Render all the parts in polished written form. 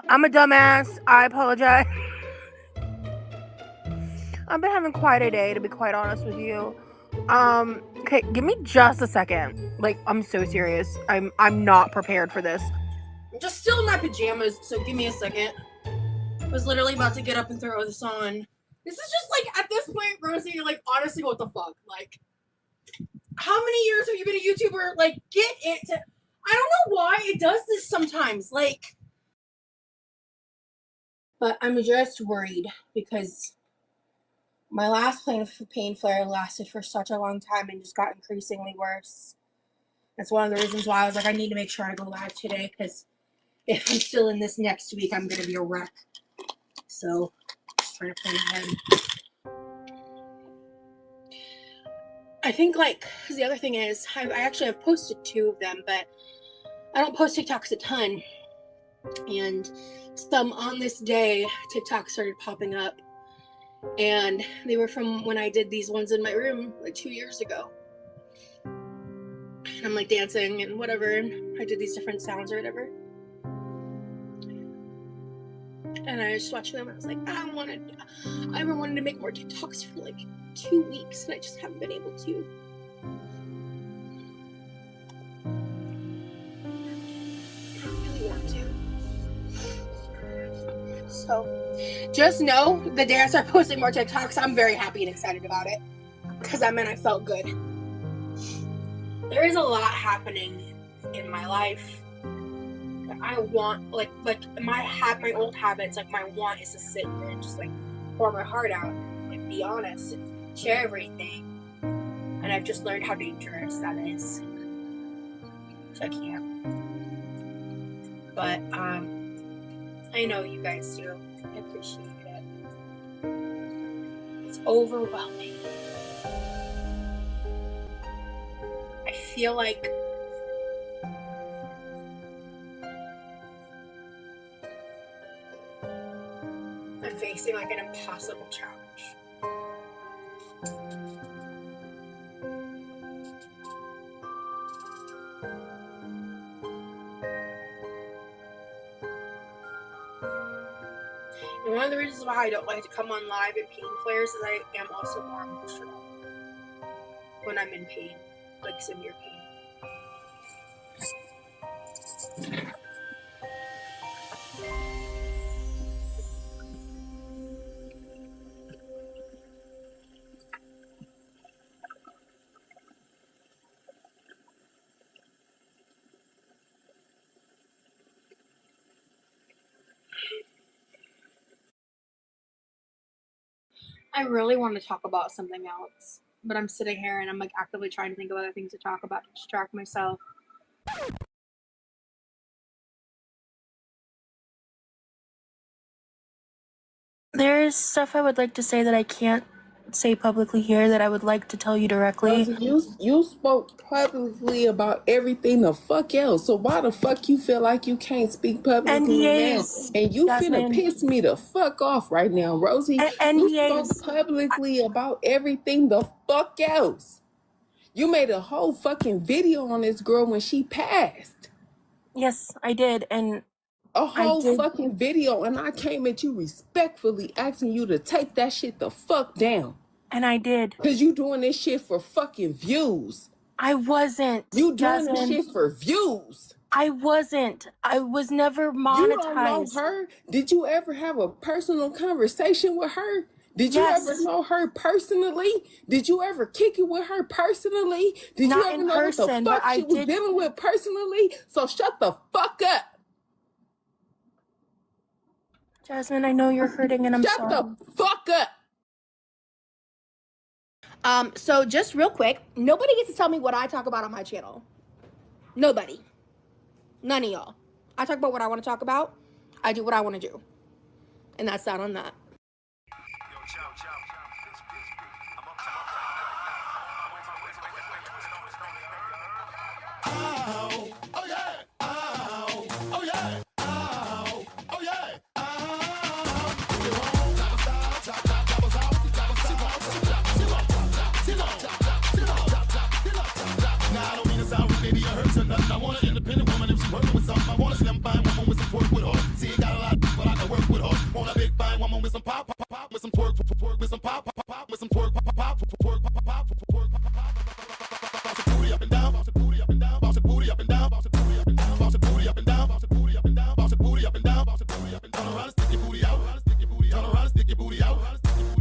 I'm a dumbass. I apologize. I've been having quite a day, to be quite honest with you. Okay, give me just a second. Like, I'm so serious. I'm not prepared for this. I'm just still in my pajamas, so give me a second. I was literally about to get up and throw this on. This is just like, at this point, Rosie, like, honestly, what the fuck? Like, how many years have you been a YouTuber? Like, get it to... I don't know why it does this sometimes, like... But I'm just worried because my last pain flare lasted for such a long time and just got increasingly worse. That's one of the reasons why I was like, I need to make sure I go live today, because if I'm still in this next week, I'm going to be a wreck. So, just trying to plan ahead. I think, like, because the other thing is, I actually have posted 2 of them, but I don't post TikToks a ton. And some on this day, TikTok started popping up. And they were from when I did these ones in my room like 2 years ago. And I'm like dancing and whatever, and I did these different sounds or whatever. And I was just watching them and I was like, I've been wanting to make more TikToks for like 2 weeks and I just haven't been able to. I really want to. So just know the day I start posting more TikToks, I'm very happy and excited about it, because that meant I felt good. There is a lot happening in my life that I want, like my old habits, like my want is to sit here and just like pour my heart out and like be honest and share everything. And I've just learned how dangerous that is. So I can't. But I know you guys do. I appreciate it. It's overwhelming. I feel like I'm facing like an impossible challenge. And one of the reasons why I don't like to come on live in pain flares is I am also more emotional when I'm in pain, like severe pain. I really want to talk about something else, but I'm sitting here and I'm like actively trying to think of other things to talk about to distract myself. There's stuff I would like to say that I can't say publicly here that I would like to tell you directly. You spoke publicly about everything the fuck else, so why the fuck you feel like you can't speak publicly now? And you finna piss me the fuck off right now, Rosie. You spoke publicly about everything the fuck else. You made a whole fucking video on this girl when she passed. Yes, I did, and a whole fucking video, and I came at you respectfully asking you to take that shit the fuck down. And I did. Cause you doing this shit for fucking views. I wasn't. You doing this shit for views. I wasn't. I was never monetized. You don't know her? Did you ever have a personal conversation with her? Did you ever know her personally? Did you ever kick it with her personally? Did you ever know what the fuck she was dealing with personally? So shut the fuck up. Jasmine, I know you're hurting and I'm sorry. Shut the fuck up. So just real quick, nobody gets to tell me what I talk about on my channel. Nobody. None of y'all. I talk about what I want to talk about. I do what I want to do. And that's that on that. Yo, Oh yeah. Ow. Oh yeah. Ow. Oh yeah. Now I don't mean to sound rude, baby, I hurt or nothing. I want an independent woman if she working with something. I want a slim fine woman with some twerk with her. See, got a lot, but I can work with her. Want a big fine woman with some pop, pop, pop, with some twerk, twerk, with some pop, pop, pop, with some twerk, pop, pop, twerk, pop, pop, twerk, pop, pop. Bounce your booty up and down, bounce your booty up and down, bounce your booty up and down, bounce your booty up and down, bounce your booty up and down, bounce your booty up and down, bounce your booty up and down, bounce your booty up and down. Turn around and stick your booty out, stick your booty out, turn around and stick your booty out,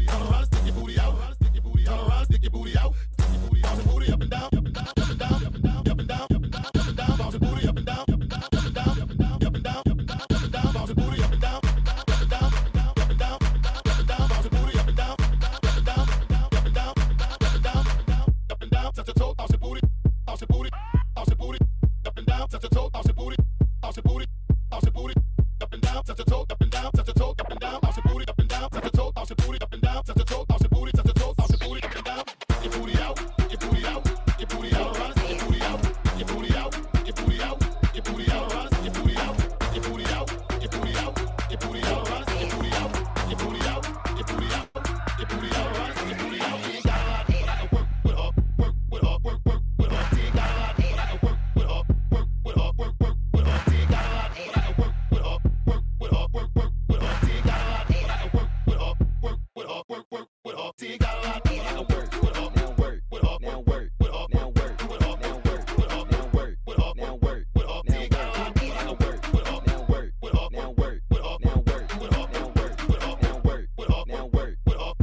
turn around and stick your booty out, stick your booty out, turn around and stick your booty out, stick your booty out, bounce your booty up and down, up and down, up and down, up and down, up and down, up and down, up and down, bounce your booty up and down, up and down, up and down, up and down, up and down, up and down, up and down, bounce your booty up and down, up and down, up and down, up and down, up and down, up and down, bounce your booty up and down, up and down, up and down, up and down, up and down, up and down, up and down, touch your toe, bounce your booty, bounce your booty, bounce your booty, up and down, touch your toe, bounce your booty, bounce your booty, bounce your booty, up and down, touch your toe, up and down, touch your toe, up and down, bounce your booty, up and down, touch your toe, bounce your booty, up and down, touch your toe, bounce your booty, touch your toe, bounce your booty, up and down, your booty out, your booty out, your booty out, around, your booty out, your booty out, your booty out, your booty out, around, your booty out, your booty out, your booty out, your booty out, around, your booty out, your booty out, your booty out, your booty out, around, your booty out. You ain't got a lot, but I can work with her, work with her, work with her. You ain't got a lot, but I can work with her, work with her, work with her. You ain't got a lot, but I can work with her, work with her, work with her. You ain't got a lot, but I can work with her, work with her, work with her. You ain't got a lot, but I can work with her, now work with her, now work with her, now work with her, now work with her, now work with her, now work with her. You ain't got a lot, but I can work with her, now work with her, now work with her, now work with her, now work with her, now work with her, now work with her.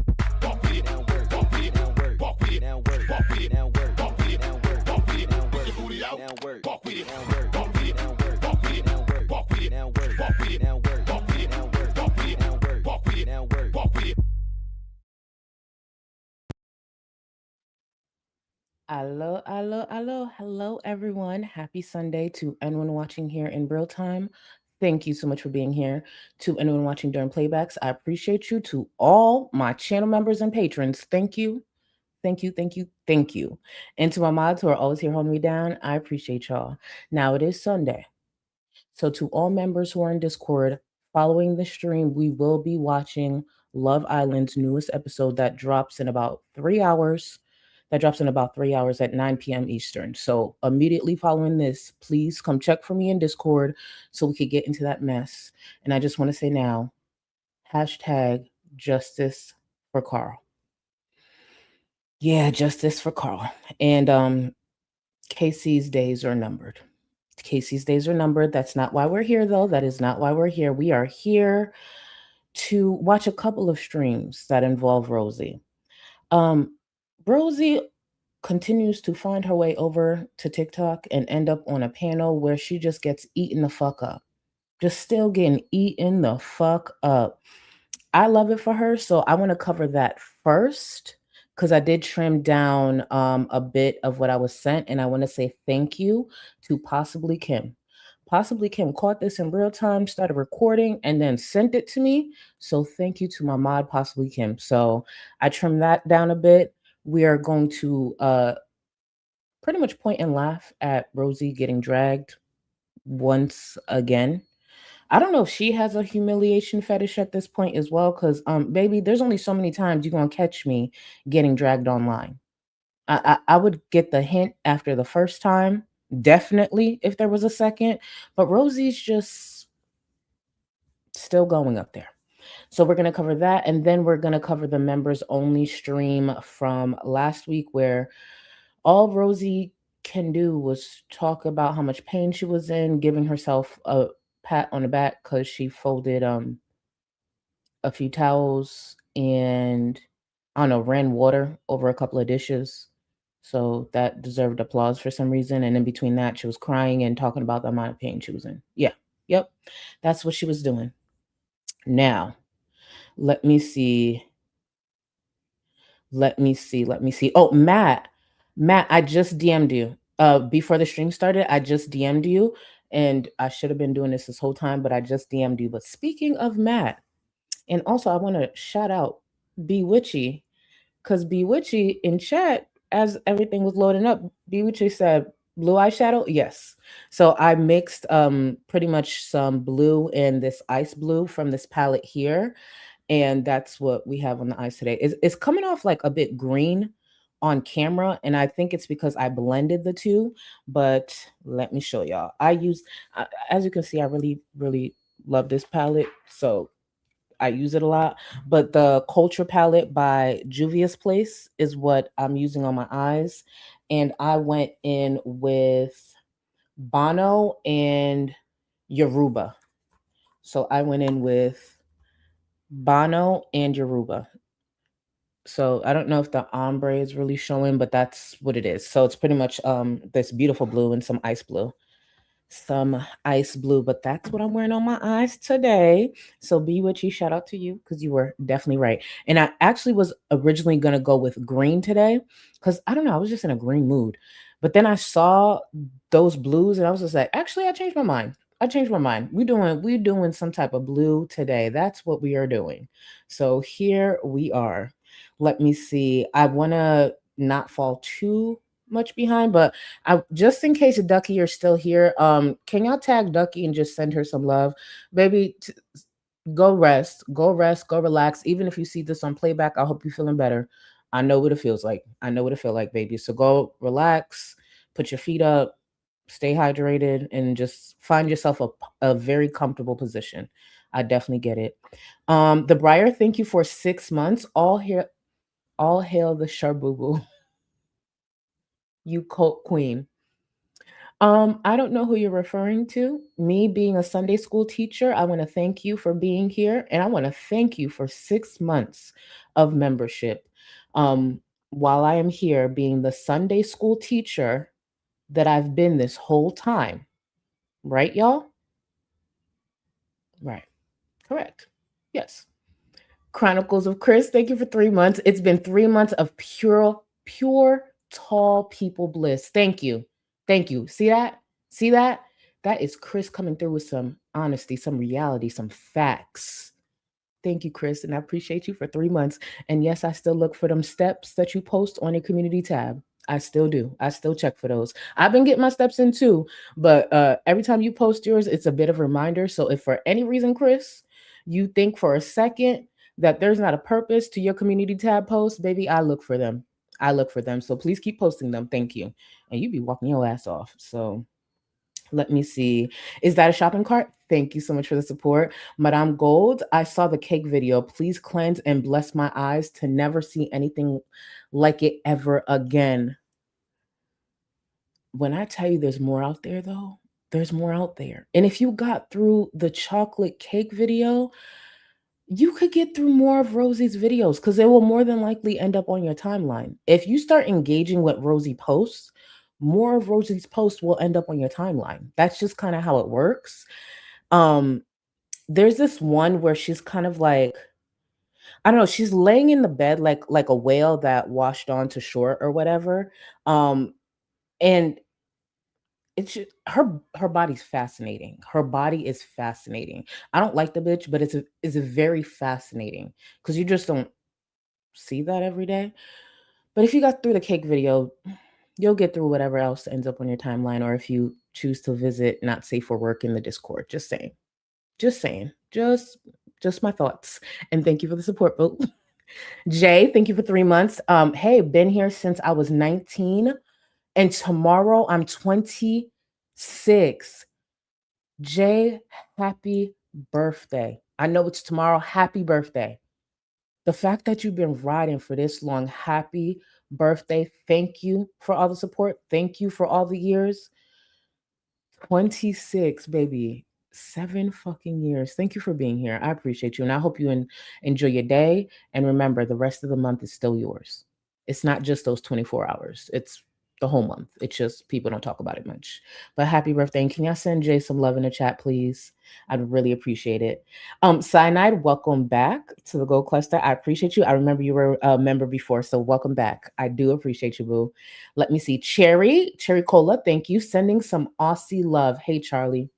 Walk with it, now work, walk with it, now work, walk with it, now work, walk with it, now work, walk with it, now work, walk with it, now work. Your booty out, now work, walk with it, now work, walk with it, now work, walk with it, now work, walk with it, now work, walk with it, now work, walk with it, now work, walk with it, now work, walk with it, now work, walk with it. Hello, everyone. Happy Sunday to anyone watching here in real time. Thank you so much for being here. To anyone watching during playbacks, I appreciate you. To all my channel members and patrons, thank you. Thank you, thank you, thank you. And to my mods who are always here holding me down, I appreciate y'all. Now it is Sunday. So to all members who are in Discord, following the stream, we will be watching Love Island's newest episode that drops in about 3 hours. That drops in about 3 hours at 9 p.m. Eastern. So immediately following this, please come check for me in Discord so we could get into that mess. And I just want to say now, hashtag justice for Carl. Yeah, justice for Carl. And Casey's days are numbered. Casey's days are numbered. That's not why we're here, though. That is not why we're here. We are here to watch a couple of streams that involve Rosie. Rosie continues to find her way over to TikTok and end up on a panel where she just gets eaten the fuck up. Just still getting eaten the fuck up. I love it for her, so I want to cover that first because I did trim down a bit of what I was sent, and I want to say thank you to Possibly Kim. Possibly Kim caught this in real time, started recording, and then sent it to me. So thank you to my mod, Possibly Kim. So I trimmed that down a bit. We are going to pretty much point and laugh at Rosie getting dragged once again. I don't know if she has a humiliation fetish at this point as well, because baby, there's only so many times you're gonna catch me getting dragged online. I would get the hint after the first time, definitely if there was a second, but Rosie's just still going up there. So we're gonna cover that, and then we're gonna cover the members only stream from last week where all Rosie can do was talk about how much pain she was in, giving herself a pat on the back because she folded a few towels and I don't know, ran water over a couple of dishes. So that deserved applause for some reason. And in between that, she was crying and talking about the amount of pain she was in. Yeah. Yep. That's what she was doing. Now, let me see. Oh, Matt, I just DM'd you. Before the stream started, I just DM'd you, and I should have been doing this whole time, but I just DM'd you. But speaking of Matt, and also I want to shout out Bewitchy, because Bewitchy in chat, as everything was loading up, Bewitchy said, Blue eyeshadow? Yes. So I mixed pretty much some blue and this ice blue from this palette here. And that's what we have on the eyes today. It's coming off like a bit green on camera, and I think it's because I blended the two. But let me show y'all. As you can see, I really, really love this palette. So I use it a lot. But the Culture palette by Juvia's Place is what I'm using on my eyes. And I went in with Bono and Yoruba. So I went in with Bono and Yoruba. So I don't know if the ombre is really showing, but that's what it is. So it's pretty much this beautiful blue and some ice blue. Some ice blue, but that's what I'm wearing on my eyes today. So be witchy, shout out to you because you were definitely right. And I actually was originally gonna go with green today because I don't know, I was just in a green mood. But then I saw those blues and I was just like, actually, I changed my mind. I changed my mind. We're doing some type of blue today. That's what we are doing. So here we are. Let me see. I wanna not fall too much behind, but I just in case Ducky you're still here, can y'all tag Ducky and just send her some love, baby? Go rest, go rest, go relax. Even if you see this on playback, I hope you're feeling better. I know what it feels like. I know what it feels like, baby. So go relax, put your feet up, stay hydrated, and just find yourself a very comfortable position. I definitely get it. The Briar, thank you for 6 months. All hail the Sharbubu. You cult queen. I don't know who you're referring to. Me being a Sunday school teacher, I want to thank you for being here, and I want to thank you for 6 months of membership. While I am here, being the Sunday school teacher that I've been this whole time, right, y'all? Right, correct. Yes. Chronicles of Chris, thank you for 3 months. It's been 3 months of pure, tall people bliss. Thank you. Thank you. See that? See that? That is Chris coming through with some honesty, some reality, some facts. Thank you, Chris, and I appreciate you for 3 months. And yes, I still look for them steps that you post on your community tab. I still do. I still check for those. I've been getting my steps in too, but every time you post yours, it's a bit of a reminder. So if for any reason, Chris, you think for a second that there's not a purpose to your community tab post, baby, I look for them. I look for them. So please keep posting them. Thank you. And you be walking your ass off. So let me see. Is that a shopping cart? Thank you so much for the support. Madame Gold, I saw the cake video. Please cleanse and bless my eyes to never see anything like it ever again. When I tell you there's more out there, though, there's more out there. And if you got through the chocolate cake video, you could get through more of Rosie's videos because it will more than likely end up on your timeline. If you start engaging with Rosie posts, more of Rosie's posts will end up on your timeline. That's just kind of how it works. There's this one where she's kind of like, I don't know, she's laying in the bed like a whale that washed onto shore or whatever. And it's just, her body's fascinating. Her body is fascinating. I don't like the bitch, but it's a very fascinating because you just don't see that every day. But if you got through the cake video, you'll get through whatever else ends up on your timeline, or if you choose to visit Not Safe for Work in the Discord. Just saying. Just saying. Just my thoughts. And thank you for the support, boo. Jay, thank you for 3 months. Hey, been here since I was 19. And tomorrow I'm 26. Jay, happy birthday. I know it's tomorrow. Happy birthday. The fact that you've been riding for this long, happy birthday. Thank you for all the support. Thank you for all the years. 26, baby. 7 fucking years. Thank you for being here. I appreciate you. And I hope you enjoy your day. And remember, the rest of the month is still yours. It's not just those 24 hours. It's the whole month. It's just people don't talk about it much. But happy birthday. And can y'all send Jay some love in the chat, please? I'd really appreciate it. Cyanide, welcome back to the Gold Cluster. I appreciate you. I remember you were a member before, so welcome back. I do appreciate you, boo. Let me see. Cherry Cola, thank you. Sending some Aussie love. Hey, Charlie.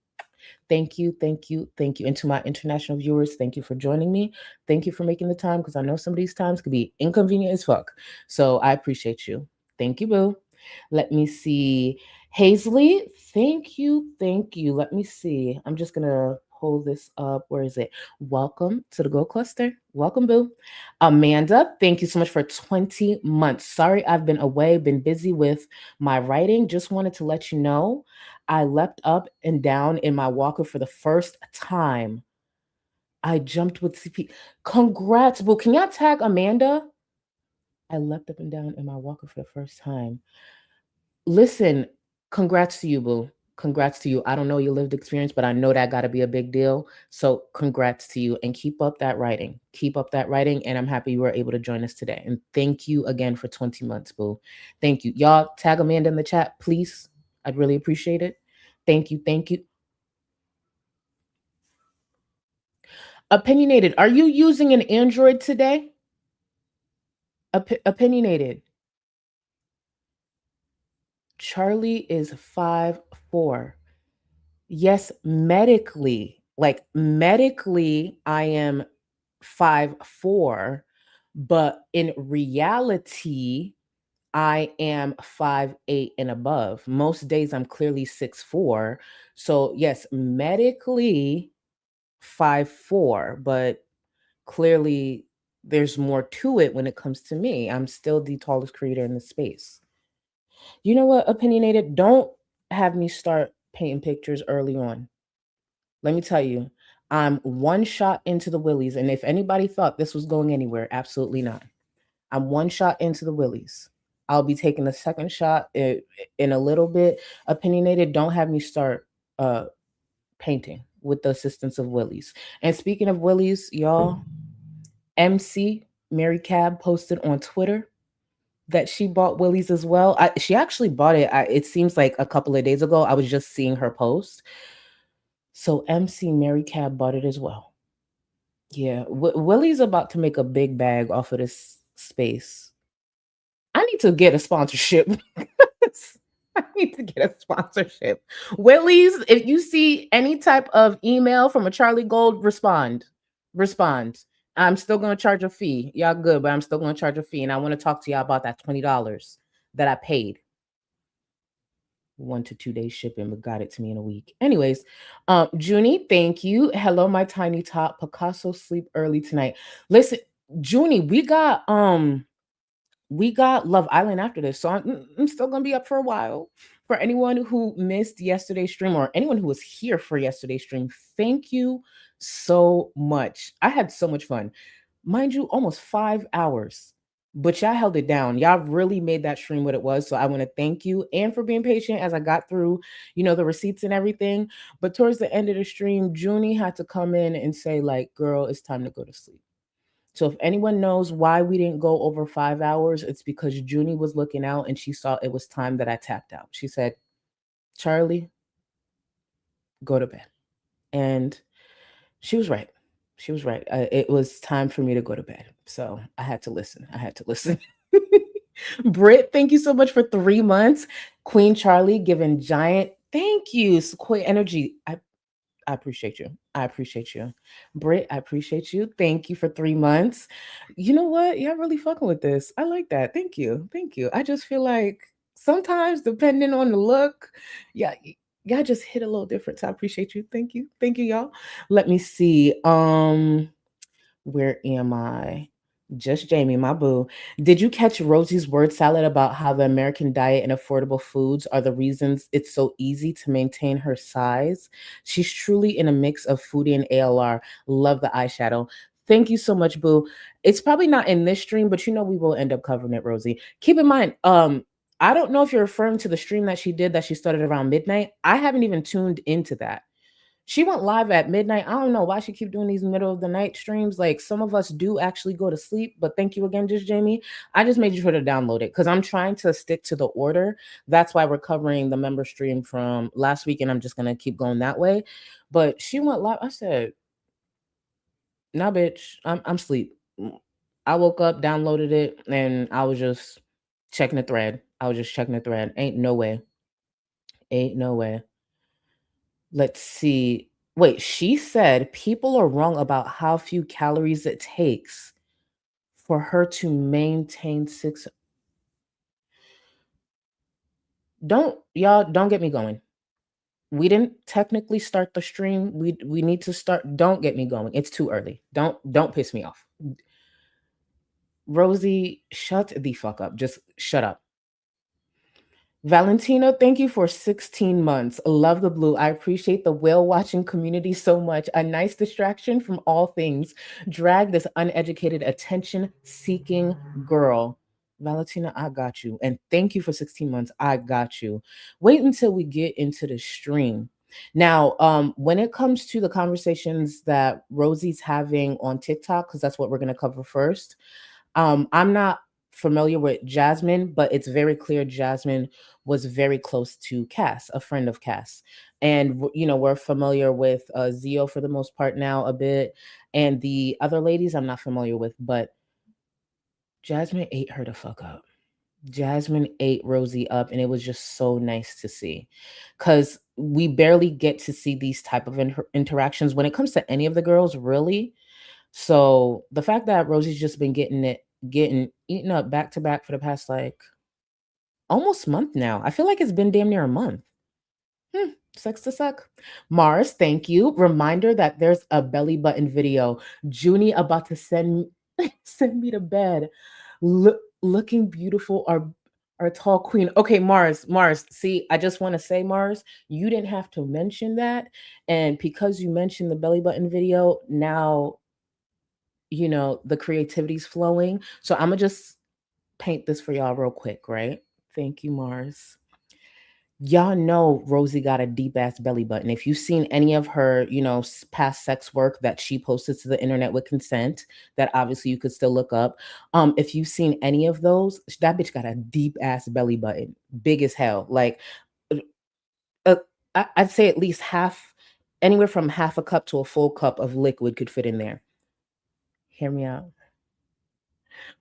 Thank you, thank you, thank you. And to my international viewers, thank you for joining me. Thank you for making the time because I know some of these times could be inconvenient as fuck. So I appreciate you. Thank you, boo. Let me see. Hazley, thank you. Thank you. Let me see. I'm just going to pull this up. Where is it? Welcome to the Go Cluster. Welcome, boo. Amanda, thank you so much for 20 months. Sorry, I've been away, been busy with my writing. Just wanted to let you know I leapt up and down in my walker for the first time. I jumped with CP. Congrats, boo. Can y'all tag Amanda? I leapt up and down in my walker for the first time. Listen, congrats to you, boo. Congrats to you. I don't know your lived experience, but I know that got to be a big deal. So, congrats to you and keep up that writing. Keep up that writing. And I'm happy you were able to join us today. And thank you again for 20 months, boo. Thank you. Y'all tag Amanda in the chat, please. I'd really appreciate it. Thank you. Thank you. Opinionated, are you using an Android today? Opinionated. Charlie is 5'4". Yes, medically, like medically, I am 5'4", but in reality, I am 5'8" and above. Most days I'm clearly 6'4". So yes, medically 5'4", but clearly there's more to it when it comes to me. I'm still the tallest creator in the space. You know what, opinionated? Don't have me start painting pictures early on. Let me tell you, I'm one shot into the willies. And if anybody thought this was going anywhere, absolutely not. I'm one shot into the willies. I'll be taking a second shot in a little bit. Opinionated, don't have me start painting with the assistance of willies. And speaking of willies, y'all, MC Mary Cab posted on Twitter that she bought willies as well. She actually bought it. It seems like a couple of days ago. I was just seeing her post. So MC Mary Cab bought it as well. Yeah, Willie's about to make a big bag off of this space. I need to get a sponsorship. I need to get a sponsorship. Willie's, if you see any type of email from a Charlie Gold, respond. Respond. I'm still going to charge a fee. Y'all good, but I'm still going to charge a fee. And I want to talk to y'all about that $20 that I paid. 1 to 2 days shipping, but got it to me in a week. Anyways, Junie, thank you. Hello, my tiny top. Picasso sleep early tonight. Listen, Junie, we got Love Island after this, so I'm still gonna be up for a while. For anyone who missed yesterday's stream or anyone who was here for yesterday's stream, thank you so much. I had so much fun. Mind you, almost 5 hours. But y'all held it down. Y'all really made that stream what it was. So I want to thank you and for being patient as I got through, the receipts and everything. But towards the end of the stream, Junie had to come in and say, like, girl, it's time to go to sleep. So if anyone knows why we didn't go over 5 hours, it's because Junie was looking out and she saw it was time that I tapped out. She said, Charlie, go to bed. And she was right. She was right. It was time for me to go to bed. So I had to listen. Britt, thank you so much for 3 months. Queen Charlie giving giant thank you. Sequoia Energy. I appreciate you. I appreciate you. Britt, I appreciate you. Thank you for 3 months. You know what? Y'all really fucking with this. I like that. Thank you. Thank you. I just feel like sometimes, depending on the look, yeah, y'all just hit a little different. So I appreciate you. Thank you. Thank you, y'all. Let me see. Where am I? Just Jamie, my boo. Did you catch Rosie's word salad about how the American diet and affordable foods are the reasons it's so easy to maintain her size? She's truly in a mix of foodie and ALR. Love the eyeshadow. Thank you so much, boo. It's probably not in this stream, but we will end up covering it, Rosie. Keep in mind, I don't know if you're referring to the stream that she did that she started around midnight. I haven't even tuned into that. She went live at midnight. I don't know why she keep doing these middle of the night streams. Like, some of us do actually go to sleep, but thank you again, Just Jamie. I just made sure to download it because I'm trying to stick to the order. That's why we're covering the member stream from last week, and I'm just going to keep going that way. But she went live. I said, nah, bitch, I'm asleep. I woke up, downloaded it, and I was just checking the thread. Ain't no way. Let's see. Wait, she said people are wrong about how few calories it takes for her to maintain 6. Don't get me going. We didn't technically start the stream. We need to start. Don't get me going. It's too early. Don't piss me off. Rosie, shut the fuck up. Just shut up. Valentina, thank you for 16 months. Love the blue. I appreciate the whale watching community so much. A nice distraction from all things. Drag this uneducated, attention seeking girl. Valentina, I got you. And thank you for 16 months. I got you. Wait until we get into the stream. Now, when it comes to the conversations that Rosie's having on TikTok, because that's what we're going to cover first, I'm not familiar with Jasmine, but it's very clear Jasmine was very close to Cass, a friend of Cass. And, we're familiar with Zio for the most part now a bit. And the other ladies I'm not familiar with, but Jasmine ate her the fuck up. Jasmine ate Rosie up, and it was just so nice to see, because we barely get to see these type of interactions when it comes to any of the girls, really. So the fact that Rosie's just been getting eaten up back to back for the past like almost month now. I feel like it's been damn near a month. Sucks to suck. Mars, thank you. Reminder that there's a belly button video. Junie about to send me to bed. Looking beautiful, our tall queen. Okay, Mars. See, I just want to say, Mars, you didn't have to mention that, and because you mentioned the belly button video, now the creativity's flowing. So I'm gonna just paint this for y'all real quick, right? Thank you, Mars. Y'all know Rosie got a deep ass belly button. If you've seen any of her, past sex work that she posted to the internet with consent, that obviously you could still look up. If you've seen any of those, that bitch got a deep ass belly button, big as hell. Like, I'd say at least anywhere from half a cup to a full cup of liquid could fit in there. Hear me out.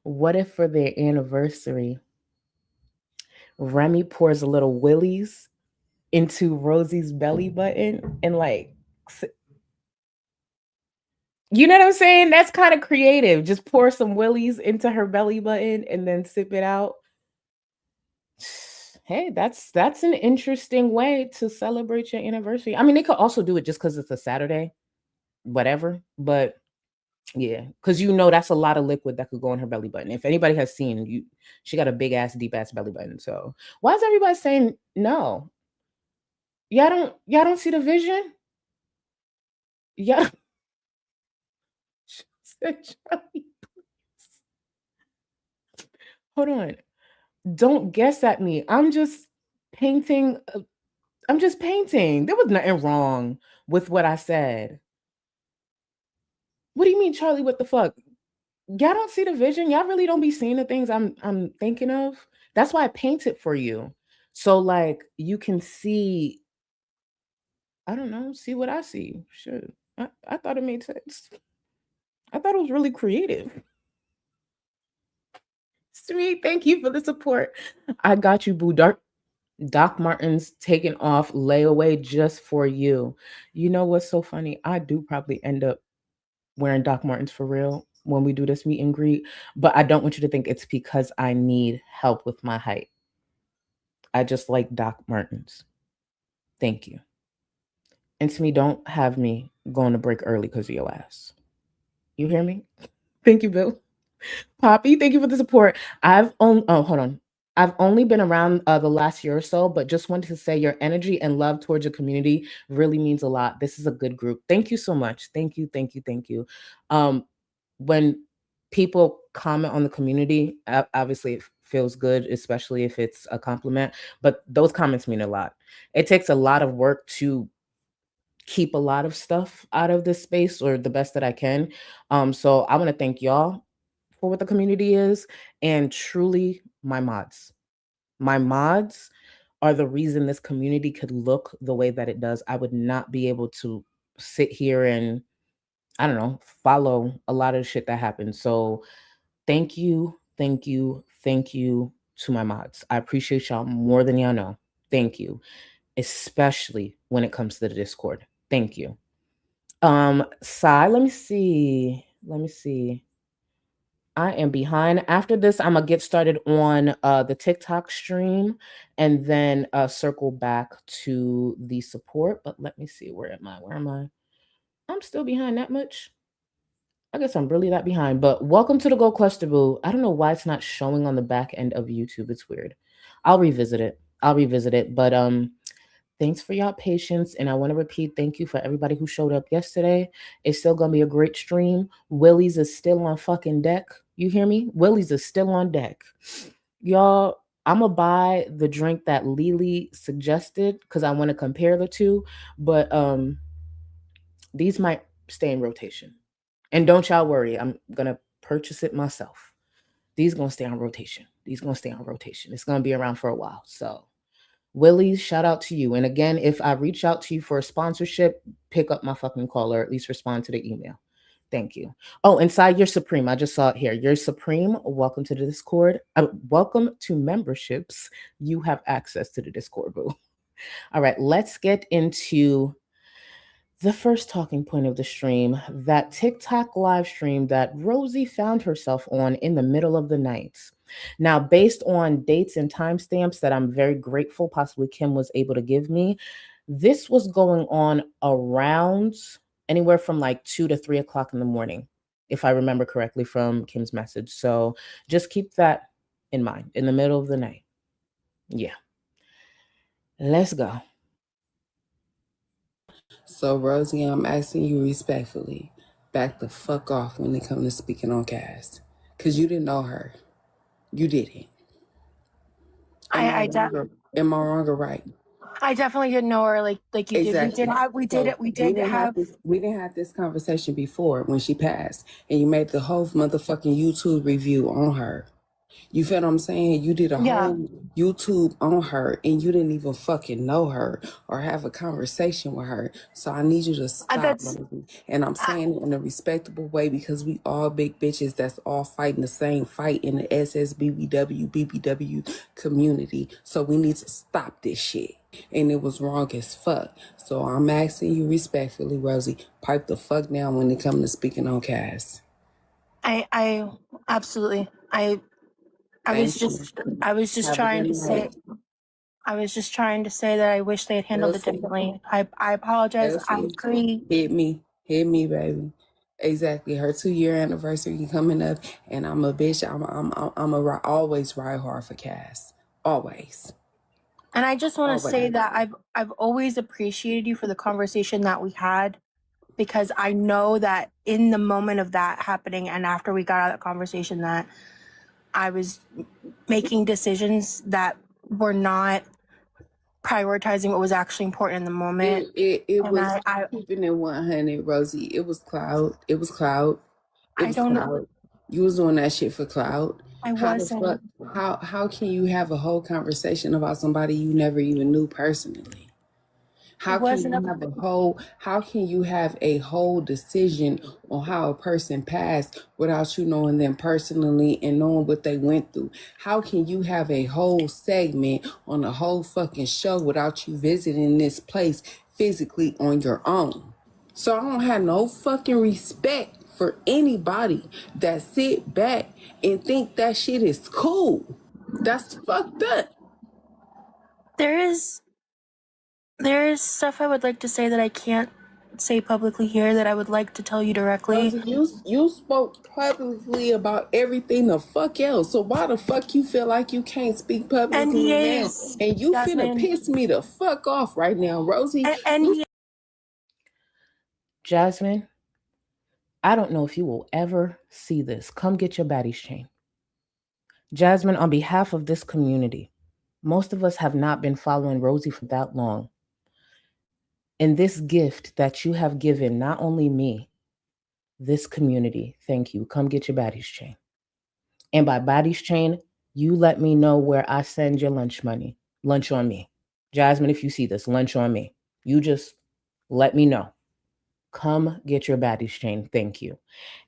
What if for their anniversary, Remy pours a little willies into Rosie's belly button and you know what I'm saying? That's kind of creative. Just pour some willies into her belly button and then sip it out. Hey, that's an interesting way to celebrate your anniversary. I mean, they could also do it just because it's a Saturday, whatever. But yeah, because that's a lot of liquid that could go in her belly button. If anybody has seen, she got a big ass, deep ass belly button. So why is everybody saying no? Y'all don't see the vision? Yeah. Hold on. Don't guess at me. I'm just painting. There was nothing wrong with what I said. What do you mean, Charlie? What the fuck? Y'all don't see the vision. Y'all really don't be seeing the things I'm thinking of. That's why I paint it for you. So you can see, I don't know, see what I see. Shit. I thought it made sense. I thought it was really creative. Sweet, thank you for the support. I got you, boo. Doc Martens taking off layaway just for you. You know what's so funny? I do probably end up wearing Doc Martens for real when we do this meet and greet, but I don't want you to think it's because I need help with my height. I just like Doc Martens. Thank you. And to me, don't have me going to break early because of your ass. You hear me? Thank you, Bill. Poppy, thank you for the support. hold on. I've only been around the last year or so, but just wanted to say your energy and love towards your community really means a lot. This is a good group. Thank you so much. Thank you. When people comment on the community, obviously it feels good, especially if it's a compliment, but those comments mean a lot. It takes a lot of work to keep a lot of stuff out of this space, or the best that I can. So I want to thank y'all for what the community is, and truly my mods. My mods are the reason this community could look the way that it does. I would not be able to sit here and, I don't know, follow a lot of the shit that happens. So thank you to my mods. I appreciate y'all more than y'all know. Thank you. Especially when it comes to the Discord. Thank you. Sai, let me see. I am behind. After this, I'm gonna get started on the TikTok stream and then circle back to the support. But let me see, where am I? Where am I? I'm still behind that much. I guess I'm really that behind. But welcome to the Go Cluster Boo. I don't know why it's not showing on the back end of YouTube. It's weird. I'll revisit it. But thanks for y'all patience. And I want to repeat thank you for everybody who showed up yesterday. It's still gonna be a great stream. Willie's is still on fucking deck. You hear me? Willie's is still on deck. Y'all, I'm gonna buy the drink that Lily suggested because I want to compare the two. But these might stay in rotation. And don't y'all worry, I'm gonna purchase it myself. These gonna stay on rotation. It's gonna be around for a while. So Willie, shout out to you. And again, if I reach out to you for a sponsorship, pick up my fucking call or at least respond to the email. Thank you. Oh, inside Your Supreme, I just saw it here. Your Supreme, welcome to the Discord. Welcome to memberships. You have access to the Discord, boo. All right, let's get into the first talking point of the stream, that TikTok live stream that Rosie found herself on in the middle of the night. Now, based on dates and timestamps that I'm very grateful possibly Kim was able to give me, this was going on around anywhere from like 2 to 3 o'clock in the morning, if I remember correctly from Kim's message. So just keep that in mind, in the middle of the night. Yeah. Let's go. So, Rosie, I'm asking you respectfully, back the fuck off when it comes to speaking on Cass. Because you didn't know her. You didn't. Am I wrong or right? I definitely didn't know her like you Exactly. did. We didn't have this conversation before when she passed, and you made the whole motherfucking YouTube review on her. You feel what I'm saying? You did a whole YouTube on her and you didn't even fucking know her or have a conversation with her. So I need you to stop. And I'm saying it in a respectable way because we all big bitches that's all fighting the same fight in the SSBBW, BBW community. So we need to stop this shit. And it was wrong as fuck. So I'm asking you respectfully, Rosie, pipe the fuck down when it comes to speaking on Cass. I absolutely. I was just trying to say that I wish they had handled it differently. I apologize. I agree. Hit me, baby. Exactly. Her 2-year anniversary coming up, and I'm a bitch. I'm always ride hard for Cass. Always. And I just want to say that I've always appreciated you for the conversation that we had, because I know that in the moment of that happening and after we got out of that conversation that I was making decisions that were not prioritizing what was actually important in the moment. It was keeping it 100, Rosie. It was clout. It was clout. You was doing that shit for clout. I wasn't. How can you have a whole conversation about somebody you never even knew personally? How can you have a whole decision on how a person passed without you knowing them personally and knowing what they went through? How can you have a whole segment on a whole fucking show without you visiting this place physically on your own? So I don't have no fucking respect for anybody that sit back and think that shit is cool. That's fucked up. There is stuff I would like to say that I can't say publicly here that I would like to tell you directly. You spoke publicly about everything the fuck else. So why the fuck you feel like you can't speak publicly now? And you finna piss me the fuck off right now, Rosie. Jasmine, I don't know if you will ever see this. Come get your baddies chain. Jasmine, on behalf of this community, most of us have not been following Rosie for that long. And this gift that you have given, not only me, this community, thank you. Come get your baddies chain. And by baddies chain, you let me know where I send your lunch money. Lunch on me. Jasmine, if you see this, lunch on me. You just let me know. Come get your baddies chain. Thank you.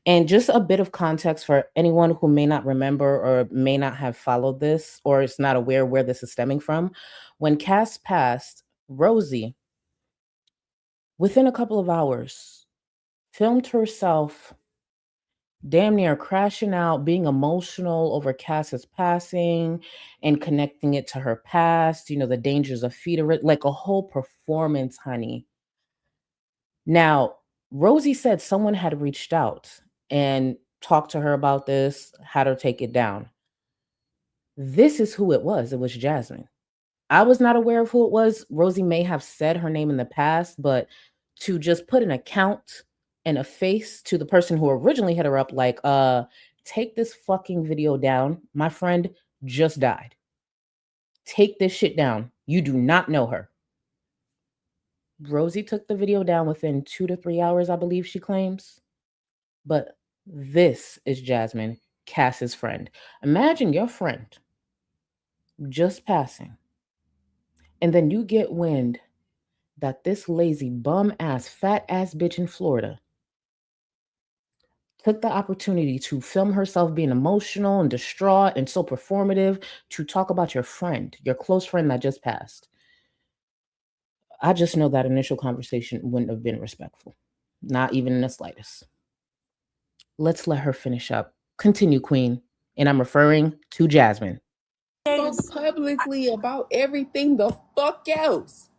And just a bit of context for anyone who may not remember or may not have followed this or is not aware where this is stemming from. When Cass passed, Rosie, within a couple of hours, filmed herself damn near crashing out, being emotional over Cass's passing and connecting it to her past, the dangers of feeder, like a whole performance, honey. Now, Rosie said someone had reached out and talked to her about this, had her take it down. This is who it was. It was Jasmine. I was not aware of who it was. Rosie may have said her name in the past, but to just put an account and a face to the person who originally hit her up, like, take this fucking video down. My friend just died. Take this shit down. You do not know her. Rosie took the video down within 2 to 3 hours, I believe she claims. But this is Jasmine, Cass's friend. Imagine your friend just passing, and then you get wind that this lazy bum ass fat ass bitch in Florida took the opportunity to film herself being emotional and distraught and so performative to talk about your friend, your close friend that just passed. I just know that initial conversation wouldn't have been respectful, not even in the slightest. Let's let her finish up. Continue, Queen. And I'm referring to Jasmine. Spoke publicly about everything the fuck else.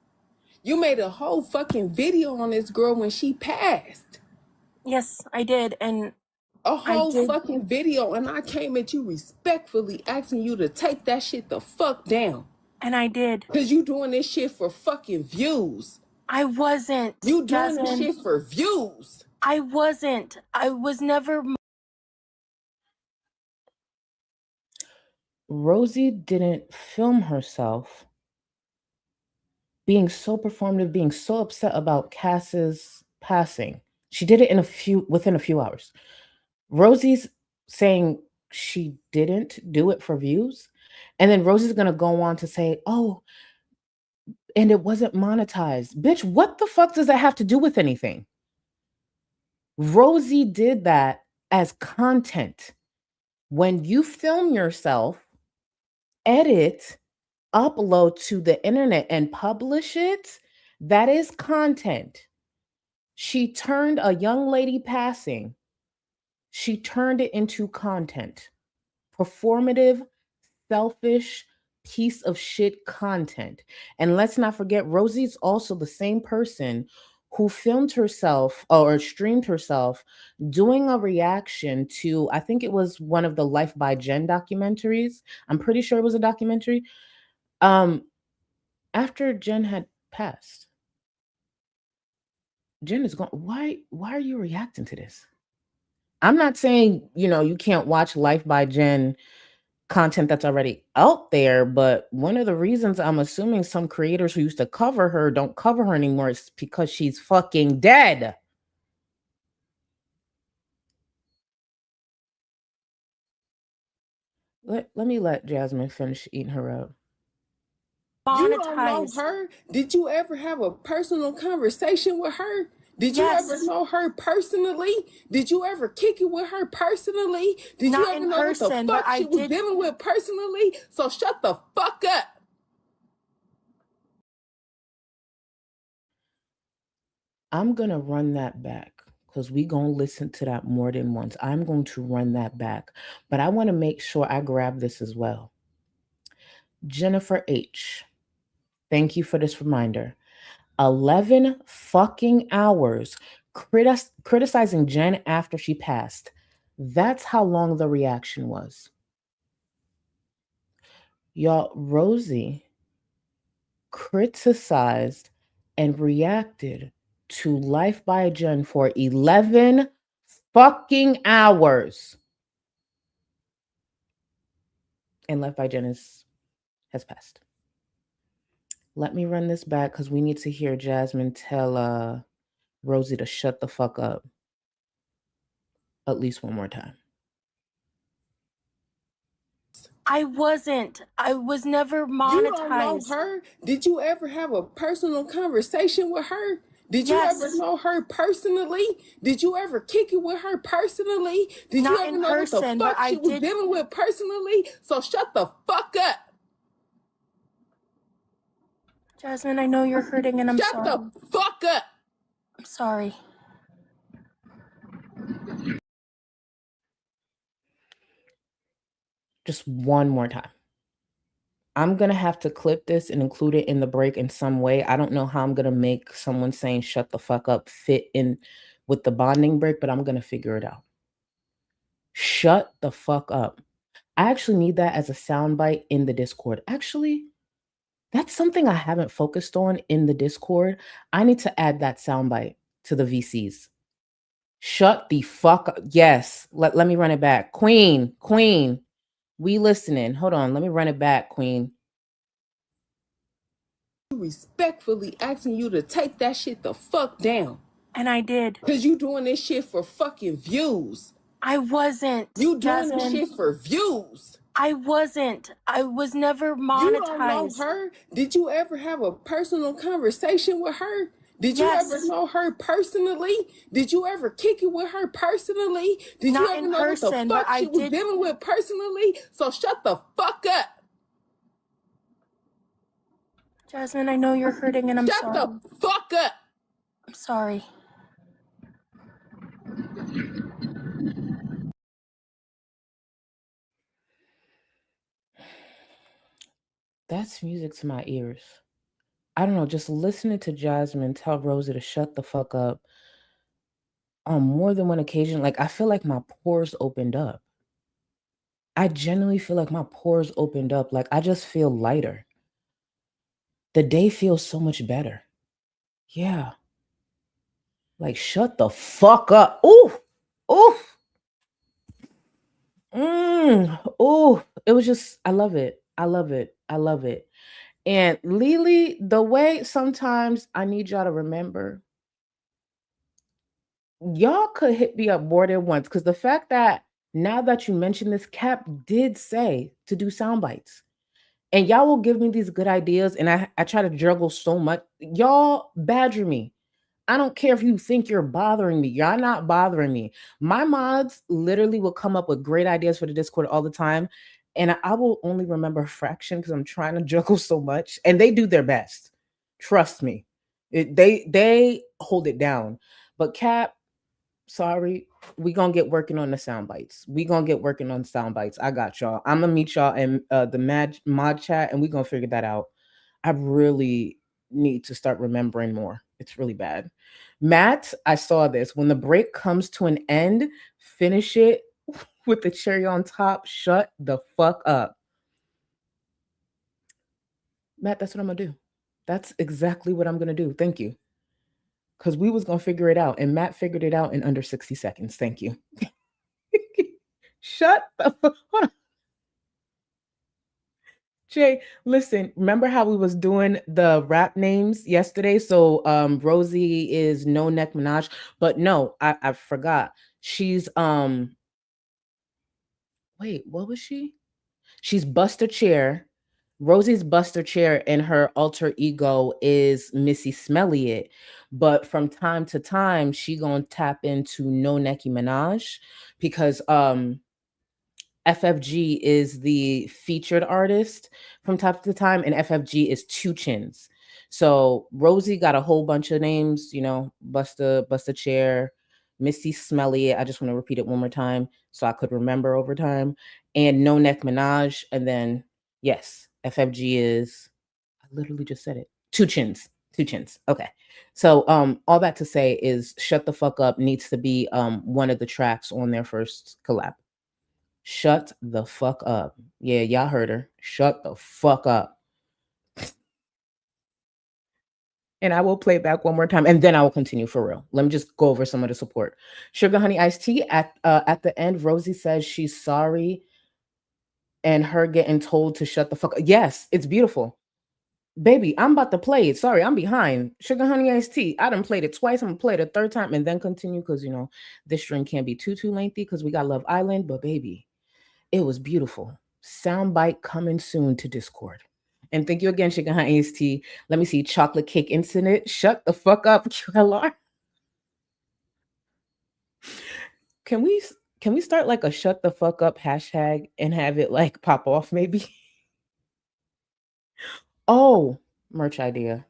You made a whole fucking video on this girl when she passed. Yes, I did. And a whole fucking video, and I came at you respectfully asking you to take that shit the fuck down. And I did. Cause you doing this shit for fucking views. I wasn't. You doing this shit for views. I wasn't. I was never. Rosie didn't film herself being so performative, being so upset about Cass's passing. She did it within a few hours. Rosie's saying she didn't do it for views. And then Rosie's going to go on to say, oh, and it wasn't monetized. Bitch, what the fuck does that have to do with anything? Rosie did that as content. When you film yourself, edit, upload to the internet and publish it, that is content. She turned a young lady passing, she turned it into content. Performative, selfish, piece of shit content. And let's not forget, Rosie's also the same person who filmed herself or streamed herself doing a reaction to, I think it was one of the Life by Jen documentaries. I'm pretty sure it was a documentary. After Jen had passed. Jen is gone. Why are you reacting to this? I'm not saying, you can't watch Life by Jen content that's already out there, but one of the reasons I'm assuming some creators who used to cover her don't cover her anymore is because she's fucking dead. Let me let Jasmine finish eating her up. You don't know her? Did you ever have a personal conversation with her? Did you ever know her personally? Did you ever kick it with her personally? Did you ever know what the fuck she was dealing with personally? So shut the fuck up. I'm going to run that back because we're going to listen to that more than once. I'm going to run that back. But I want to make sure I grab this as well. Jennifer H., thank you for this reminder. 11 fucking hours criticizing Jen after she passed. That's how long the reaction was. Y'all, Rosie criticized and reacted to Life by Jen for 11 fucking hours. And Life by Jen has passed. Let me run this back because we need to hear Jasmine tell Rosie to shut the fuck up at least one more time. I wasn't. I was never monetized. You don't know her? Did you ever have a personal conversation with her? Did you ever know her personally? Did you ever kick it with her personally? Did you ever know what the fuck she was dealing with personally? So shut the fuck up. Jasmine, I know you're hurting and I'm sorry. Shut the fuck up. I'm sorry. Just one more time. I'm going to have to clip this and include it in the break in some way. I don't know how I'm going to make someone saying shut the fuck up fit in with the bonding break, but I'm going to figure it out. Shut the fuck up. I actually need that as a soundbite in the Discord. Actually, that's something I haven't focused on in the Discord. I need to add that soundbite to the VCs. Shut the fuck up. Yes. Let me run it back. Queen. We listening. Hold on. Let me run it back, Queen. Respectfully asking you to take that shit the fuck down. And I did. Cause you doing this shit for fucking views. I wasn't. You doing this shit for views. I wasn't. I was never monetized. You don't know her? Did you ever have a personal conversation with her? Did you ever know her personally? Did you ever kick it with her personally? Did you ever know what the fuck she was dealing with personally? So shut the fuck up. Jasmine, I know you're hurting and I'm sorry. Shut the fuck up. I'm sorry. That's music to my ears. I don't know, just listening to Jasmine tell Rosie to shut the fuck up on more than one occasion, like I feel like my pores opened up. I genuinely feel like my pores opened up. Like I just feel lighter. The day feels so much better. Yeah. Like shut the fuck up. Ooh. Ooh. Ooh. It was just, I love it. I love it. I love it. And Lily, the way sometimes I need y'all to remember, y'all could hit me up more than once because the fact that now that you mentioned this, Cap did say to do sound bites. And y'all will give me these good ideas, and I try to juggle so much. Y'all badger me. I don't care if you think you're bothering me. Y'all not bothering me. My mods literally will come up with great ideas for the Discord all the time. And I will only remember a fraction because I'm trying to juggle so much. And they do their best. Trust me. They hold it down. But Cap, sorry, we gonna get working on the sound bites. We gonna get working on sound bites. I got y'all. I'm gonna meet y'all in the mod chat, and we gonna figure that out. I really need to start remembering more. It's really bad. Matt, I saw this. When the break comes to an end, finish it with the cherry on top. Shut the fuck up. Matt, that's what I'm gonna do. That's exactly what I'm gonna do. Thank you. Because we was gonna figure it out, and Matt figured it out in under 60 seconds. Thank you. Shut the fuck up. Jay, listen, remember how we was doing the rap names yesterday? So Rosie is No Neck Minaj, but no, I forgot. She's wait, what was she? She's Buster Chair. Rosie's Buster Chair, and her alter ego is Missy Smelly It. But from time to time, she gonna tap into No Nicki Minaj because FFG is the featured artist from time to time, and FFG is Two Chins. So Rosie got a whole bunch of names, you know, Buster Chair, Missy Smelly. I just want to repeat it one more time so I could remember over time. And No Neck Minaj. And then, yes, FFG is, I literally just said it, Two Chins. Okay. So all that to say is Shut the Fuck Up needs to be one of the tracks on their first collab. Shut the fuck up. Yeah, y'all heard her. Shut the fuck up. And I will play it back one more time, and then I will continue for real. Let me just go over some of the support. Sugar Honey Iced Tea at the end. Rosie says she's sorry, and her getting told to shut the fuck up. Yes, it's beautiful, baby. I'm about to play it. Sorry, I'm behind. Sugar Honey Iced Tea. I done played it twice. I'm gonna play it a third time and then continue because you know this string can't be too lengthy because we got Love Island. But baby, it was beautiful. Soundbite coming soon to Discord. And thank you again, Sugar Honey Iced Tea. Let me see. Chocolate Cake Incident. Shut the fuck up, QLR. Can we start like a shut the fuck up hashtag and have it like pop off maybe? Oh, merch idea.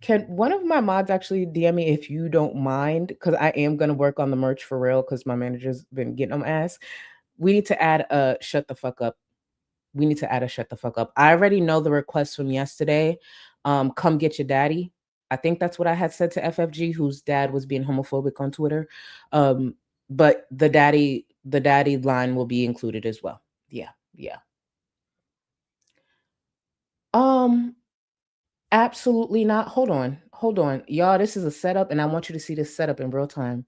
Can one of my mods actually DM me if you don't mind? Because I am gonna work on the merch for real because my manager's been getting them ass. We need to add a shut the fuck up. We need to add a shut the fuck up. I already know the request from yesterday. Come get your daddy. I think that's what I had said to FFG, whose dad was being homophobic on Twitter. But the daddy line will be included as well. Yeah. Absolutely not. Hold on. Y'all, this is a setup, and I want you to see this setup in real time.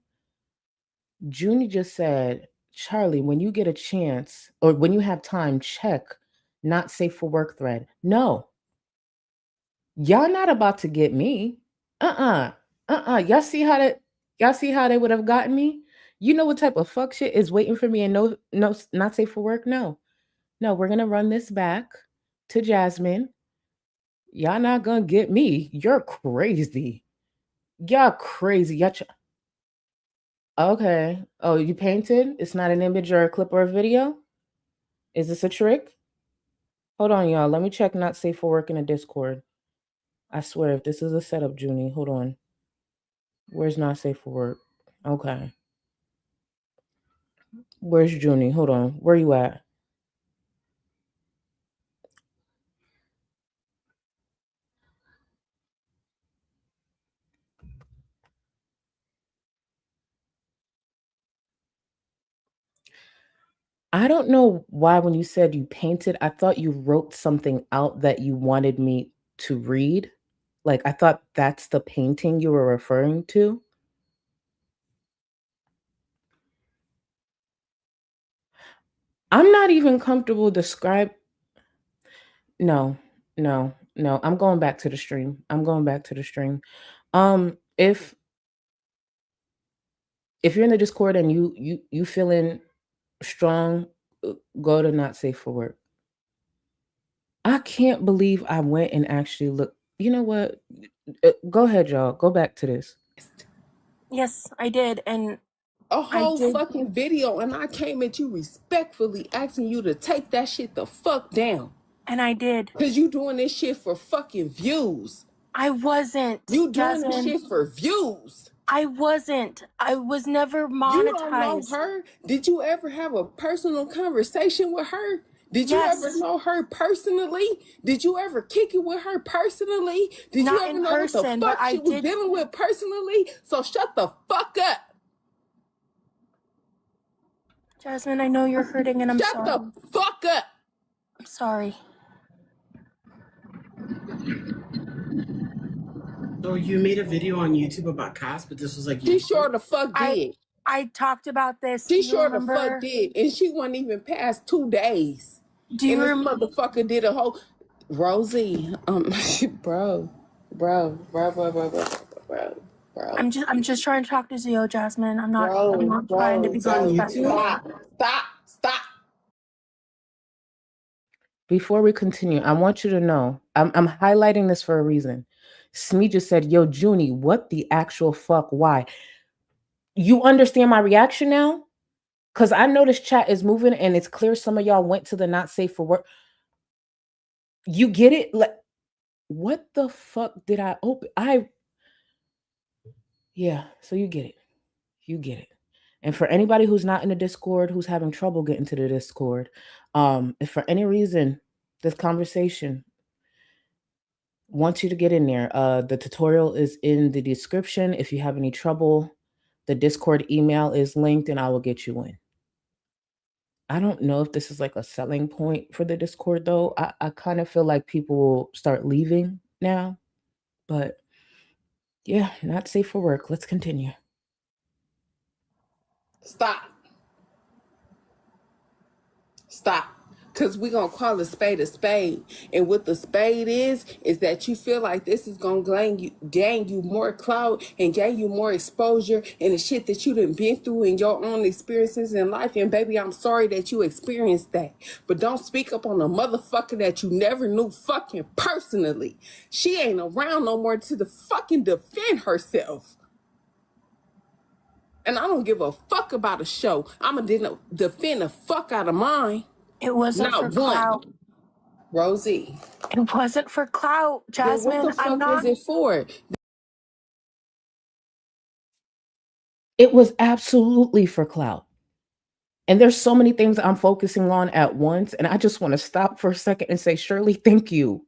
Junie just said, Charlie, when you get a chance or when you have time, check not safe for work thread. No. Y'all not about to get me. Y'all see how they would have gotten me? You know what type of fuck shit is waiting for me and no, not safe for work? No, we're gonna run this back to Jasmine. Y'all not gonna get me. You're crazy. Y'all crazy. Okay. Oh, you painted? It's not an image or a clip or a video? Is this a trick? Hold on, y'all. Let me check not safe for work in a Discord. I swear, if this is a setup, Junie, hold on. Where's not safe for work? Okay. Where's Junie? Hold on. Where you at? I don't know why when you said you painted, I thought you wrote something out that you wanted me to read. Like, I thought that's the painting you were referring to. I'm not even comfortable describe. No. I'm going back to the stream. If you're in the Discord and you feeling strong, go to not safe for work. I can't believe I went and actually looked. You know what? Go ahead, y'all. Go back to this. Yes, I did, and a whole fucking video, and I came at you respectfully asking you to take that shit the fuck down. And I did. Cause you doing this shit for fucking views. I wasn't. You doing this shit for views. I wasn't. I was never monetized. You don't know her? Did you ever have a personal conversation with her? Did you ever know her personally? Did you ever kick it with her personally? Did you ever know what the fuck she was dealing with personally? So shut the fuck up. Jasmine, I know you're hurting and I'm sorry. Shut the fuck up. I'm sorry. So you made a video on YouTube about Cass, but this was like she sure the fuck did. I talked about this. She sure the fuck did, and she wasn't even past 2 days. Do you remember? This motherfucker did a whole Rosie, bro. I'm just trying to talk to Zio, Jasmine. I'm not trying to be disrespectful. Stop. Before we continue, I want you to know, I'm highlighting this for a reason. Smee just said, yo, Junie, what the actual fuck? Why? You understand my reaction now? Because I know this chat is moving and it's clear some of y'all went to the not safe for work. You get it? Like, what the fuck did I open? Yeah, so you get it. And for anybody who's not in the Discord, who's having trouble getting to the Discord, if for any reason this conversation wants you to get in there, the tutorial is in the description. If you have any trouble, the Discord email is linked and I will get you in. I don't know if this is like a selling point for the Discord though. I kind of feel like people will start leaving now, but yeah, not safe for work. Let's continue. Stop. Because we're going to call a spade. And what the spade is that you feel like this is going to gain you more clout and gain you more exposure and the shit that you done been through in your own experiences in life. And baby, I'm sorry that you experienced that. But don't speak up on a motherfucker that you never knew fucking personally. She ain't around no more to fucking defend herself. And I don't give a fuck about a show. I'm going to defend the fuck out of mine. It wasn't for clout. Rosie. It wasn't for clout, Jasmine. What the fuck was it for? It was absolutely for clout. And there's so many things I'm focusing on at once. And I just want to stop for a second and say, Shirley, thank you.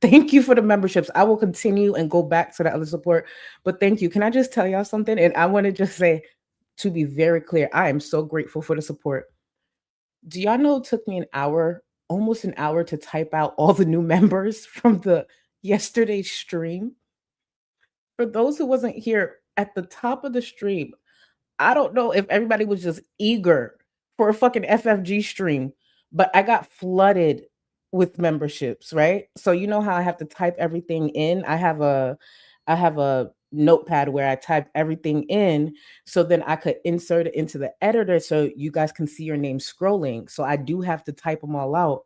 Thank you for the memberships. I will continue and go back to the other support. But thank you. Can I just tell y'all something? And I want to just say, to be very clear, I am so grateful for the support. Do y'all know it took me an hour, almost an hour, to type out all the new members from the yesterday's stream? For those who wasn't here at the top of the stream, I don't know if everybody was just eager for a fucking FFG stream, but I got flooded with memberships, right? So you know how I have to type everything in? I have a notepad where I type everything in so then I could insert it into the editor so you guys can see your name scrolling. So I do have to type them all out.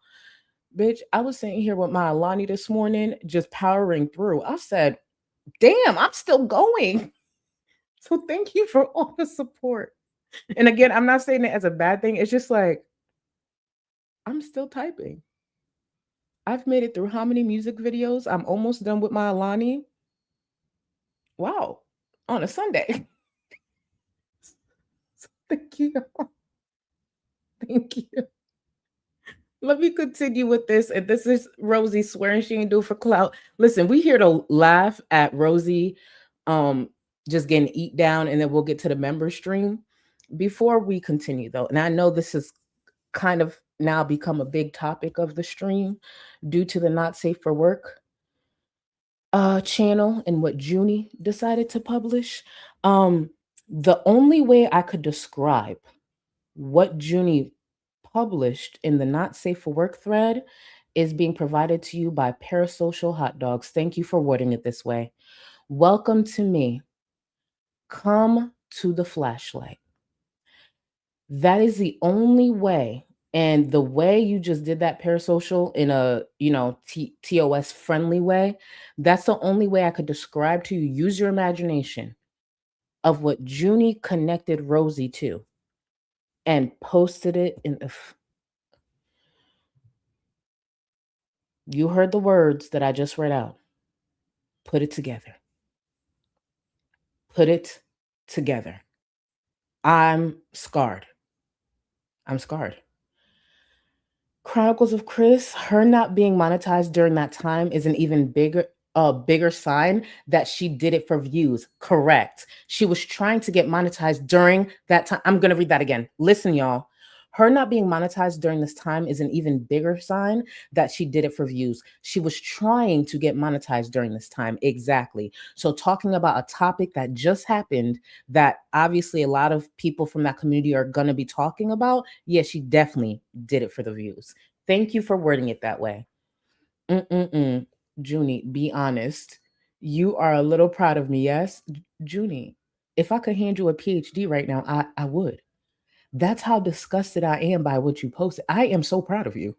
Bitch, I was sitting here with my Alani this morning just powering through. I said, damn, I'm still going. So thank you for all the support. And again, I'm not saying it as a bad thing. It's just like, I'm still typing. I've made it through how many music videos? I'm almost done with my Alani. Wow. On a Sunday. So thank you. Thank you. Let me continue with this. And this is Rosie swearing she ain't do for clout. Listen, we here to laugh at Rosie just getting eat down, and then we'll get to the member stream. Before we continue, though, and I know this has kind of now become a big topic of the stream due to the Not Safe for Work channel and what Junie decided to publish. The only way I could describe what Junie published in the Not Safe for Work thread is being provided to you by Parasocial Hot Dogs. Thank you for wording it this way. Welcome to me. Come to the flashlight. That is the only way. And the way you just did that, Parasocial, in a, TOS friendly way, that's the only way I could describe to you. Use your imagination of what Junie connected Rosie to and posted it in the... You heard the words that I just read out. Put it together. Put it together. I'm scarred. I'm scarred. Chronicles of Chris, her not being monetized during that time is an even bigger sign that she did it for views. Correct. She was trying to get monetized during that time. I'm going to read that again. Listen, y'all. Her not being monetized during this time is an even bigger sign that she did it for views. She was trying to get monetized during this time. Exactly. So talking about a topic that just happened that obviously a lot of people from that community are going to be talking about. Yeah, she definitely did it for the views. Thank you for wording it that way. Junie, be honest. You are a little proud of me, yes? Junie, if I could hand you a PhD right now, I would. That's how disgusted I am by what you posted. I am so proud of you.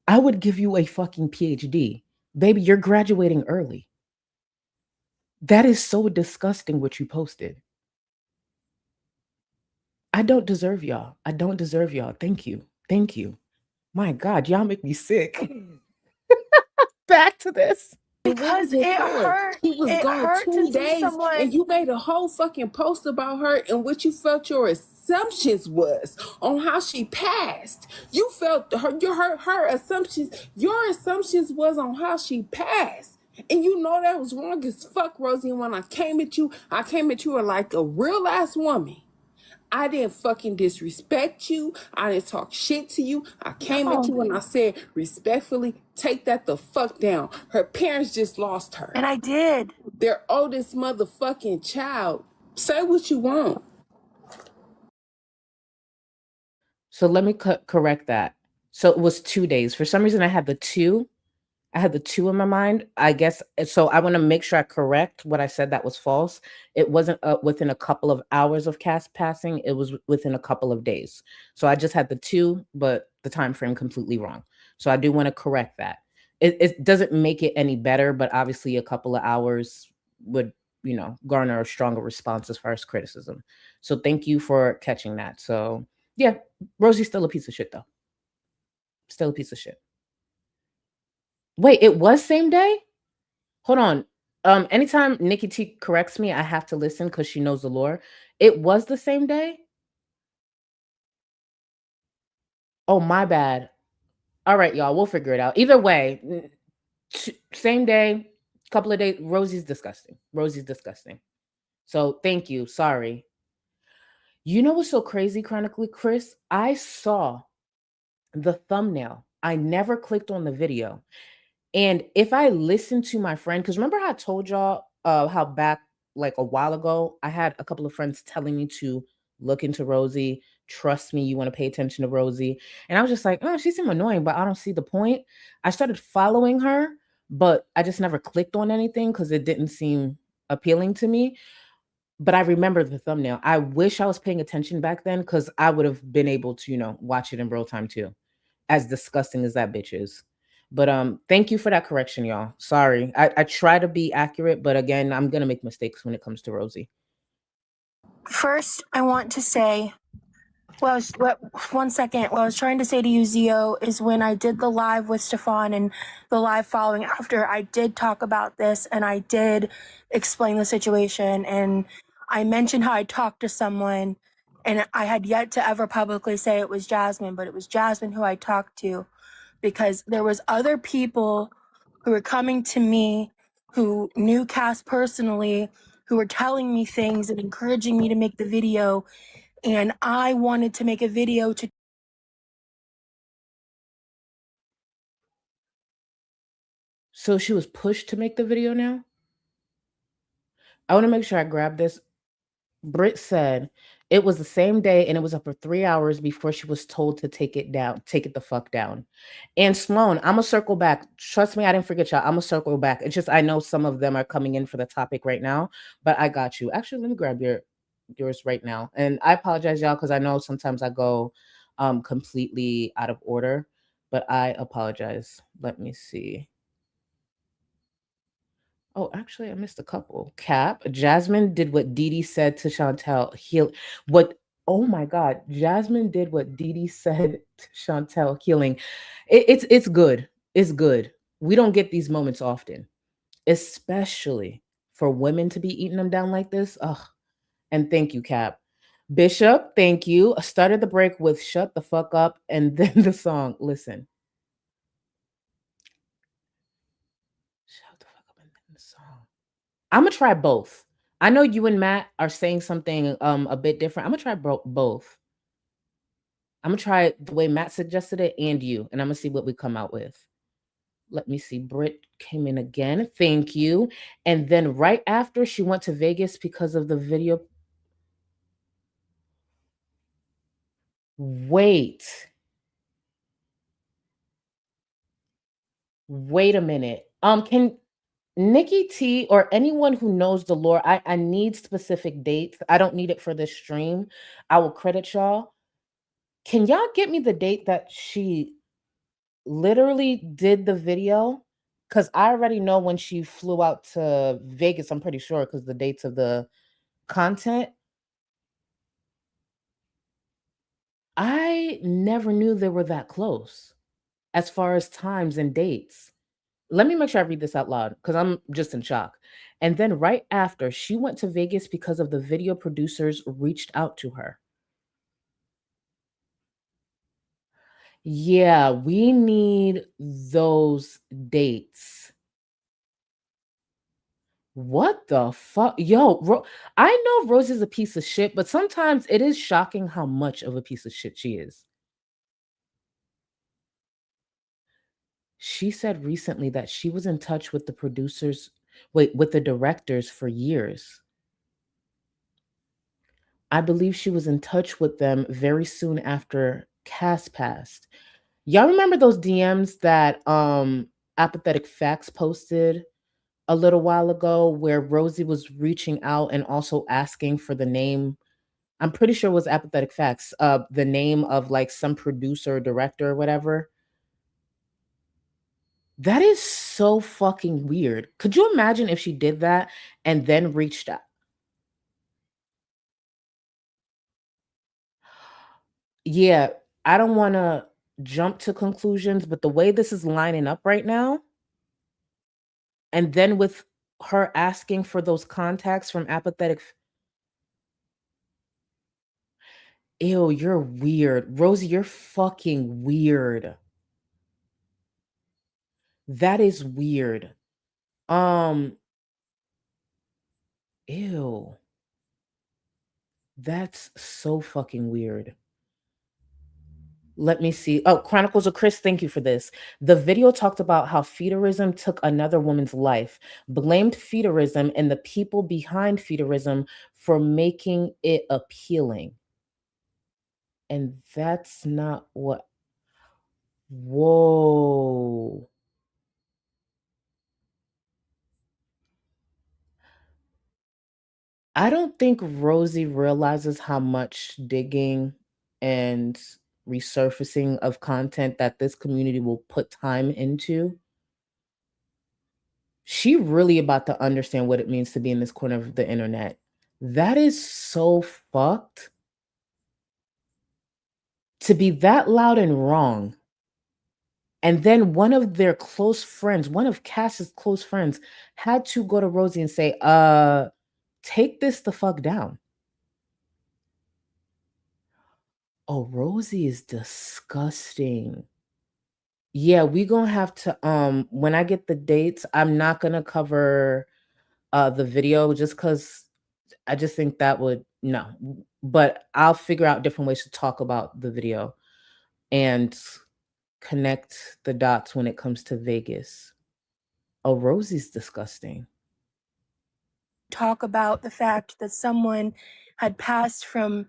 I would give you a fucking PhD. Baby, you're graduating early. That is so disgusting what you posted. I don't deserve y'all. I don't deserve y'all. Thank you. Thank you. My God, y'all make me sick. Back to this. Because it hurt. He was gone 2 days, and you made a whole fucking post about her and what you felt your assumptions was on how she passed. You felt her assumptions. Your assumptions was on how she passed, and you know that was wrong as fuck, Rosie. And when I came at you like a real ass woman. I didn't fucking disrespect you. I didn't talk shit to you. I came at you and I said, respectfully, take that the fuck down. Her parents just lost her. And I did. Their oldest motherfucking child. Say what you want. So let me correct that. So it was 2 days. For some reason, I had the two in my mind, I guess. So I want to make sure I correct what I said that was false. It wasn't within a couple of hours of cast passing. It was within a couple of days. So I just had the 2, but the time frame completely wrong. So I do want to correct that. It doesn't make it any better, but obviously a couple of hours would, garner a stronger response as far as criticism. So thank you for catching that. So yeah, Rosie's still a piece of shit though. Still a piece of shit. Wait, it was same day? Hold on. Anytime Nikki T corrects me, I have to listen because she knows the lore. It was the same day? Oh, my bad. All right, y'all. We'll figure it out. Either way, same day, couple of days. Rosie's disgusting. Rosie's disgusting. So thank you. Sorry. You know what's so crazy, chronically, Chris? I saw the thumbnail. I never clicked on the video. And if I listen to my friend, because remember how I told y'all how back like a while ago, I had a couple of friends telling me to look into Rosie. Trust me, you want to pay attention to Rosie. And I was just like, oh, she seemed annoying, but I don't see the point. I started following her, but I just never clicked on anything because it didn't seem appealing to me. But I remember the thumbnail. I wish I was paying attention back then because I would have been able to, watch it in real time too. As disgusting as that bitch is. But thank you for that correction, y'all. Sorry. I try to be accurate, but again, I'm gonna make mistakes when it comes to Rosie. First, I want to say, one second. What I was trying to say to you, Zio, is when I did the live with Stefan and the live following after, I did talk about this and I did explain the situation. And I mentioned how I talked to someone and I had yet to ever publicly say it was Jasmine, but it was Jasmine who I talked to because there was other people who were coming to me who knew Cass personally, who were telling me things and encouraging me to make the video. And I wanted to make a video to. So she was pushed to make the video now? I want to make sure I grab this. Britt said it was the same day and it was up for 3 hours before she was told to take it down, take it the fuck down. And Sloan, I'm gonna circle back. Trust me, I didn't forget y'all. I'm gonna circle back. It's just I know some of them are coming in for the topic right now, but I got you. Actually, let me grab yours right now. And I apologize, y'all, because I know sometimes I go completely out of order, but I apologize. Let me see. Oh, actually, I missed a couple. Cap, Jasmine did what Dee Dee said to Chantel. What? Oh my God, Jasmine did what Dee Dee said to Chantel. Healing. It's good. It's good. We don't get these moments often, especially for women to be eating them down like this. Ugh. And thank you, Cap. Bishop, thank you. I started the break with "Shut the fuck up" and then the song. Listen. Shut the fuck up and then the song. I'm gonna try both. I know you and Matt are saying something a bit different. I'm gonna try both. I'm gonna try it the way Matt suggested it and you, and I'm gonna see what we come out with. Let me see. Britt came in again. Thank you. And then right after she went to Vegas because of the video. Wait. Wait a minute. Can Nikki T or anyone who knows the lore, I need specific dates. I don't need it for this stream. I will credit y'all. Can y'all get me the date that she literally did the video? Because I already know when she flew out to Vegas, I'm pretty sure, because the dates of the content. I never knew they were that close as far as times and dates. Let me make sure I read this out loud because I'm just in shock. And then right after, she went to Vegas because of the video producers reached out to her. Yeah, we need those dates. What the fuck? Yo, I know Rose is a piece of shit, but sometimes it is shocking how much of a piece of shit she is. She said recently that she was in touch with the producers, with the directors for years. I believe she was in touch with them very soon after Cass passed. Y'all remember those DMs that Apathetic Facts posted a little while ago where Rosie was reaching out and also asking for the name? I'm pretty sure it was Apathetic Facts, the name of like some producer or director or whatever. That is so fucking weird. Could you imagine if she did that and then reached out? Yeah, I don't want to jump to conclusions, but the way this is lining up right now, and then with her asking for those contacts from Apathetic, Ew, you're weird. Rosie, you're fucking weird. That is weird. Ew. That's so fucking weird. Let me see. Oh, Chronicles of Chris, thank you for this. The video talked about how feudalism took another woman's life, blamed feudalism and the people behind feudalism for making it appealing. And that's not what. Whoa. I don't think Rosie realizes how much digging and resurfacing of content that this community will put time into. She really about to understand what it means to be in this corner of the internet. That is so fucked. To be that loud and wrong. And then one of their close friends, one of Cass's close friends, had to go to Rosie and say, take this the fuck down. Oh, Rosie is disgusting. Yeah, we gonna have to when I get the dates, I'm not gonna cover the video just because I just think that would no. But I'll figure out different ways to talk about the video and connect the dots when it comes to Vegas. Oh, Rosie's disgusting. Talk about the fact that someone had passed from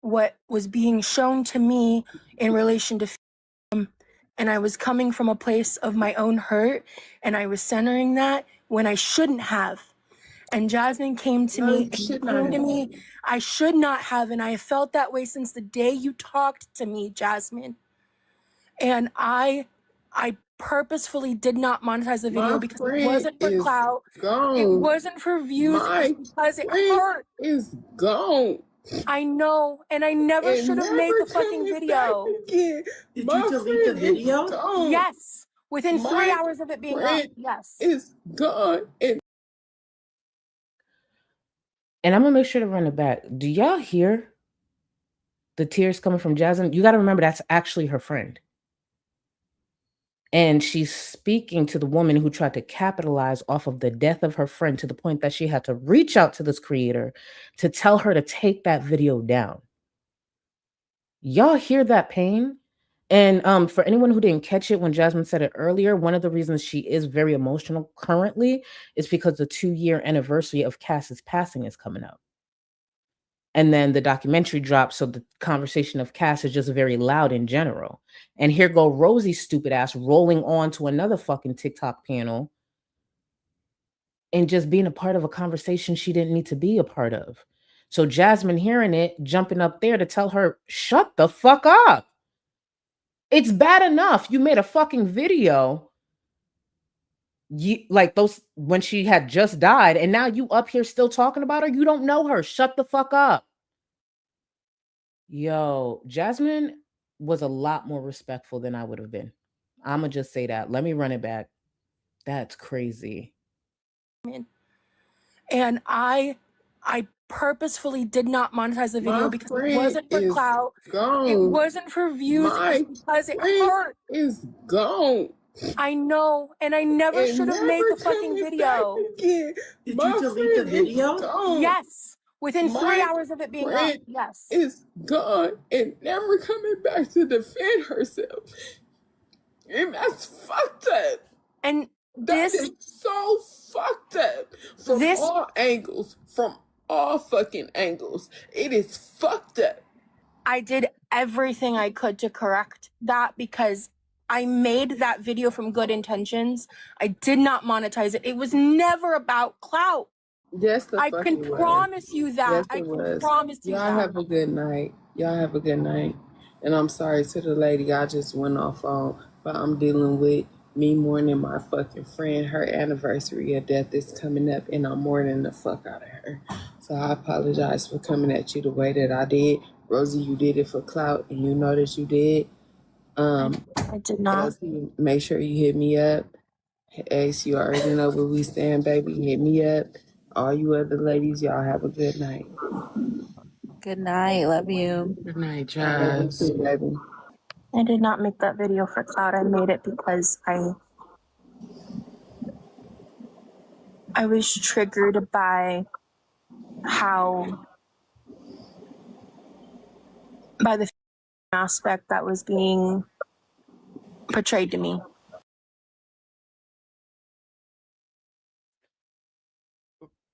what was being shown to me in relation to and I was coming from a place of my own hurt, and I was centering that when I shouldn't have. And Jasmine came to me. I should not have, and I have felt that way since the day you talked to me, Jasmine. And I purposefully did not monetize the video because it wasn't for clout. It wasn't for views. Because it hurt. Is gone. I know, and I never should have made the fucking video. Did you delete the video? Yes, within 3 hours of it being up. Yes, it's gone. And I'm gonna make sure to run it back. Do y'all hear the tears coming from Jasmine? You got to remember that's actually her friend. And she's speaking to the woman who tried to capitalize off of the death of her friend to the point that she had to reach out to this creator to tell her to take that video down. Y'all hear that pain? And for anyone who didn't catch it when Jasmine said it earlier, one of the reasons she is very emotional currently is because the 2-year anniversary of Cass's passing is coming up. And then the documentary drops, so the conversation of Cass is just very loud in general. And here go Rosie's stupid ass rolling on to another fucking TikTok panel and just being a part of a conversation she didn't need to be a part of. So Jasmine hearing it, jumping up there to tell her, shut the fuck up. It's bad enough you made a fucking video like those when she had just died, and now you up here still talking about her. You don't know her. Shut the fuck up. Yo, Jasmine was a lot more respectful than I would have been. I'ma just say that. Let me run it back. That's crazy. And I purposefully did not monetize the video because it wasn't for clout. It wasn't for views. Because it hurt. Is gone. I know, and I never should have made the fucking video. Did you delete the video? Yes, within 3 hours of it being up. Yes, it's gone and never coming back to defend herself. And that's fucked up. And that is so fucked up from all angles, from all fucking angles. It is fucked up. I did everything I could to correct that because I made that video from good intentions. I did not monetize it. It was never about clout. Yes, I can promise you that. Yes, I can promise you that. Y'all have a good night. Y'all have a good night. And I'm sorry to the lady I just went off on, but I'm dealing with me mourning my fucking friend. Her anniversary of death is coming up, and I'm mourning the fuck out of her. So I apologize for coming at you the way that I did. Rosie, you did it for clout, and you know that you did. I did not. Rosie, make sure you hit me up. Ace, you already know where we stand, baby. Hit me up. All you other ladies, y'all have a good night. Good night. Love you. Good night, Love you Jazz. too, baby. I did not make that video for clout. I made it because I was triggered by the aspect that was being portrayed to me.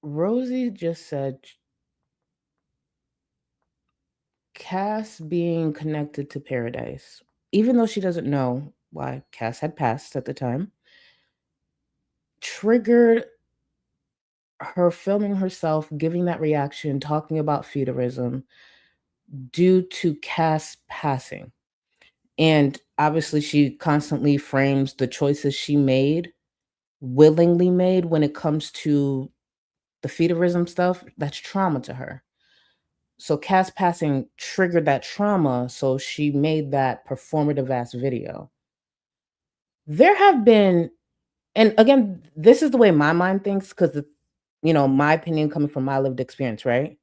Rosie just said Cass being connected to Paradise, even though she doesn't know why Cass had passed at the time, triggered her filming herself, giving that reaction, talking about feudalism due to Cass passing. And obviously, she constantly frames the choices she made, willingly made, when it comes to the feudalism stuff. That's trauma to her. So Cass passing triggered that trauma, so she made that performative ass video. There have been, and again, this is the way my mind thinks, because my opinion coming from my lived experience, right?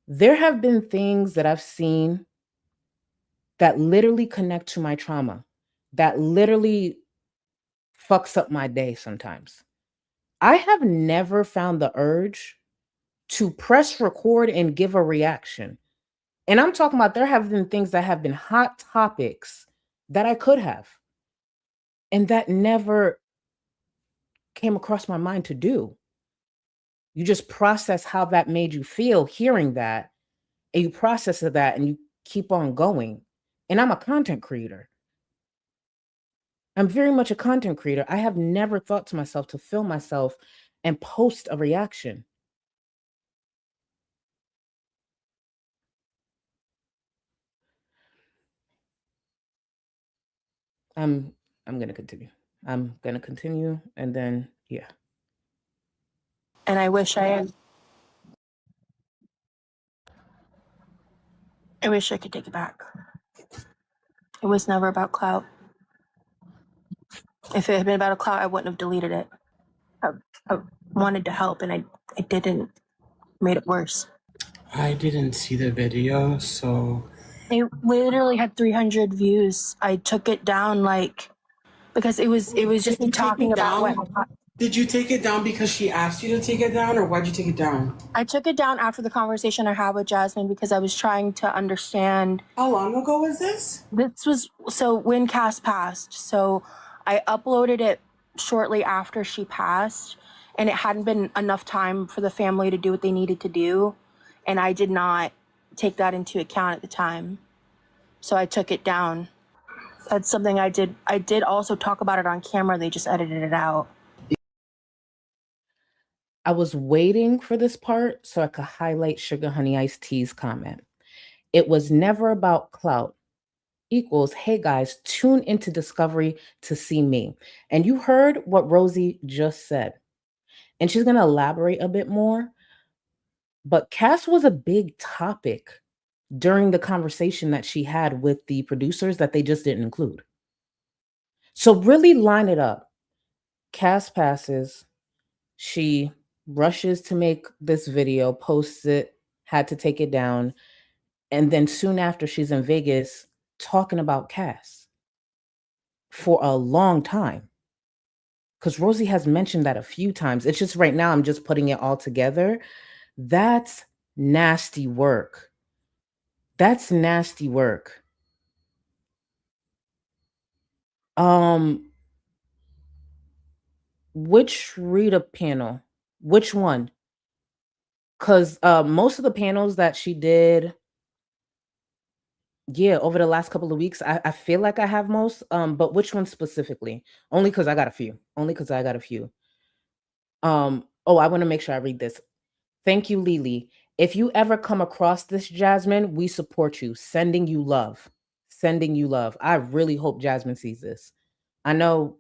There have been things that I've seen that literally connect to my trauma, that literally fucks up my day sometimes. I have never found the urge to press record and give a reaction. And I'm talking about there have been things that have been hot topics that I could have, and that never came across my mind to do. You just process how that made you feel hearing that, and you process that and you keep on going. And I'm a content creator. I'm very much a content creator. I have never thought to myself to film myself and post a reaction. I'm going to continue. And then yeah. And I wish I could take it back. It was never about clout. If it had been about a clout, I wouldn't have deleted it. I wanted to help, and I didn't. Made it worse. I didn't see the video, so It literally had 300 views. I took it down because it was just me talking about what. Did you take it down because she asked you to take it down, or why'd you take it down? I took it down after the conversation I had with Jasmine because I was trying to understand. How long ago was this? This was when Cass passed. So I uploaded it shortly after she passed, and it hadn't been enough time for the family to do what they needed to do, and I did not take that into account at the time. So I took it down. That's something I did. I did also talk about it on camera. They just edited it out. I was waiting for this part so I could highlight Sugar Honey Iced Tea's comment. It was never about clout equals, hey guys, tune into Discovery to see me. And you heard what Rosie just said. And she's going to elaborate a bit more. But Cass was a big topic during the conversation that she had with the producers that they just didn't include. So really line it up. Cass passes. She rushes to make this video, posts it, had to take it down. And then soon after, she's in Vegas talking about Cass for a long time. Because Rosie has mentioned that a few times. It's just right now I'm just putting it all together. That's nasty work. That's nasty work. Which Rita panel? Which one? Because most of the panels that she did, over the last couple of weeks, I feel like I have most. But which one specifically? Only because I got a few. I want to make sure I read this. Thank you, Lily. If you ever come across this, Jasmine, we support you. Sending you love. I really hope Jasmine sees this. I know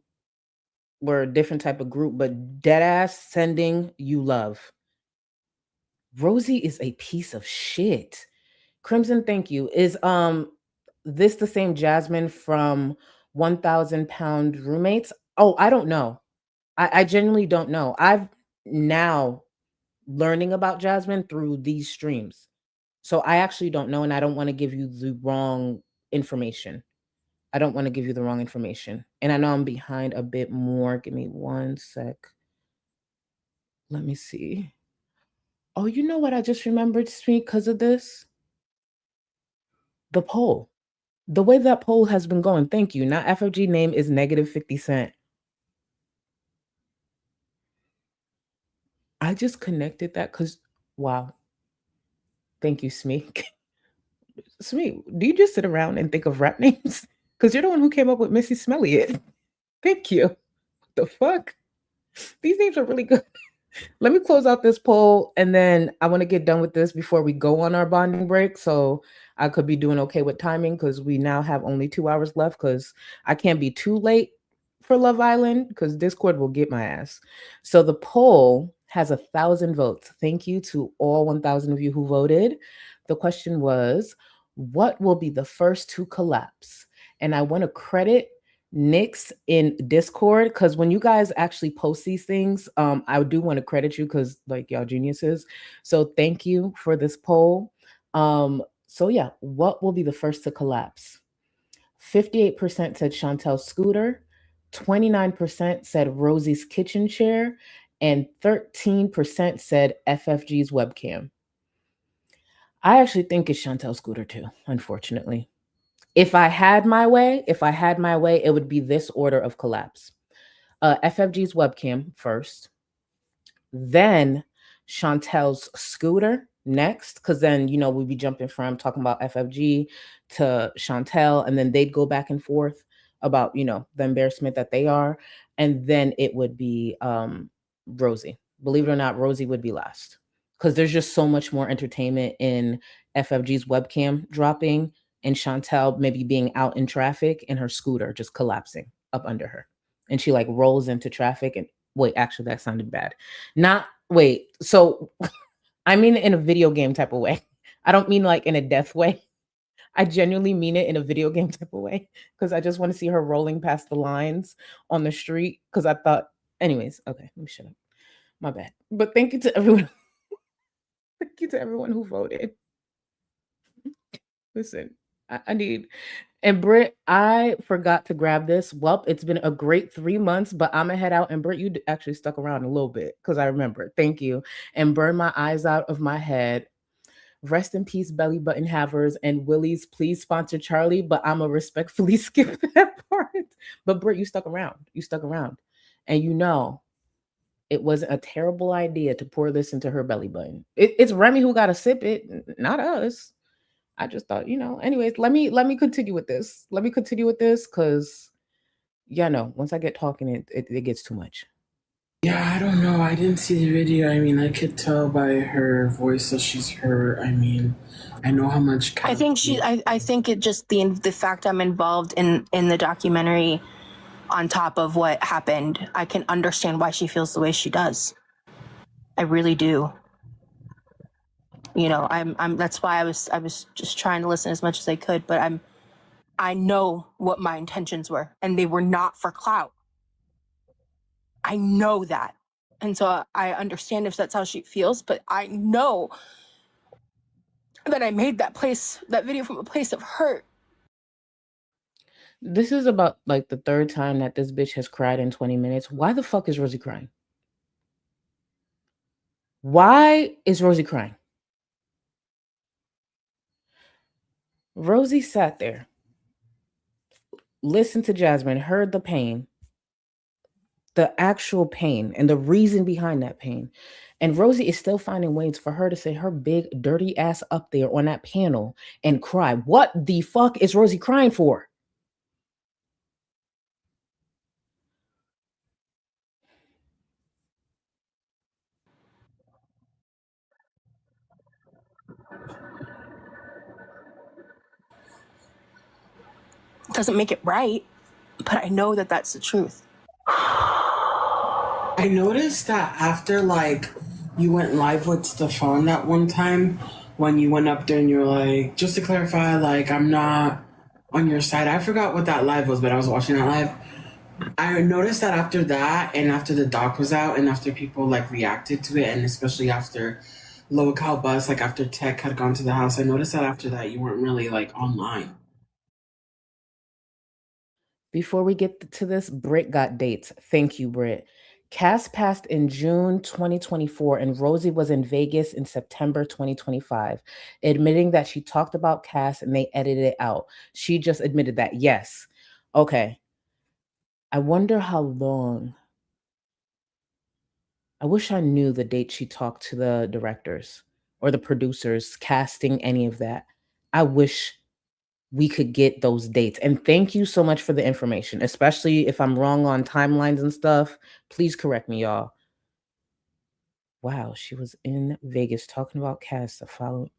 we're a different type of group, but deadass sending you love. Rosie is a piece of shit. Crimson, thank you. Is this the same Jasmine from 1,000 Pound Roommates? Oh, I don't know. I genuinely don't know. I've now learning about Jasmine through these streams. So I actually don't know, and I don't want to give you the wrong information. And I know I'm behind a bit more. Give me 1 sec. Let me see. Oh, you know what I just remembered, Sweet, because of this? The poll. The way that poll has been going. Thank you. Now FFG name is negative 50 Cent. I just connected that because, wow. Thank you, Smeek. Smeek, do you just sit around and think of rap names? Because you're the one who came up with Missy Smelliot. Thank you. What the fuck? These names are really good. Let me close out this poll, and then I want to get done with this before we go on our bonding break. So I could be doing okay with timing because we now have only 2 hours left, because I can't be too late for Love Island because Discord will get my ass. So the poll has 1,000 votes. Thank you to all 1,000 of you who voted. The question was, what will be the first to collapse? And I want to credit Nyx in Discord, because when you guys actually post these things, I do want to credit you because like y'all geniuses. So thank you for this poll. So yeah, what will be the first to collapse? 58% said Chantel's scooter, 29% said Rosie's kitchen chair, and 13% said FFG's webcam. I actually think it's Chantel's scooter too, unfortunately. If I had my way, it would be this order of collapse. FFG's webcam first, then Chantel's scooter next, because then, you know, we'd be jumping from talking about FFG to Chantel, and then they'd go back and forth about, you know, the embarrassment that they are. And then it would be Rosie. Believe it or not, Rosie would be last, because there's just so much more entertainment in FFG's webcam dropping and Chantel maybe being out in traffic and her scooter just collapsing up under her. And she like rolls into traffic and wait, actually that sounded bad. So I mean it in a video game type of way. I don't mean like in a death way. I genuinely mean it in a video game type of way, because I just want to see her rolling past the lines on the street, because I thought, anyways, okay, let me shut up. My bad. But thank you to everyone. Thank you to everyone who voted. Listen, I need, and Britt, I forgot to grab this. Well, it's been a great 3 months, but I'm gonna head out. And Britt, you actually stuck around a little bit because I remember. Thank you. And burn my eyes out of my head. Rest in peace, belly button havers and Willies. Please sponsor Charlie, but I'm gonna respectfully skip that part. But Britt, you stuck around. And you know, it wasn't a terrible idea to pour this into her belly button. It's Remy who got to sip it, not us. I just thought, you know, anyways, let me continue with this. Because, yeah, no, once I get talking, it gets too much. Yeah, I don't know. I didn't see the video. I mean, I could tell by her voice that she's hurt. I mean, I know how much. I think it just the fact I'm involved in the documentary, on top of what happened, I can understand why she feels the way she does. I really do. You know, I'm that's why I was just trying to listen as much as I could, but I know what my intentions were, and they were not for clout. I know that. And so I understand if that's how she feels, but I know that I made that video from a place of hurt. This is about like the third time that this bitch has cried in 20 minutes. Why the fuck is Rosie crying? Why is Rosie crying? Rosie sat there, listened to Jasmine, heard the pain, the actual pain, and the reason behind that pain. And Rosie is still finding ways for her to say her big, dirty ass up there on that panel and cry. What the fuck is Rosie crying for? Doesn't make it right, but I know that that's the truth. I noticed that after, like, you went live with Stefan that one time, when you went up there and you were like, just to clarify, like, I'm not on your side. I forgot what that live was, but I was watching that live. I noticed that after that, and after the doc was out, and after people, like, reacted to it, and especially after local bus, like after Tech had gone to the house. I noticed that after that you weren't really like online. Before we get to this, Britt got dates. Thank you, Britt. Cass passed in June 2024, and Rosie was in Vegas in September 2025, admitting that she talked about Cass and they edited it out. She just admitted that. Yes. Okay. I wonder how long. I wish I knew the date she talked to the directors or the producers, casting any of that. I wish we could get those dates. And thank you so much for the information, especially if I'm wrong on timelines and stuff. Please correct me, y'all. Wow, she was in Vegas talking about Cass the following.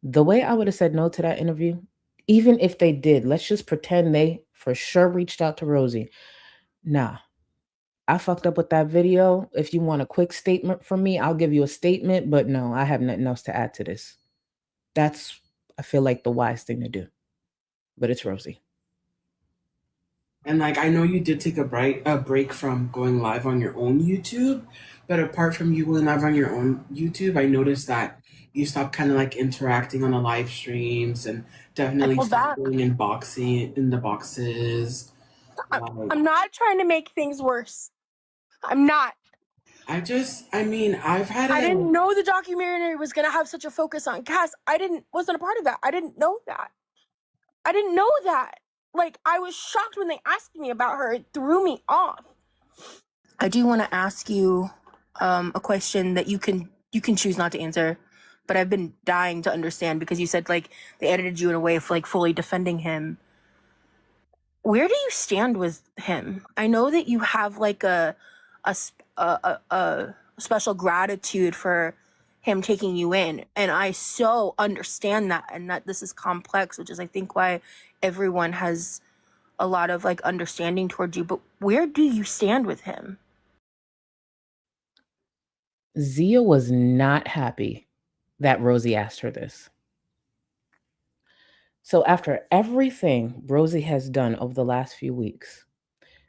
The way I would have said no to that interview, even if they did, let's just pretend they for sure reached out to Rosie. Nah, I fucked up with that video. If you want a quick statement from me, I'll give you a statement, but no, I have nothing else to add to this. That's, I feel like, the wise thing to do. But it's Rosie. And like I know you did take a break from going live on your own YouTube, but apart from you going live on your own YouTube, I noticed that you stopped kind of like interacting on the live streams and definitely stopped going in the boxes. I'm not trying to make things worse. I'm not. I didn't know the documentary was gonna have such a focus on Cass. Wasn't a part of that. I didn't know that. Like, I was shocked when they asked me about her. It threw me off. I do want to ask you a question that you can choose not to answer, but I've been dying to understand because you said like they edited you in a way of like fully defending him. Where do you stand with him? I know that you have like a special gratitude for him taking you in, and I so understand that, and that this is complex, which is I think why everyone has a lot of like understanding towards you. But where do you stand with him? Zia was not happy that Rosie asked her this. So after everything Rosie has done over the last few weeks,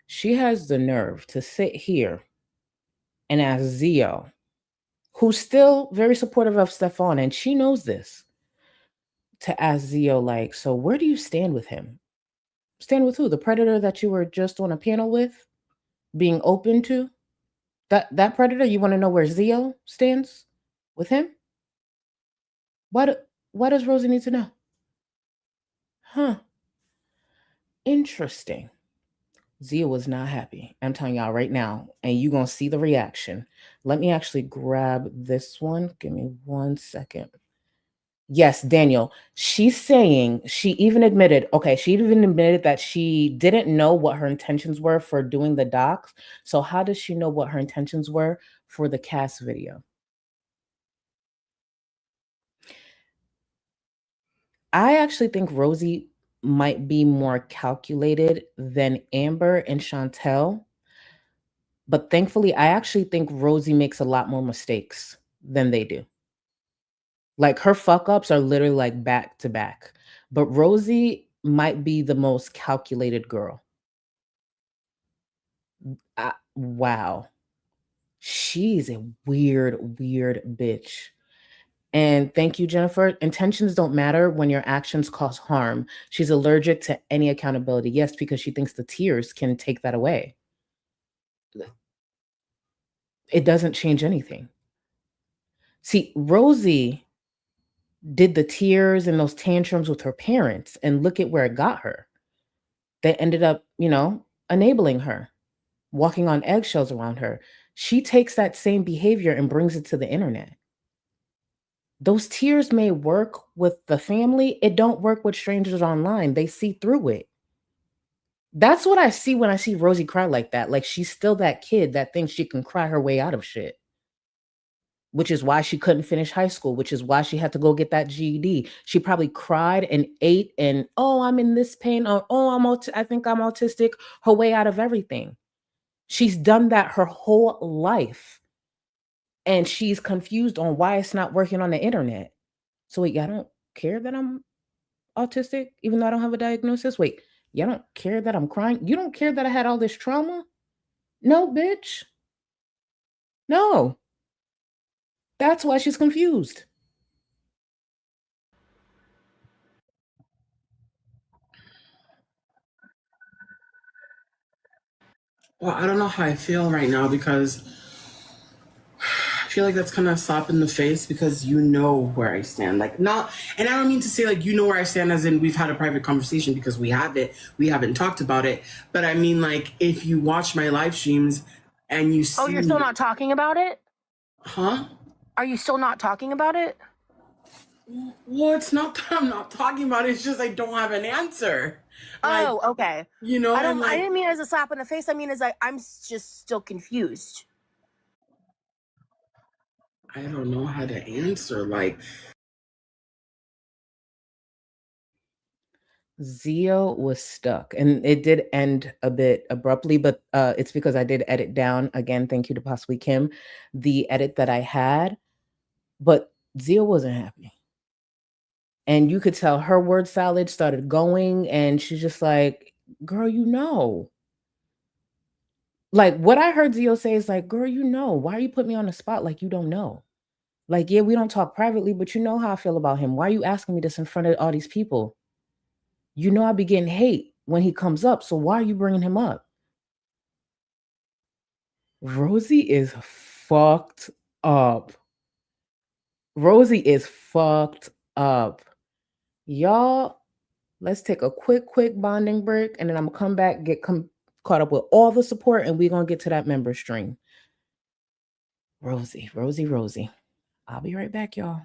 she has the nerve to sit here and ask Zio, who's still very supportive of Stefan, and she knows this, to ask Zio, like, so where do you stand with him? Stand with who? The predator that you were just on a panel with? Being open to? That predator? You want to know where Zio stands with him? Why does Rosie need to know? Huh. Interesting. Zia was not happy. I'm telling y'all right now, and you're going to see the reaction. Let me actually grab this one. Give me 1 second. Yes, Daniel. She's saying, she even admitted that she didn't know what her intentions were for doing the docs. So how does she know what her intentions were for the cast video? I actually think Rosie might be more calculated than Amber and Chantel. But thankfully, I actually think Rosie makes a lot more mistakes than they do. Like, her fuck ups are literally like back to back. But Rosie might be the most calculated girl. Wow. She's a weird bitch. And thank you, Jennifer. Intentions don't matter when your actions cause harm. She's allergic to any accountability. Yes, because she thinks the tears can take that away. It doesn't change anything. See, Rosie did the tears and those tantrums with her parents, and look at where it got her. They ended up, enabling her, walking on eggshells around her. She takes that same behavior and brings it to the internet. Those tears may work with the family. It don't work with strangers online. They see through it. That's what I see when I see Rosie cry like that. Like, she's still that kid that thinks she can cry her way out of shit. Which is why she couldn't finish high school, which is why she had to go get that GED. She probably cried and ate and, oh, I'm in this pain, or, oh, I think I'm autistic, her way out of everything. She's done that her whole life. And she's confused on why it's not working on the internet. So wait, y'all don't care that I'm autistic, even though I don't have a diagnosis? Wait, y'all don't care that I'm crying? You don't care that I had all this trauma? No, bitch. No. That's why she's confused. Well, I don't know how I feel right now because I feel like that's kind of a slap in the face because you know where I stand. Like, not, and I don't mean to say like you know where I stand as in we've had a private conversation because we haven't talked about it. But I mean, like, if you watch my live streams and you see. Oh, you're still not talking about it? Huh? Are you still not talking about it? Well, it's not that I'm not talking about it. It's just I don't have an answer. Like, Oh, okay. you know, I didn't mean it as a slap in the face. I mean, as I'm just still confused. I don't know how to answer. Like, Zio was stuck, and it did end a bit abruptly, but it's because I did edit down again. Thank you to possibly Kim, the edit that I had, but Zio wasn't happy. And you could tell her word salad started going, and she's just like, girl, you know. Like, what I heard Zio say is like, girl, you know, why are you putting me on the spot like you don't know? Like, yeah, we don't talk privately, but you know how I feel about him. Why are you asking me this in front of all these people? You know I be getting hate when he comes up, so why are you bringing him up? Rosie is fucked up. Rosie is fucked up. Y'all, let's take a quick bonding break, and then I'm gonna come back, get caught up with all the support, and we're gonna get to that member stream. Rosie. I'll be right back, y'all.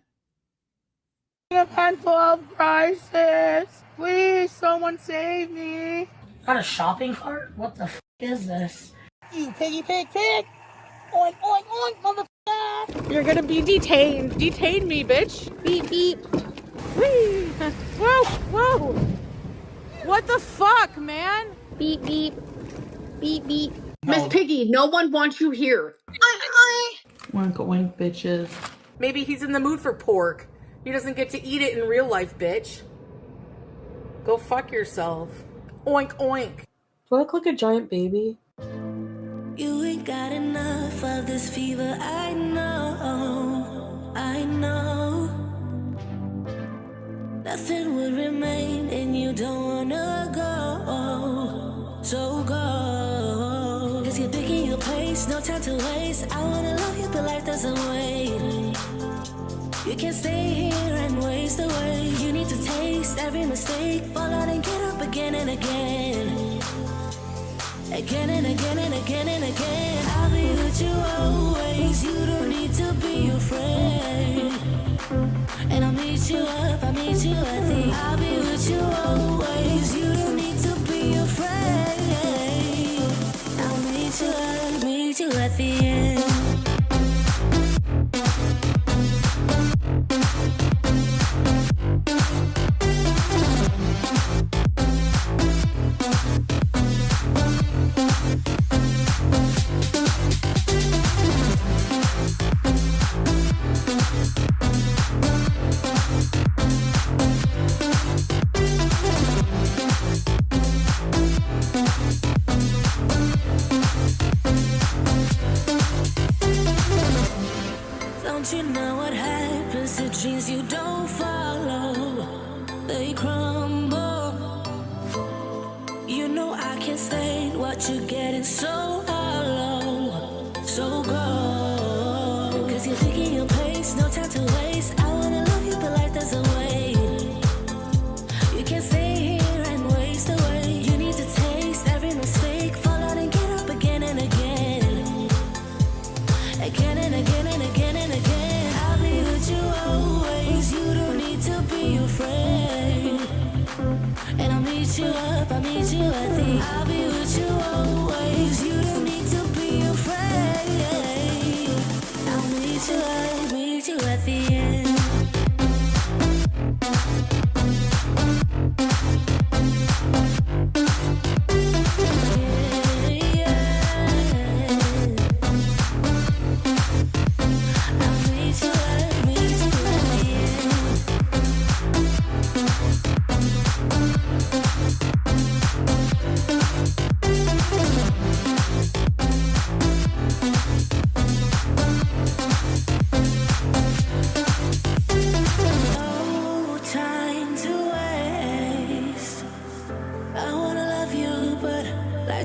A handful of crisis. Please, someone save me. Got a shopping cart? What the f is this? You piggy pig pig. Oink, oink, oink, motherfucker. You're gonna be detained. Detain me, bitch. Beep, beep. Whee. Whoa. What the fuck, man? Beep, beep. Beep, beep. No. Miss Piggy, no one wants you here. wink, wink, bitches. Maybe he's in the mood for pork. He doesn't get to eat it in real life, bitch. Go fuck yourself. Oink, oink. Do I look like a giant baby? You ain't got enough of this fever, I know. Nothing would remain and you don't wanna go. So go. Cause you're thinking your place, no time to waste. I wanna love you, but life doesn't wait. You can't stay here and waste away. You need to taste every mistake. Fall out and get up again and again. Again and again and again and again. I'll be with you always. You don't need to be afraid. And I'll meet you up, I'll meet you at the. I'll be with you always. You don't need to be afraid. I'll meet you at the end. Don't you know what happens to dreams you don't follow? They crumble. You know I can't stand what you're getting so hollow. So go. Cause you're thinking your place, no time to waste. I wanna love you, but life doesn't wait. You can't stay here and waste away. You need to taste every mistake. Fall out and get up again and again. Again and again and again and again. I'll be with you always. You don't need to be afraid. And I'll meet you up, I'll meet you at the. I'll be with you always. You don't need to be afraid. I'll meet you at the end.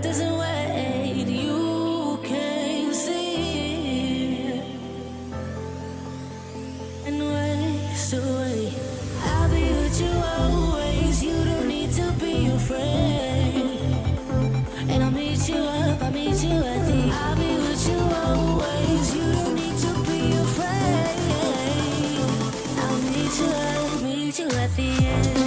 doesn't wait. You can see it and waste away. I'll be with you always. You don't need to be afraid. And I'll meet you up. I'll meet you at the. I'll be with you always. You don't need to be afraid. I'll meet you up. Meet you at the end.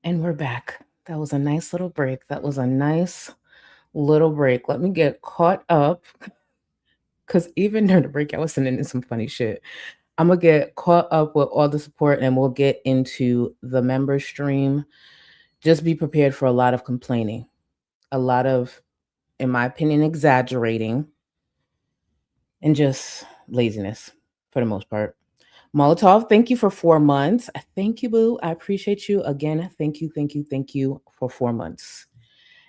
And we're back. That was a nice little break. Let me get caught up. Because even during the break, I was sending in some funny shit. I'm going to get caught up with all the support and we'll get into the member stream. Just be prepared for a lot of complaining. A lot of, in my opinion, exaggerating. And just laziness for the most part. Molotov, thank you for 4 months. Thank you, boo. I appreciate you. Again, thank you for 4 months.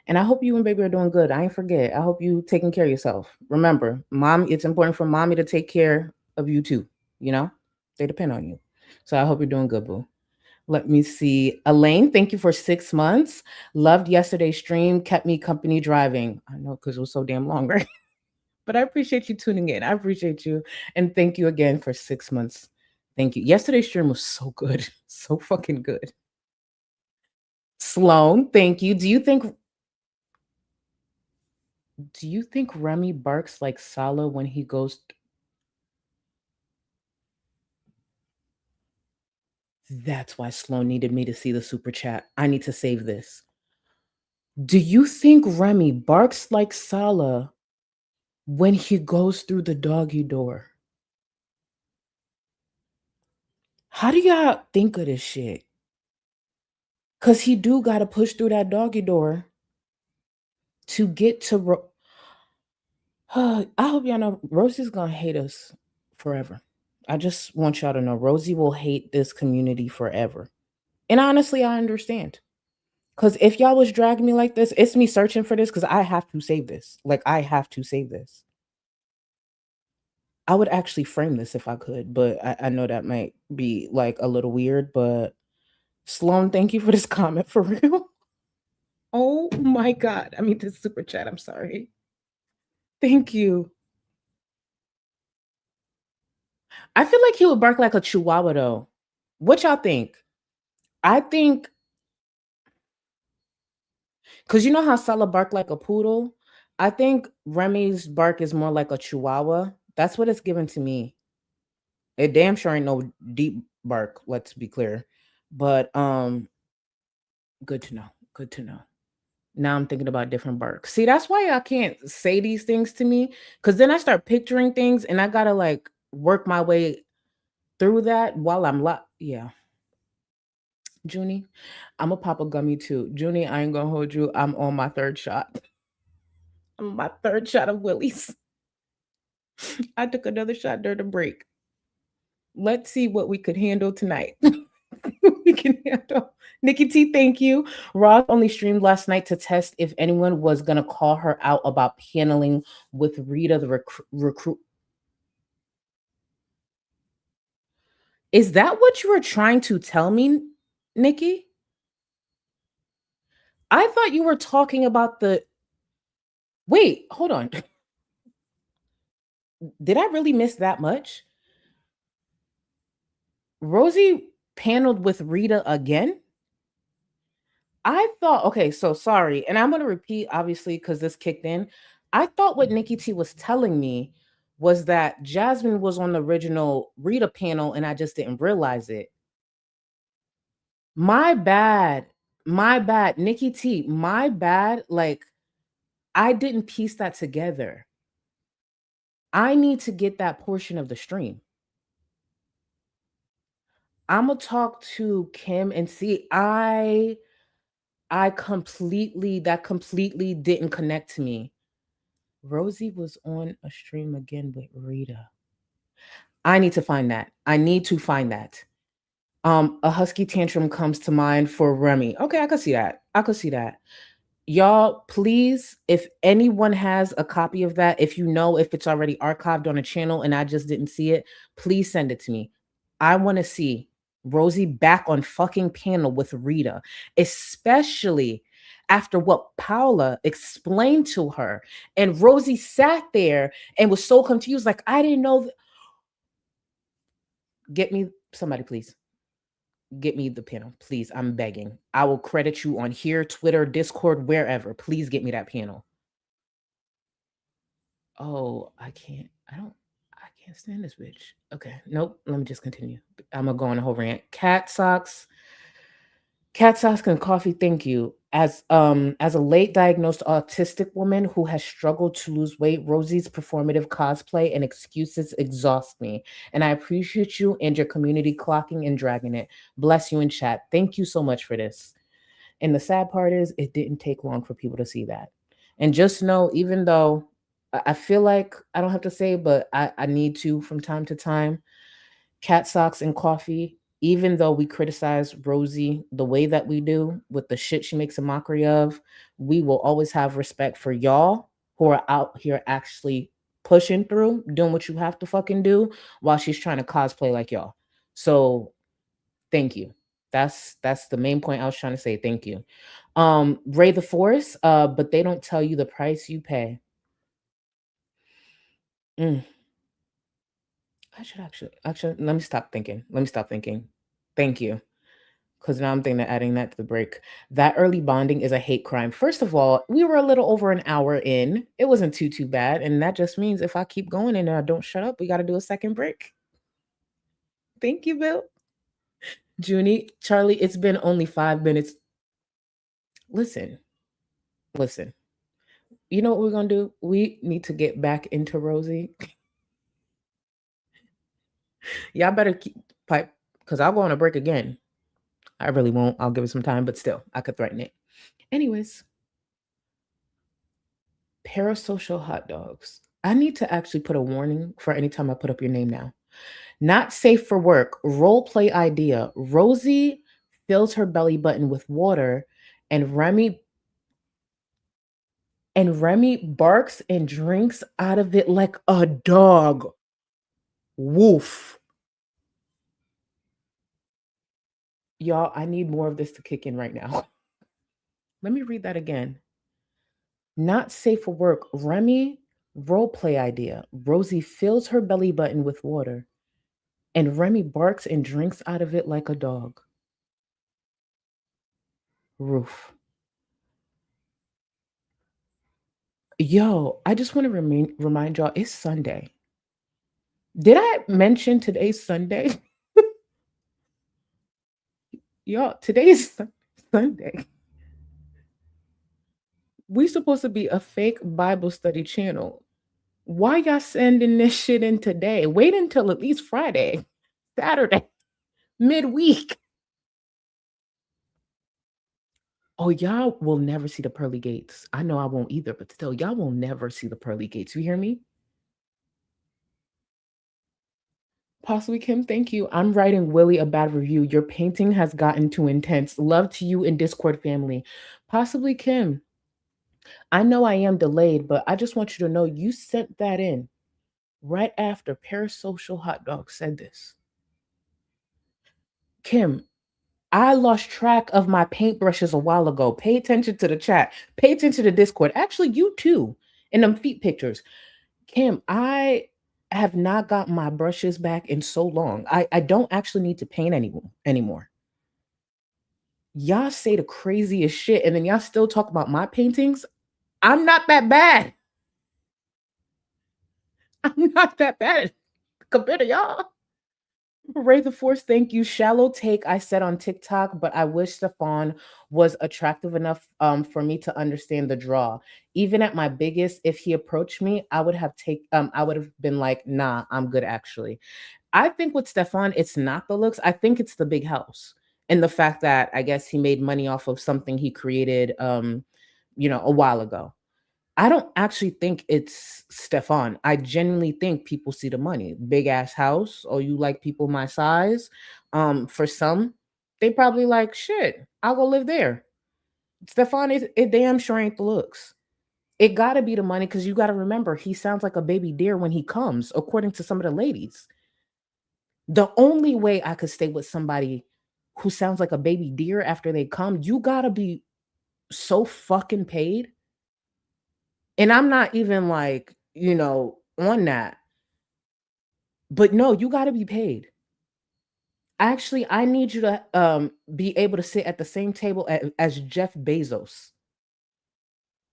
And I hope you and baby are doing good. I ain't forget. I hope you taking care of yourself. Remember, mom, it's important for mommy to take care of you too. You know, they depend on you. So I hope you're doing good, boo. Let me see. Elaine, thank you for 6 months. Loved yesterday's stream. Kept me company driving. I know because it was so damn long, right? But I appreciate you tuning in. I appreciate you. And thank you again for 6 months. Thank you. Yesterday's stream was so good. So fucking good. Sloan, thank you. Do you think Remy barks like Sala when he goes? That's why Sloan needed me to see the super chat. I need to save this. Do you think Remy barks like Sala when he goes through the doggy door? How do y'all think of this shit? Because he do got to push through that doggy door to get to... I hope y'all know Rosie's going to hate us forever. I just want y'all to know Rosie will hate this community forever. And honestly, I understand. Because if y'all was dragging me like this, it's me searching for this because I have to save this. Like, I have to save this. I would actually frame this if I could, but I know that might be like a little weird, but Sloan, thank you for this comment for real. Oh my God. I mean, this super chat. I'm sorry. Thank you. I feel like he would bark like a chihuahua though. What y'all think? I think, because you know how Sala bark like a poodle? I think Remy's bark is more like a chihuahua. That's what it's given to me. It damn sure ain't no deep bark, let's be clear. But good to know. Good to know. Now I'm thinking about different barks. See, that's why I can't say these things to me, because then I start picturing things and I gotta like work my way through that while I'm yeah. Junie, I'm a pop a gummy too. Junie, I ain't gonna hold you. I'm on my 3rd shot. I'm on my 3rd shot of Willie's. I took another shot during the break. Let's see what we could handle tonight. We can handle. Nikki T, thank you. Ross only streamed last night to test if anyone was gonna call her out about paneling with Rita the recruit. Is that what you were trying to tell me, Nikki? I thought you were talking about the... Wait, hold on. Did I really miss that much? Rosie paneled with Rita again? I thought, okay, so sorry. And I'm going to repeat, obviously, because this kicked in. I thought what Nikki T was telling me was that Jasmine was on the original Rita panel and I just didn't realize it. My bad. My bad. Nikki T, my bad. Like, I didn't piece that together. I need to get that portion of the stream. I'm gonna talk to Kim and see. I completely didn't connect to me. Rosie was on a stream again with Rita. I need to find that. I need to find that. A husky tantrum comes to mind for Remy. Okay, I could see that. I could see that. Y'all, please, if anyone has a copy of that, if you know if it's already archived on a channel and I just didn't see it, please send it to me. I want to see Rosie back on fucking panel with Rita, especially after what Paula explained to her. And Rosie sat there and was so confused, like, I didn't know. Get me somebody, please. Get me the panel, please. I'm begging. I will credit you on here, Twitter, Discord, wherever. Please get me that panel. Oh, I can't stand this bitch. Okay, nope. Let me just continue. I'm gonna go on a whole rant. Cat socks and coffee. Thank you. As a late diagnosed autistic woman who has struggled to lose weight, Rosie's performative cosplay and excuses exhaust me. And I appreciate you and your community clocking and dragging it. Bless you in chat. Thank you so much for this. And the sad part is, it didn't take long for people to see that. And just know, even though I feel like I don't have to say, but I need to from time to time, cat socks and coffee, even though we criticize Rosie the way that we do with the shit she makes a mockery of, we will always have respect for y'all who are out here actually pushing through, doing what you have to fucking do while she's trying to cosplay like y'all. So thank you. That's the main point I was trying to say. Thank you. Ray the Force, but they don't tell you the price you pay. I should actually let me stop thinking. Thank you. Because now I'm thinking of adding that to the break. That early bonding is a hate crime. First of all, we were a little over an hour in. It wasn't too bad. And that just means if I keep going and I don't shut up, we got to do a second break. Thank you, Bill. Junie, Charlie, it's been only 5 minutes. Listen. You know what we're going to do? We need to get back into Rosie. Y'all better keep pipe, because I'll go on a break again. I really won't. I'll give it some time, but still, I could threaten it. Anyways, parasocial hot dogs. I need to actually put a warning for any time I put up your name now. Not safe for work. Role play idea. Rosie fills her belly button with water, and Remy barks and drinks out of it like a dog. Woof. Y'all, I need more of this to kick in right now. Let me read that again. Not safe for work. Remy, role play idea. Rosie fills her belly button with water, and Remy barks and drinks out of it like a dog. Roof. Yo, I just want to remind y'all, it's Sunday. Did I mention today's Sunday? Y'all, today's Sunday. We supposed to be a fake Bible study channel. Why y'all sending this shit in today? Wait until at least Friday, Saturday, midweek. Oh, y'all will never see the pearly gates. I know I won't either, but still, y'all will never see the pearly gates. You hear me? Possibly Kim, thank you. I'm writing Willie a bad review. Your painting has gotten too intense. Love to you in Discord family. Possibly Kim. I know I am delayed, but I just want you to know you sent that in right after Parasocial Hot Dog said this. Kim, I lost track of my paintbrushes a while ago. Pay attention to the chat. Pay attention to Discord. Actually, you too, in them feet pictures. Kim, I have not got my brushes back in so long. I don't actually need to paint anymore. Y'all say the craziest shit, and then y'all still talk about my paintings. I'm not that bad. I'm not that bad compared to y'all. Ray the Force, thank you. Shallow take I said on TikTok, but I wish Stefan was attractive enough for me to understand the draw. Even at my biggest, if he approached me, I would have been like, nah, I'm good actually. I think with Stefan, it's not the looks. I think it's the big house and the fact that I guess he made money off of something he created, a while ago. I don't actually think it's Stefan. I genuinely think people see the money. Big ass house. Oh, you like people my size? For some, they probably like shit. I'll go live there. Stefan is it damn sure ain't the looks. It gotta be the money because you gotta remember he sounds like a baby deer when he comes, according to some of the ladies. The only way I could stay with somebody who sounds like a baby deer after they come, you gotta be so fucking paid. And I'm not even like, on that. But no, you gotta be paid. Actually, I need you to be able to sit at the same table as Jeff Bezos.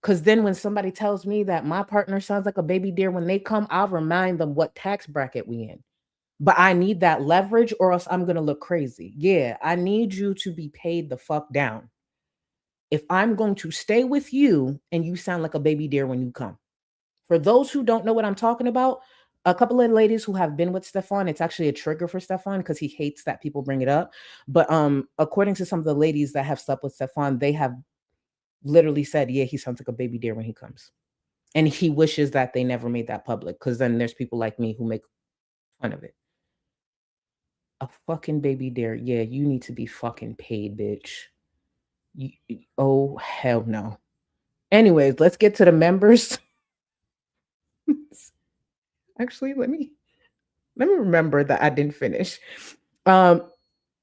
Cause then when somebody tells me that my partner sounds like a baby deer when they come, I'll remind them what tax bracket we in. But I need that leverage or else I'm gonna look crazy. Yeah, I need you to be paid the fuck down. If I'm going to stay with you and you sound like a baby deer when you come. For those who don't know what I'm talking about, a couple of ladies who have been with Stefan, it's actually a trigger for Stefan because he hates that people bring it up. But according to some of the ladies that have slept with Stefan, they have literally said, yeah, he sounds like a baby deer when he comes. And he wishes that they never made that public because then there's people like me who make fun of it. A fucking baby deer. Yeah, you need to be fucking paid, bitch. Oh, hell no. Anyways, let's get to the members. Actually, let me remember that I didn't finish. My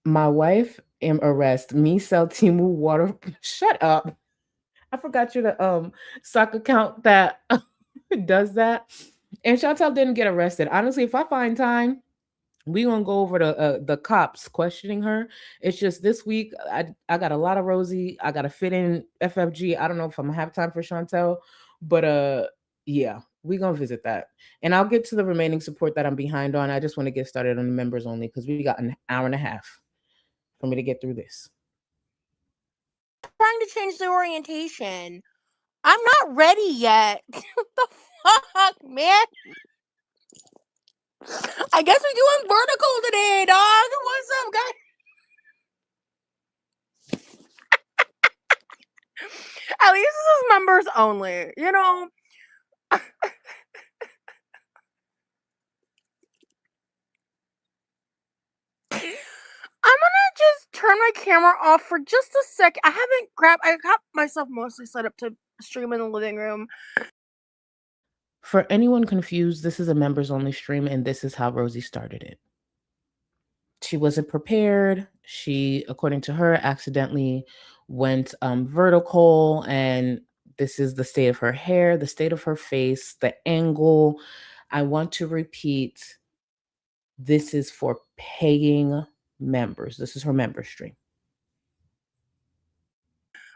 wife am arrest me sell Timu water. Shut up. I forgot you the sock account that does that. And Chantel didn't get arrested. Honestly, if I find time, we gonna go over the cops questioning her. It's just this week I got a lot of Rosie. I gotta fit in FFG. I don't know if I'm gonna have time for Chantel, but yeah, we gonna visit that. And I'll get to the remaining support that I'm behind on. I just want to get started on the members only because we got an hour and a half for me to get through this. Trying to change the orientation. I'm not ready yet. What the fuck, man? I guess we're doing vertical today, dog. What's up, guys? At least this is members only, I'm gonna just turn my camera off for just a sec. I got myself mostly set up to stream in the living room. For anyone confused, this is a members only stream and this is how Rosie started it. She wasn't prepared. She, according to her, accidentally went vertical, and this is the state of her hair, the state of her face, the angle. I want to repeat, this is for paying members. This is her member stream.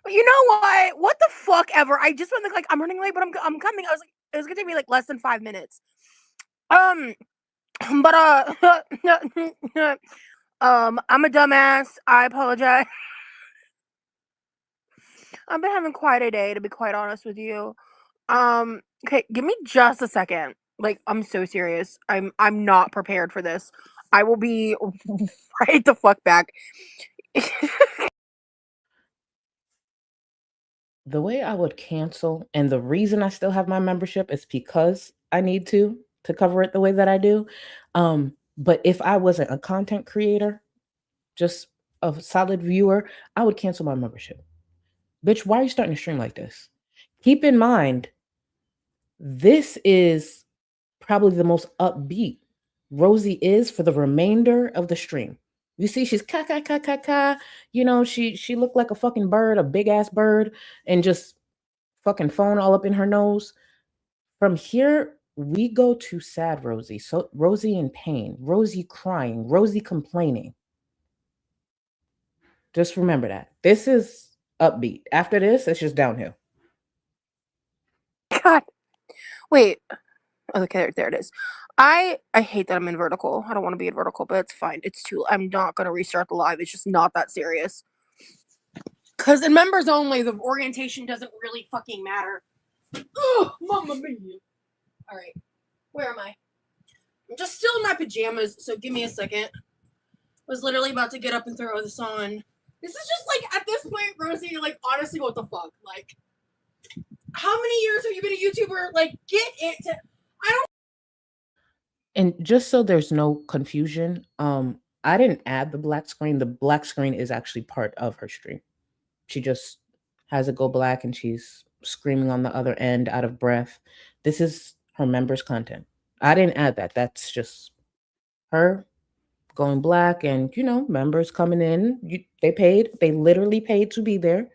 You know what? What the fuck ever. I just went like I'm running late, but I'm coming. I was like, it was gonna take me like less than 5 minutes. But I'm a dumbass. I apologize. I've been having quite a day, to be quite honest with you. Okay, give me just a second. Like, I'm so serious. I'm not prepared for this. I will be right the fuck back. The way I would cancel, and the reason I still have my membership is because I need to cover it the way that I do. But if I wasn't a content creator, just a solid viewer, I would cancel my membership. Bitch, why are you starting to stream like this? Keep in mind, this is probably the most upbeat Rosie is for the remainder of the stream. You see, she's ka ka ka ka ka. She looked like a fucking bird, a big ass bird, and just fucking phone all up in her nose. From here, we go to sad Rosie. So Rosie in pain, Rosie crying, Rosie complaining. Just remember that. This is upbeat. After this, it's just downhill. God. Wait. Okay, there it is. I hate that I'm in vertical. I don't want to be in vertical, but it's fine. I'm not going to restart the live. It's just not that serious. Because in members only, the orientation doesn't really fucking matter. Oh, mamma mia. All right. Where am I? I'm just still in my pajamas, so give me a second. Was literally about to get up and throw this on. This is just like, at this point, Rosie, you're like, honestly, what the fuck? Like, how many years have you been a YouTuber? Like, get it to, I don't. And just so there's no confusion, I didn't add the black screen. The black screen is actually part of her stream. She just has it go black and she's screaming on the other end out of breath. This is her members' content. I didn't add that. That's just her going black and, members coming in. They paid. They literally paid to be there.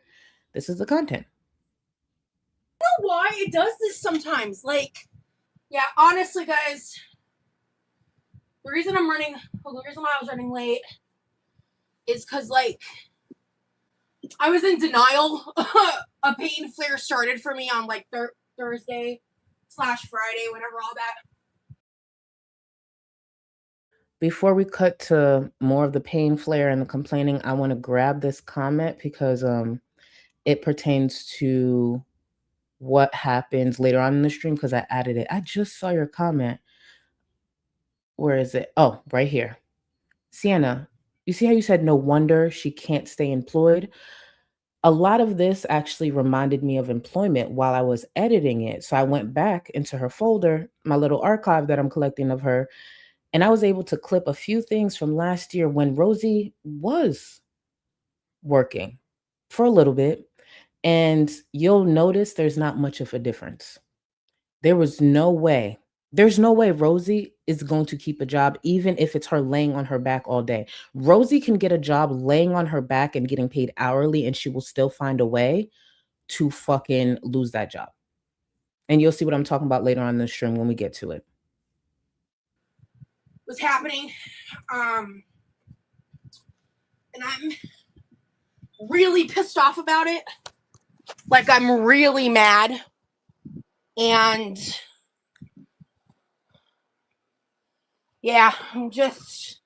This is the content. I don't know why it does this sometimes. Like, yeah, honestly, guys, the reason why I was running late is because, like, I was in denial. A pain flare started for me on, like, Thursday/Friday, whenever all that. Before we cut to more of the pain flare and the complaining, I want to grab this comment because it pertains to what happens later on in the stream because I added it. I just saw your comment. Where is it? Oh, right here. Sienna, you see how you said no wonder she can't stay employed? A lot of this actually reminded me of employment while I was editing it. So I went back into her folder, my little archive that I'm collecting of her, and I was able to clip a few things from last year when Rosie was working for a little bit. And you'll notice there's not much of a difference. There's no way Rosie is going to keep a job, even if it's her laying on her back all day. Rosie can get a job laying on her back and getting paid hourly, and she will still find a way to fucking lose that job. And you'll see what I'm talking about later on in the stream when we get to it. Was happening. And I'm really pissed off about it. Like, I'm really mad. And yeah, I'm just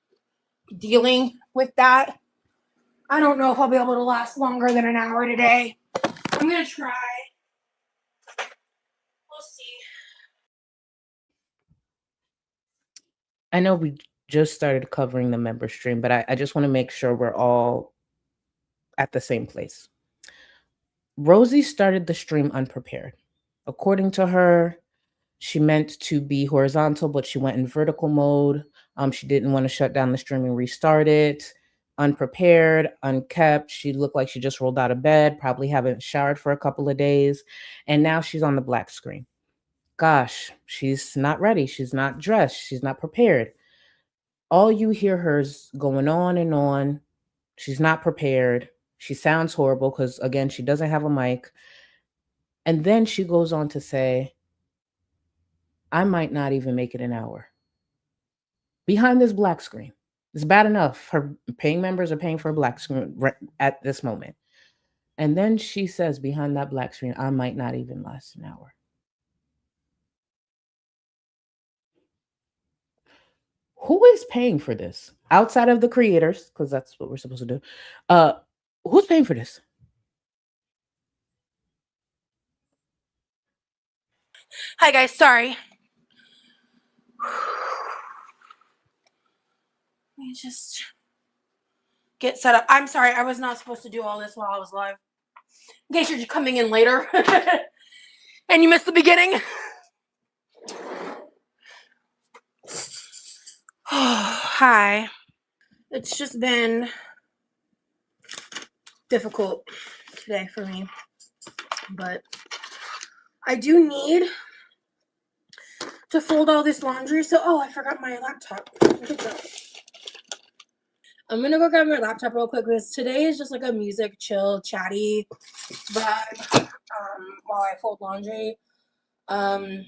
dealing with that. I don't know if I'll be able to last longer than an hour today. I'm gonna try. We'll see. I know we just started covering the member stream, but I just want to make sure we're all at the same place. Rosie started the stream unprepared. According to her, she meant to be horizontal, but she went in vertical mode. She didn't want to shut down the stream and restart it. Unprepared, unkept. She looked like she just rolled out of bed, probably haven't showered for a couple of days. And now she's on the black screen. Gosh, she's not ready. She's not dressed. She's not prepared. All you hear her is going on and on. She's not prepared. She sounds horrible because, again, she doesn't have a mic. And then she goes on to say, I might not even make it an hour. Behind this black screen. It's bad enough. Her paying members are paying for a black screen at this moment. And then she says, behind that black screen, I might not even last an hour. Who is paying for this? Outside of the creators, because that's what we're supposed to do. Who's paying for this? Hi guys, sorry. Let me just get set up. I'm sorry, I was not supposed to do all this while I was live. In case you're coming in later and you missed the beginning. Hi. It's just been difficult today for me, but I do need to fold all this laundry. So, I forgot my laptop. I'm gonna go grab my laptop real quick because today is just like a music, chill, chatty vibe while I fold laundry. I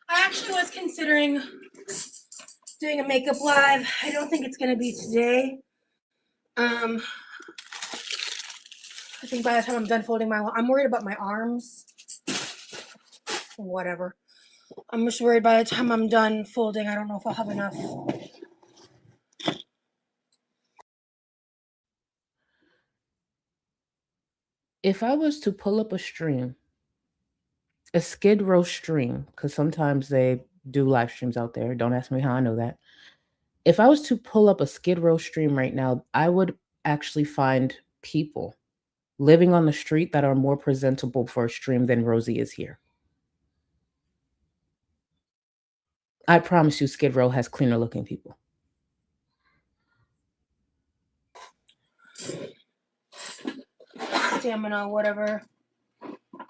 actually was considering doing a makeup live. I don't think it's gonna be today. I think by the time I'm done folding I'm worried about my arms. Whatever. I'm just worried by the time I'm done folding, I don't know if I'll have enough. If I was to pull up a stream, a Skid Row stream, because sometimes they do live streams out there. Don't ask me how I know that. If I was to pull up a Skid Row stream right now, I would actually find people living on the street that are more presentable for a stream than Rosie is here. I promise you, Skid Row has cleaner looking people. Stamina, whatever,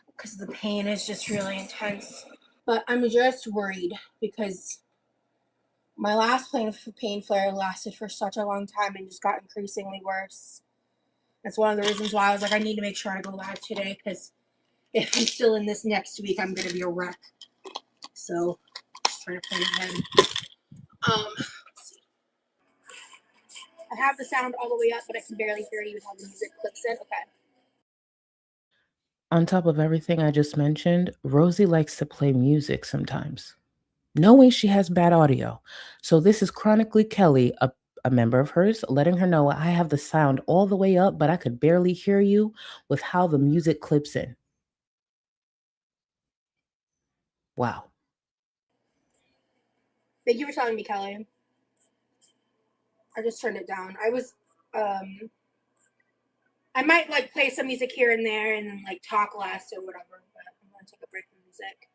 because the pain is just really intense. But I'm just worried because my last pain flare lasted for such a long time and just got increasingly worse. That's one of the reasons why I was like, I need to make sure I go live today, because if I'm still in this next week, I'm going to be a wreck. So, just trying to plan ahead. Let's see. I have the sound all the way up, but I can barely hear you how the music clicks in. Okay. On top of everything I just mentioned, Rosie likes to play music sometimes, knowing she has bad audio. So this is chronically Kelly, a member of hers, letting her know I have the sound all the way up, but I could barely hear you with how the music clips in. Wow. Thank you for telling me, Kelly. I just turned it down. I might like play some music here and there and then like talk less or whatever, but I'm gonna take a break from music.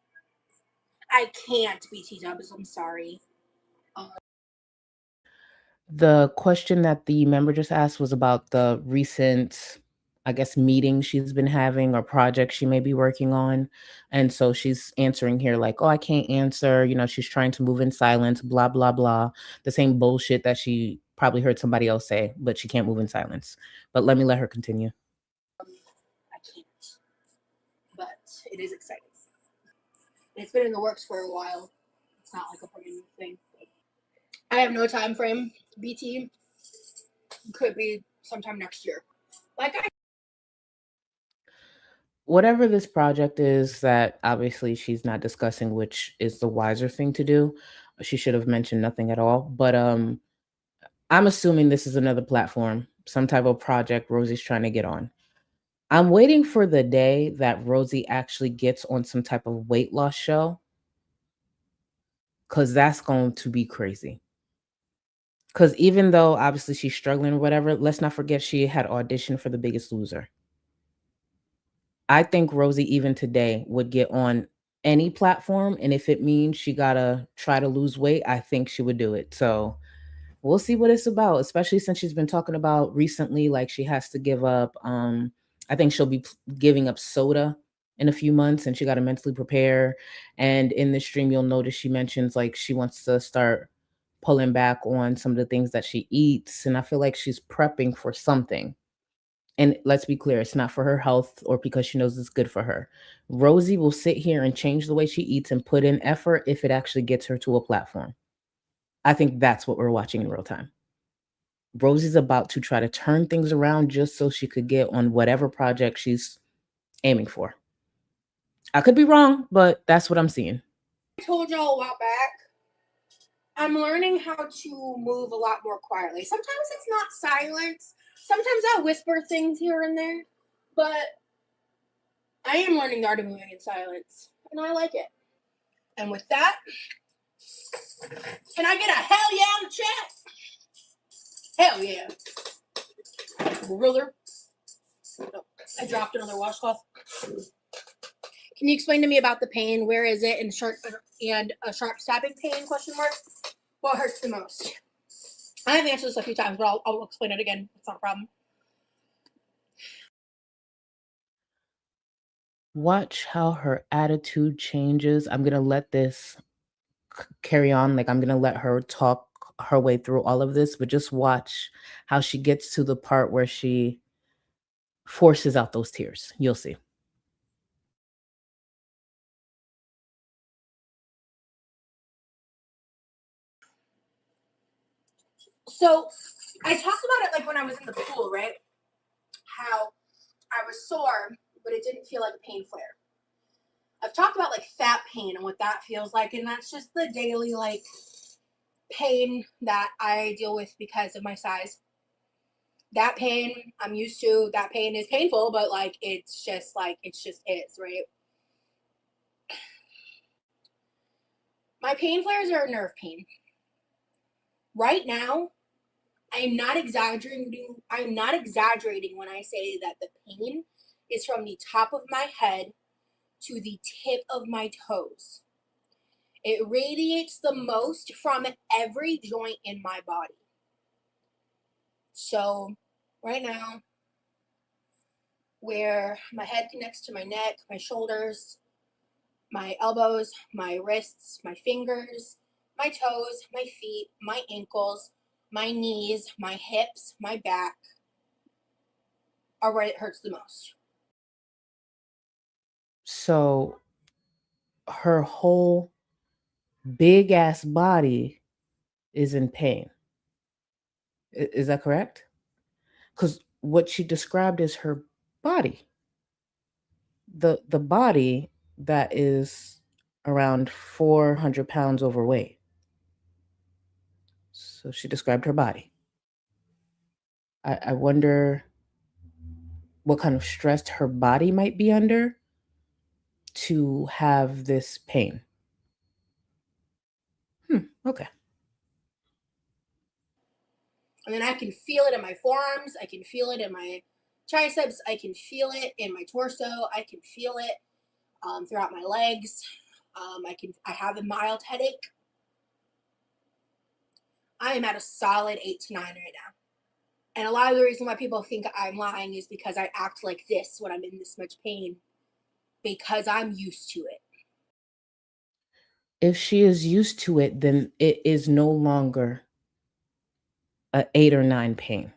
I can't, BT Dubs, I'm sorry. The question that the member just asked was about the recent, I guess, meeting she's been having or project she may be working on. And so she's answering here like, oh, I can't answer. You know, she's trying to move in silence, blah, blah, blah. The same bullshit that she probably heard somebody else say, but she can't move in silence. But let me let her continue. I can't, but it is exciting. It's been in the works for a while. It's not like a brand new thing. I have no time frame. BT could be sometime next year. Whatever this project is that obviously she's not discussing, which is the wiser thing to do. She should have mentioned nothing at all. But I'm assuming this is another platform, some type of project Rosie's trying to get on. I'm waiting for the day that Rosie actually gets on some type of weight loss show, because that's going to be crazy. Because even though obviously she's struggling or whatever, let's not forget she had auditioned for The Biggest Loser. I think Rosie, even today, would get on any platform. And if it means she got to try to lose weight, I think she would do it. So we'll see what it's about, especially since she's been talking about recently, like she has to give up. I think she'll be giving up soda in a few months and she got to mentally prepare. And in this stream, you'll notice she mentions like she wants to start pulling back on some of the things that she eats. And I feel like she's prepping for something. And let's be clear, it's not for her health or because she knows it's good for her. Rosie will sit here and change the way she eats and put in effort if it actually gets her to a platform. I think that's what we're watching in real time. Rosie's about to try to turn things around just so she could get on whatever project she's aiming for. I could be wrong, but that's what I'm seeing. I told y'all a while back, I'm learning how to move a lot more quietly. Sometimes it's not silence. Sometimes I'll whisper things here and there, but I am learning the art of moving in silence, and I like it. And with that, can I get a hell yeah in the chat? Hell yeah. Ruler. Oh, I dropped another washcloth. Can you explain to me about the pain? Where is it? And a sharp stabbing pain? Question mark. What hurts the most? I have answered this a few times, but I'll explain it again. It's not a problem. Watch how her attitude changes. I'm going to let this carry on. Like, I'm going to let her talk her way through all of this, but just watch how she gets to the part where she forces out those tears. You'll see. So I talked about it like when I was in the pool, right? How I was sore, but it didn't feel like a pain flare. I've talked about like fat pain and what that feels like, and that's just the daily like pain that I deal with because of my size. That pain I'm used to. That pain is painful, but like it just is, right? My pain flares are nerve pain. Right now, I'm not exaggerating when I say that the pain is from the top of my head to the tip of my toes. It radiates the most from every joint in my body. So, right now, where my head connects to my neck, my shoulders, my elbows, my wrists, my fingers, my toes, my feet, my ankles, my knees, my hips, my back are where it hurts the most. So her whole big ass body is in pain. Is that correct? Because what she described is her body. The body that is around 400 pounds overweight. So she described her body. I wonder what kind of stress her body might be under to have this pain. Okay. And then I can feel it in my forearms. I can feel it in my triceps. I can feel it in my torso. I can feel it throughout my legs. I have a mild headache. I am at a solid 8 to 9 right now. And a lot of the reason why people think I'm lying is because I act like this when I'm in this much pain, because I'm used to it. If she is used to it, then it is no longer a 8 or 9 pain.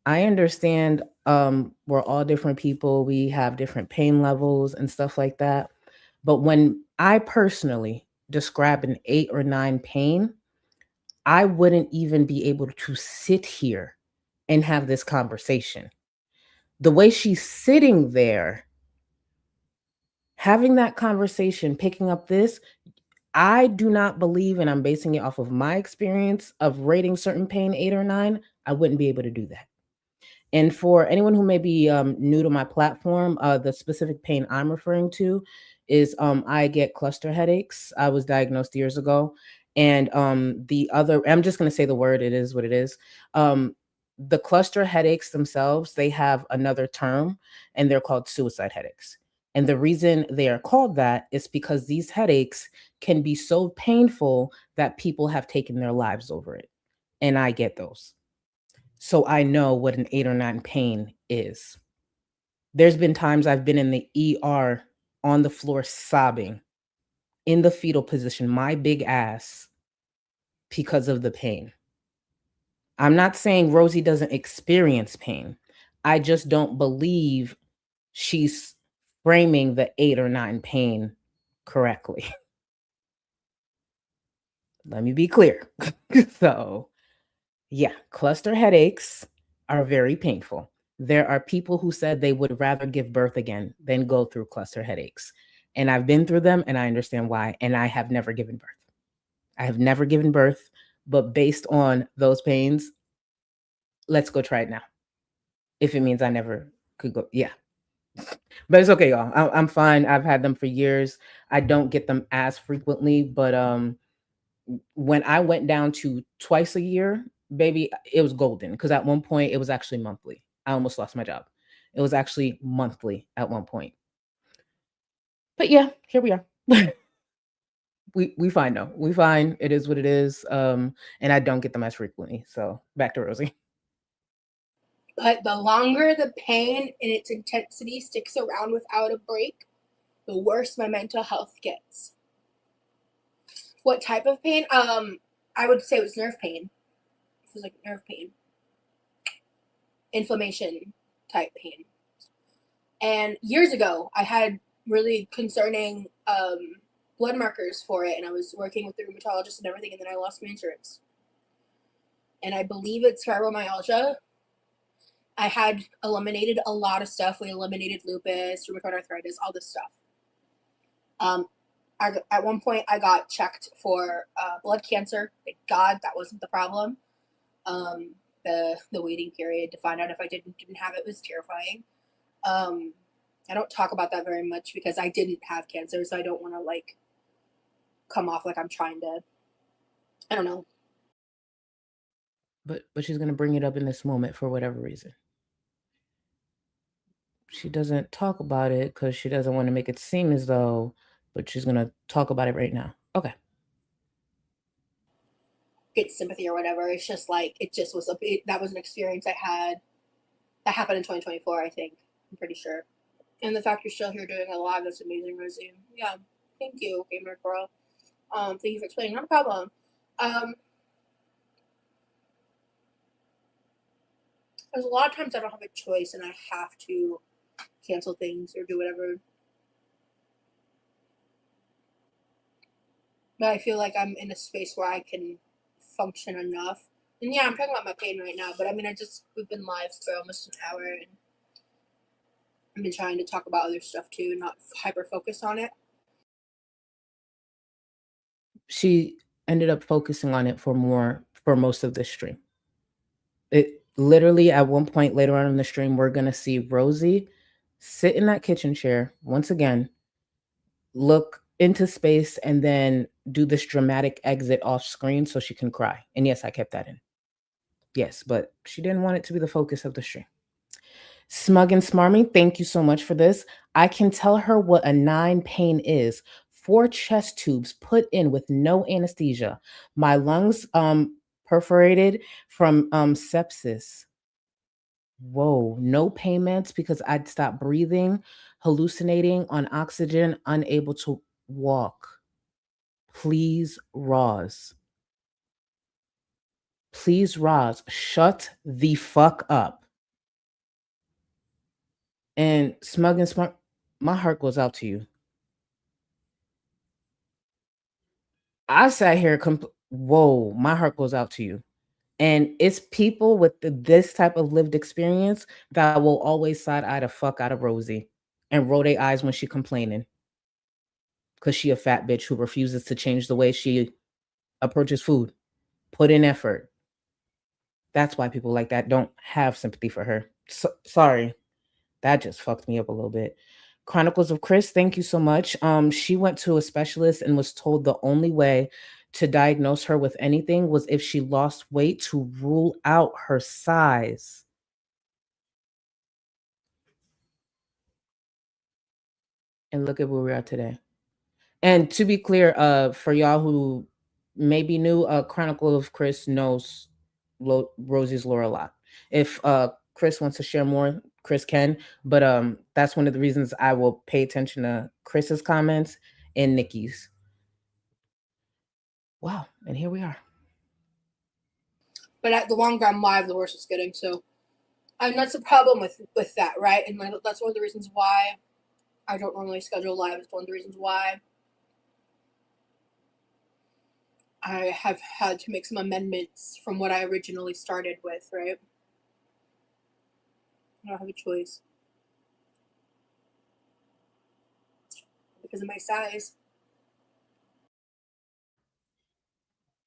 I understand we're all different people. We have different pain levels and stuff like that. But when I personally describe an 8 or 9 pain, I wouldn't even be able to sit here and have this conversation. The way she's sitting there, having that conversation, picking up this, I do not believe, and I'm basing it off of my experience of rating certain pain 8 or 9, I wouldn't be able to do that. And for anyone who may be new to my platform, the specific pain I'm referring to is I get cluster headaches. I was diagnosed years ago. And the other, I'm just going to say the word, it is what it is. The cluster headaches themselves, they have another term, and they're called suicide headaches. And the reason they are called that is because these headaches can be so painful that people have taken their lives over it. And I get those. So I know what an 8 or 9 pain is. There's been times I've been in the ER on the floor sobbing in the fetal position, my big ass, because of the pain. I'm not saying Rosie doesn't experience pain. I just don't believe she's framing the 8 or 9 pain correctly. Let me be clear. So, yeah, cluster headaches are very painful. There are people who said they would rather give birth again than go through cluster headaches. And I've been through them and I understand why. And I have never given birth. I have never given birth, but based on those pains, let's go try it now. If it means I never could go, yeah. But it's okay, y'all. I'm fine. I've had them for years. I don't get them as frequently, but when I went down to twice a year, baby, it was golden because at one point it was actually monthly. I almost lost my job. It was actually monthly at one point. But yeah, here we are. we fine though. We fine. It is what it is. And I don't get them as frequently. So back to Rosie. But the longer the pain and its intensity sticks around without a break, the worse my mental health gets. What type of pain? I would say it was nerve pain. It was like nerve pain. Inflammation type pain. And years ago, I had really concerning blood markers for it, and I was working with the rheumatologist and everything, and then I lost my insurance. And I believe it's fibromyalgia. I had eliminated a lot of stuff. We eliminated lupus, rheumatoid arthritis, all this stuff. At one point, I got checked for blood cancer. Thank God that wasn't the problem. The waiting period to find out if I didn't have it was terrifying. I don't talk about that very much because I didn't have cancer, so I don't want to come off like I'm trying to, I don't know. But she's gonna bring it up in this moment for whatever reason. She doesn't talk about it because she doesn't want to make it seem as though, but she's gonna talk about it right now. Okay. Get sympathy or whatever. It's just like, it just was that was an experience I had that happened in 2024, I think. I'm pretty sure. And the fact you're still here doing a live, that's amazing, Rosie. Yeah, thank you, gamer girl. Thank you for explaining. Not a problem. There's a lot of times I don't have a choice and I have to cancel things or do whatever. But I feel like I'm in a space where I can function enough. And yeah, I'm talking about my pain right now, but I mean, we've been live for almost an hour and I've been trying to talk about other stuff too, not hyper focus on it. She ended up focusing on it for most of the stream. It literally at one point later on in the stream, we're gonna see Rosie sit in that kitchen chair once again, look into space, and then do this dramatic exit off screen so she can cry. And yes, I kept that in. Yes, but she didn't want it to be the focus of the stream. Smug and Smarmy, thank you so much for this. I can tell her what a 9 pain is. 4 chest tubes put in with no anesthesia. My lungs perforated from sepsis. Whoa, no payments because I'd stopped breathing, hallucinating on oxygen, unable to walk. Please, Roz. Please, Roz, shut the fuck up. And Smug and Smart, my heart goes out to you. I sat here, whoa, my heart goes out to you. And it's people with this type of lived experience that will always side eye the fuck out of Rosie and roll their eyes when she complaining. Because she a fat bitch who refuses to change the way she approaches food. Put in effort. That's why people like that don't have sympathy for her. Sorry. That just fucked me up a little bit. Chronicles of Chris, thank you so much. She went to a specialist and was told the only way to diagnose her with anything was if she lost weight to rule out her size. And look at where we are today. And to be clear, for y'all who may be new, Chronicle of Chris knows Rosie's lore a lot. If Chris wants to share more, Chris can. But that's one of the reasons I will pay attention to Chris's comments and Nikki's. Wow, and here we are. But the longer I'm live, the worse it's getting. So, and that's the problem with that, right? And that's one of the reasons why I don't normally schedule live. It's one of the reasons why I have had to make some amendments from what I originally started with, right? I don't have a choice. Because of my size.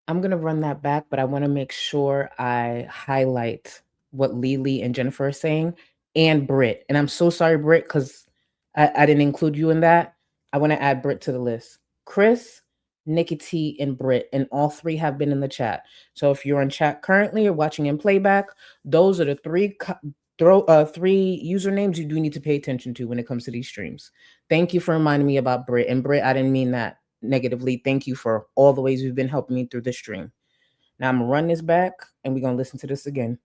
I'm going to run that back, but I want to make sure I highlight what Lily and Jennifer are saying and Britt. And I'm so sorry, Britt, because I didn't include you in that. I want to add Britt to the list. Chris, Nikki T, and Britt, and all 3 have been in the chat. So if you're in chat currently or watching in playback, those are the 3 usernames you do need to pay attention to when it comes to these streams. Thank you for reminding me about Britt. And Britt, I didn't mean that negatively. Thank you for all the ways you've been helping me through this stream. Now I'm gonna run this back and we're gonna listen to this again.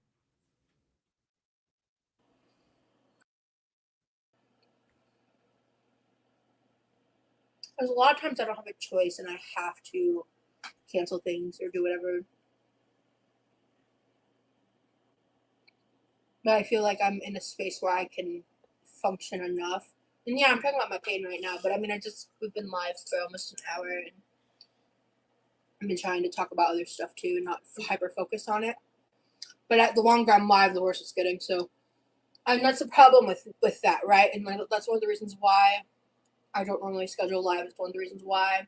There's a lot of times I don't have a choice and I have to cancel things or do whatever. But I feel like I'm in a space where I can function enough. And yeah, I'm talking about my pain right now, but I mean, we've been live for almost an hour and I've been trying to talk about other stuff too, not hyper focus on it. But the longer I'm live, the worse it's getting. So, and that's the problem with that, right? And that's one of the reasons why I don't normally schedule live. It's one of the reasons why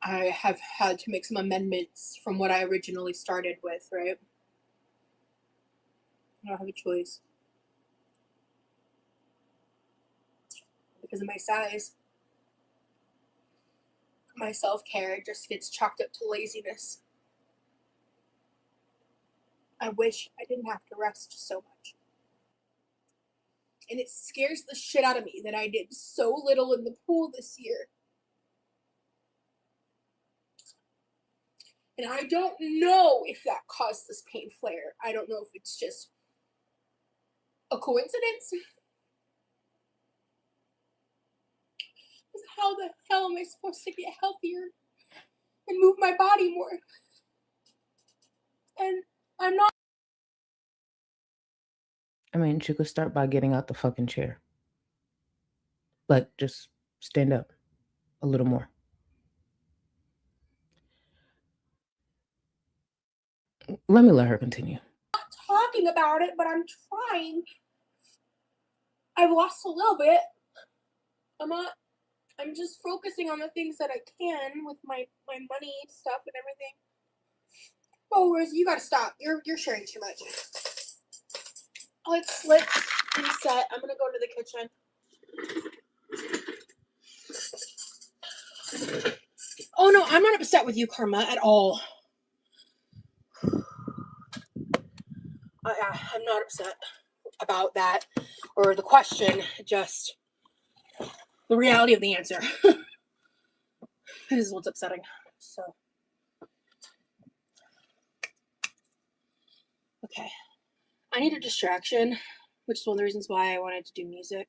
I have had to make some amendments from what I originally started with, right? I don't have a choice. Because of my size. my self-care just gets chalked up to laziness. I wish I didn't have to rest so much. And it scares the shit out of me that I did so little in the pool this year. And I don't know if that caused this pain flare. I don't know if it's just a coincidence. How the hell am I supposed to get healthier and move my body more? And I'm not. I mean, she could start by getting out the fucking chair. Like, just stand up a little more. Let me let her continue. I'm not talking about it, but I'm trying. I've lost a little bit. I'm just focusing on the things that I can with my money stuff and everything. Oh, Rosie, you gotta stop. You're sharing too much. Let's reset. I'm gonna go to the kitchen. Oh no, I'm not upset with you, Karma, at all. I'm not upset about that or the question, just the reality of the answer. This is what's upsetting. So, okay. I need a distraction, which is one of the reasons why I wanted to do music.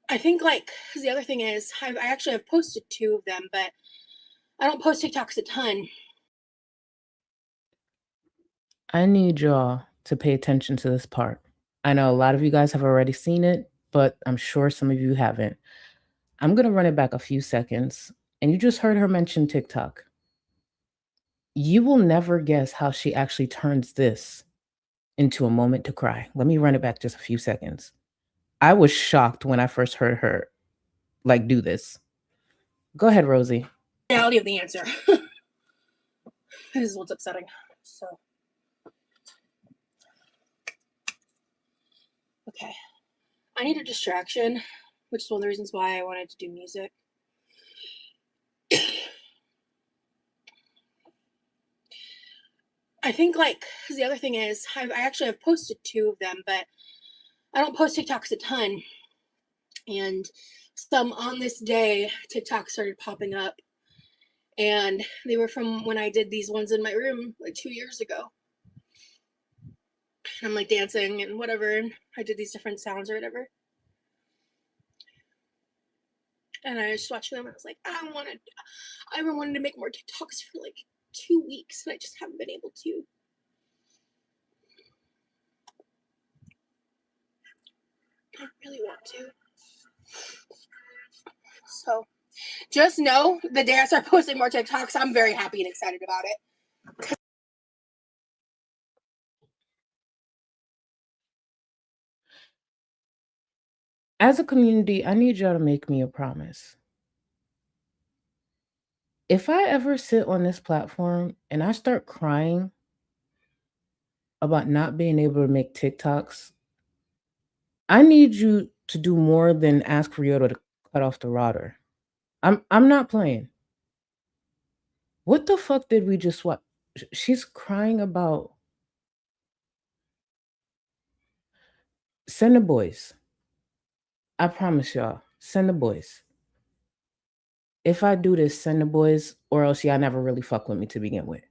I think, like, because the other thing is, I actually have posted 2 of them, but I don't post TikToks a ton. I need y'all to pay attention to this part. I know a lot of you guys have already seen it, but I'm sure some of you haven't. I'm going to run it back a few seconds, and you just heard her mention TikTok. You will never guess how she actually turns this into a moment to cry. Let me run it back just a few seconds. I was shocked when I first heard her like do this. Go ahead, Rosie. Reality of the answer. This is what's upsetting. So, okay. I need a distraction, which is one of the reasons why I wanted to do music. I think, like, because the other thing is, I actually have posted 2 of them, but I don't post TikToks a ton. And some on this day, TikTok started popping up. And they were from when I did these ones in my room like 2 years ago. And I'm like dancing and whatever, and I did these different sounds or whatever. And I was just watching them and I was like, I've been wanting to make more TikToks for like 2 weeks and I just haven't been able to. I really want to. So just know the day I start posting more TikToks, I'm very happy and excited about it. As a community, I need y'all to make me a promise. If I ever sit on this platform and I start crying about not being able to make TikToks, I need you to do more than ask Ryota to cut off the router. I'm not playing. What the fuck did we just watch? She's crying about. Send the boys. I promise y'all. Send the boys. If I do this, send the boys, or else y'all never really fuck with me to begin with.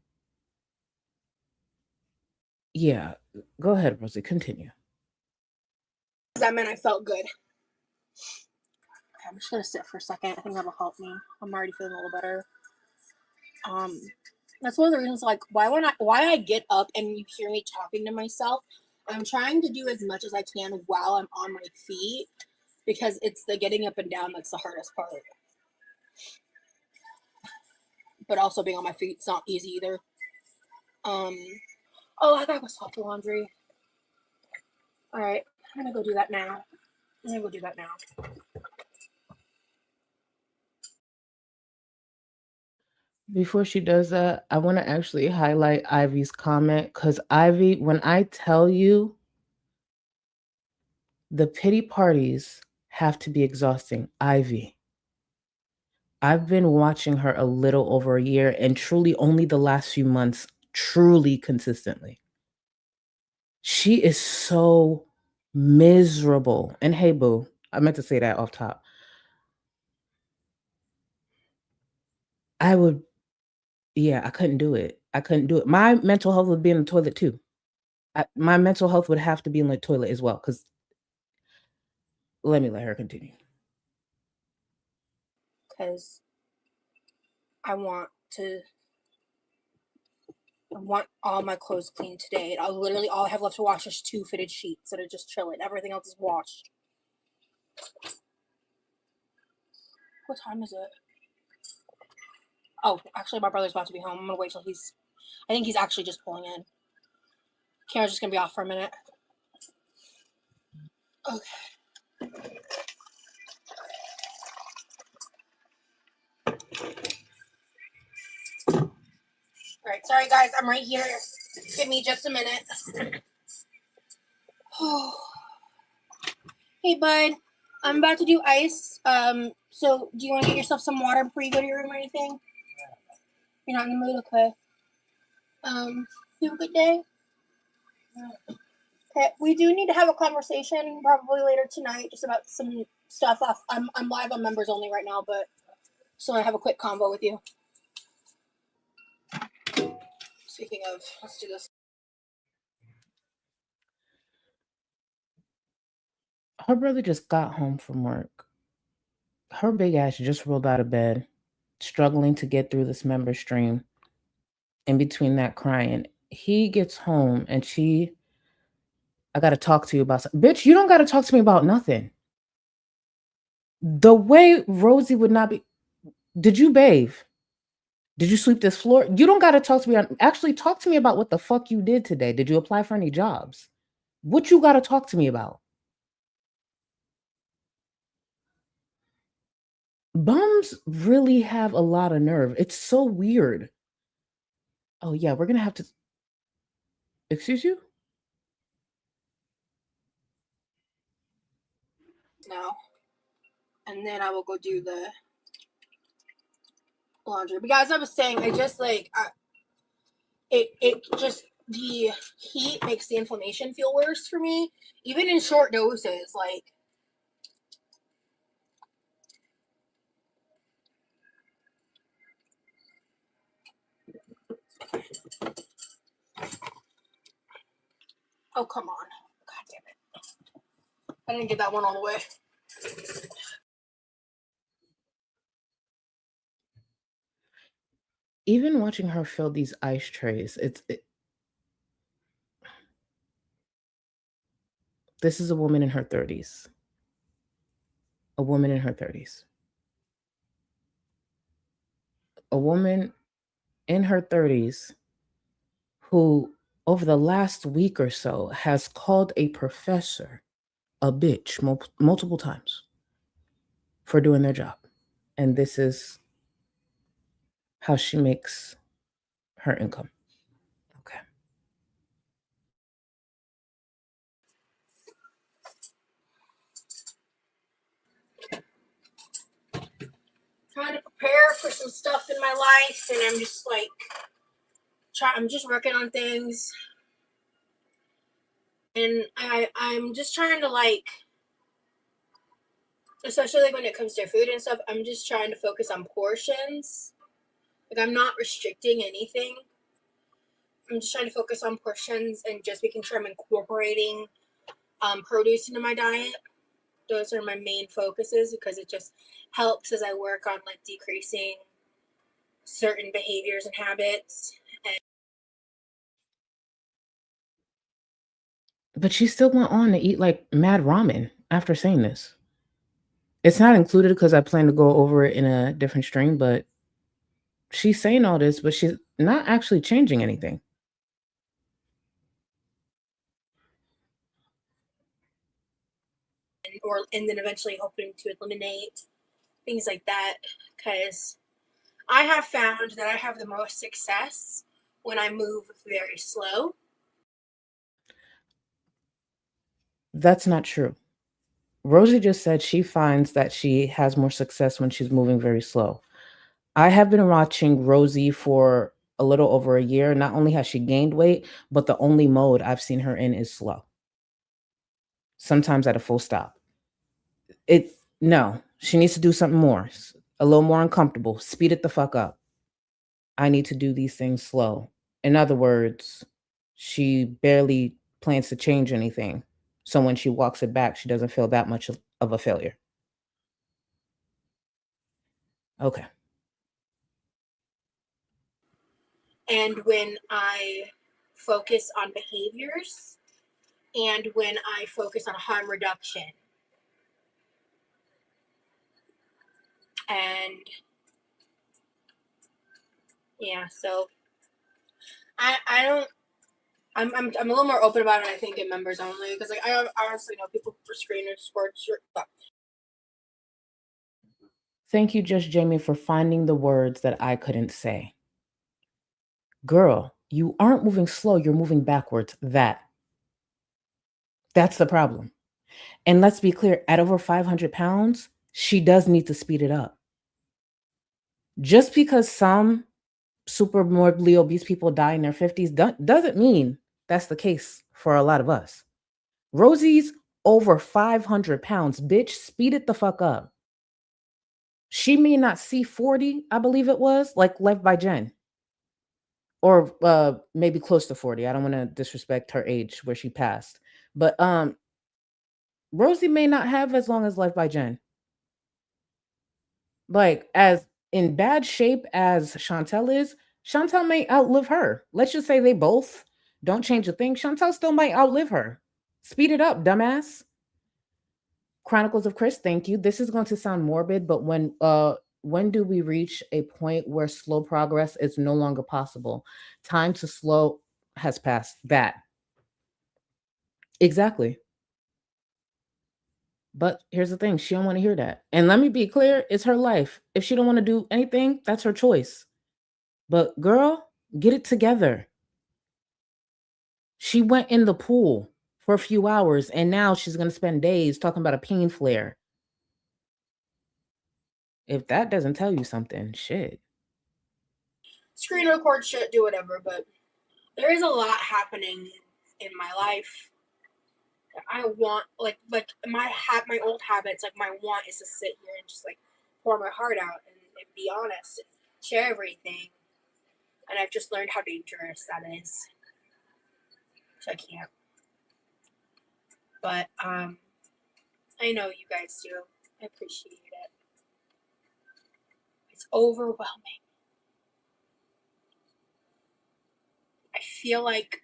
Yeah, go ahead, Rosie. Continue. That meant I felt good. Okay, I'm just gonna sit for a second. I think that'll help me. I'm already feeling a little better. That's one of the reasons, like, why I get up and you hear me talking to myself. I'm trying to do as much as I can while I'm on my feet, because it's the getting up and down that's the hardest part. But also being on my feet, it's not easy either. Oh, I gotta go swap the laundry. All right, I'm gonna go do that now. Before she does that, I want to actually highlight Ivy's comment, because Ivy, when I tell you The pity parties have to be exhausting. Ivy, I've been watching her a little over a year and truly only the last few months, truly consistently. She is so miserable. And hey, boo, I meant to say that off top. I couldn't do it. I couldn't do it. My mental health would be in the toilet too. My mental health would have to be in the toilet as well. Because let her continue. Because I want all my clothes clean today. All I have left to wash is 2 fitted sheets that are just chilling. Everything else is washed. What time is it? Oh, actually, my brother's about to be home. I'm gonna wait till I think he's actually just pulling in. Camera's just gonna be off for a minute. Okay. Alright, sorry guys, I'm right here. Give me just a minute. Hey bud, I'm about to do ice. So do you want to get yourself some water before you go to your room or anything? You're not in the mood? Okay. You have a good day? Okay, we do need to have a conversation probably later tonight just about some stuff off. I'm live on members only right now, but so I have a quick convo with you. Speaking of, let's do this. Her brother just got home from work. Her big ass just rolled out of bed, struggling to get through this member stream. In between that crying, he gets home and I gotta talk to you about something. Bitch, you don't gotta talk to me about nothing. The way Rosie would not be. Did you bathe? Did you sweep this floor? You don't gotta talk to me. Actually, talk to me about what the fuck you did today. Did you apply for any jobs? What you gotta talk to me about? Bums really have a lot of nerve. It's so weird. Oh yeah, we're gonna have to. Excuse you? No. And then I will go do the laundry. But as I was saying, I just it just, the heat makes the inflammation feel worse for me, even in short doses. Like, oh come on, god damn it, I didn't get that one all the way. Even watching her fill these ice trays, this is a woman in her 30s. A woman in her 30s. A woman in her 30s who, over the last week or so, has called a professor a bitch multiple times for doing their job. And this is how she makes her income. Okay. Trying to prepare for some stuff in my life, and I'm just like I'm just working on things, and I'm just trying to, like, especially like when it comes to food and stuff, I'm just trying to focus on portions. Like, I'm not restricting anything. I'm just trying to focus on portions and just making sure I'm incorporating produce into my diet. Those are my main focuses because it just helps as I work on, like, decreasing certain behaviors and habits. But she still went on to eat like mad ramen after saying this. It's not included because I plan to go over it in a different stream, but she's saying all this, but she's not actually changing anything. And then eventually hoping to eliminate things like that, because I have found that I have the most success when I move very slow. That's not true. Rosie just said she finds that she has more success when she's moving very slow. I have been watching Rosie for a little over a year. Not only has she gained weight, but the only mode I've seen her in is slow. Sometimes at a full stop. No, she needs to do something more, a little more uncomfortable. Speed it the fuck up. I need to do these things slow. In other words, she barely plans to change anything. So when she walks it back, she doesn't feel that much of a failure. Okay. And when I focus on behaviors and when I focus on harm reduction. And yeah, so I'm a little more open about it, I think, in members only, because like I honestly know people for screeners, sports, stuff. Thank you, Just Jamie, for finding the words that I couldn't say. Girl, you aren't moving slow, you're moving backwards. That's the problem. And let's be clear, at over 500 pounds, she does need to speed it up. Just because some super morbidly obese people die in their 50s doesn't mean that's the case for a lot of us. Rosie's over 500 pounds. Bitch, speed it the fuck up. She may not see 40, I believe it was, like Left by Jen. Or maybe close to 40. I don't want to disrespect her age where she passed. But Rosie may not have as long as Life by Jen. Like, as in bad shape as Chantel is, Chantel may outlive her. Let's just say they both don't change a thing. Chantel still might outlive her. Speed it up, dumbass. Chronicles of Chris, thank you. This is going to sound morbid, but when do we reach a point where slow progress is no longer possible? Time to slow has passed. That. Exactly. But here's the thing, she don't want to hear that. And let me be clear, it's her life. If she don't want to do anything, that's her choice. But girl, get it together. She went in the pool for a few hours and now she's going to spend days talking about a pain flare. If that doesn't tell you something, shit. Screen record shit, do whatever, but there is a lot happening in my life. I want my old habits, like my want is to sit here and just like pour my heart out and be honest and share everything. And I've just learned how dangerous that is. So I can't. But I know you guys do. I appreciate it. It's overwhelming. I feel like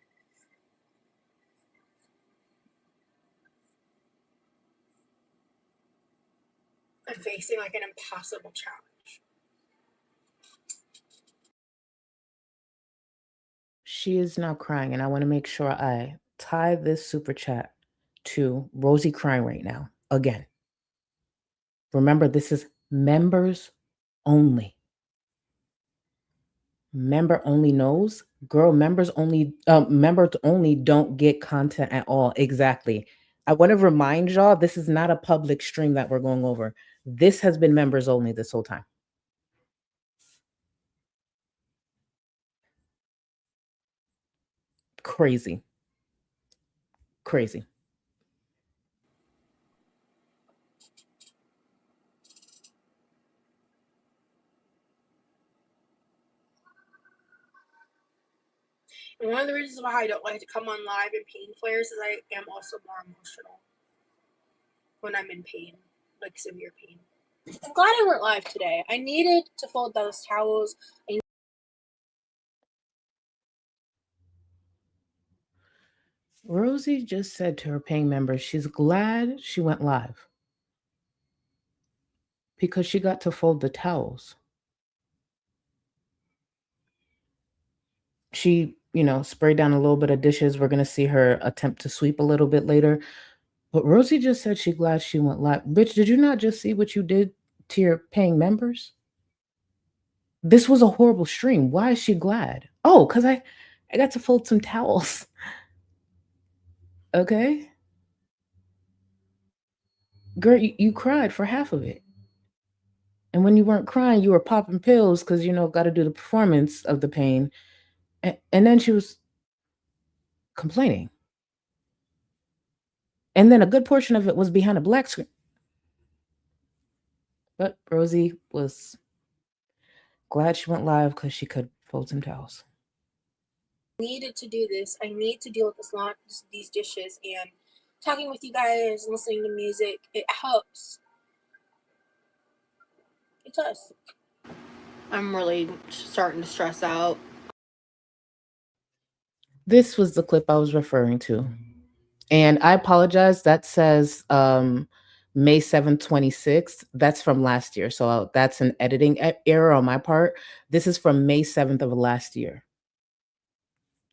I'm facing like an impossible challenge. She is now crying, and I want to make sure I tie this super chat to Rosie crying right now. Again. Remember, this is members only. Member only knows. Girl, members only don't get content at all. Exactly. I want to remind y'all, this is not a public stream that we're going over. This has been members only this whole time. Crazy. And one of the reasons why I don't like to come on live in pain flares is I am also more emotional when I'm in pain, like severe pain. I'm glad I went live today. I needed to fold those towels. Rosie just said to her paying members she's glad she went live because she got to fold the towels. She, sprayed down a little bit of dishes. We're going to see her attempt to sweep a little bit later. But Rosie just said she's glad she went live. Bitch, did you not just see what you did to your paying members? This was a horrible stream. Why is she glad? Oh, because I got to fold some towels. Okay? Girl, you cried for half of it. And when you weren't crying, you were popping pills because, got to do the performance of the pain. And then she was complaining. And then a good portion of it was behind a black screen. But Rosie was glad she went live because she could fold some towels. Needed to do this. I need to deal with these dishes, and talking with you guys, listening to music, it helps. It does. I'm really starting to stress out. This was the clip I was referring to. And I apologize. That says May 7th, 26th. That's from last year. So that's an editing error on my part. This is from May 7th of last year.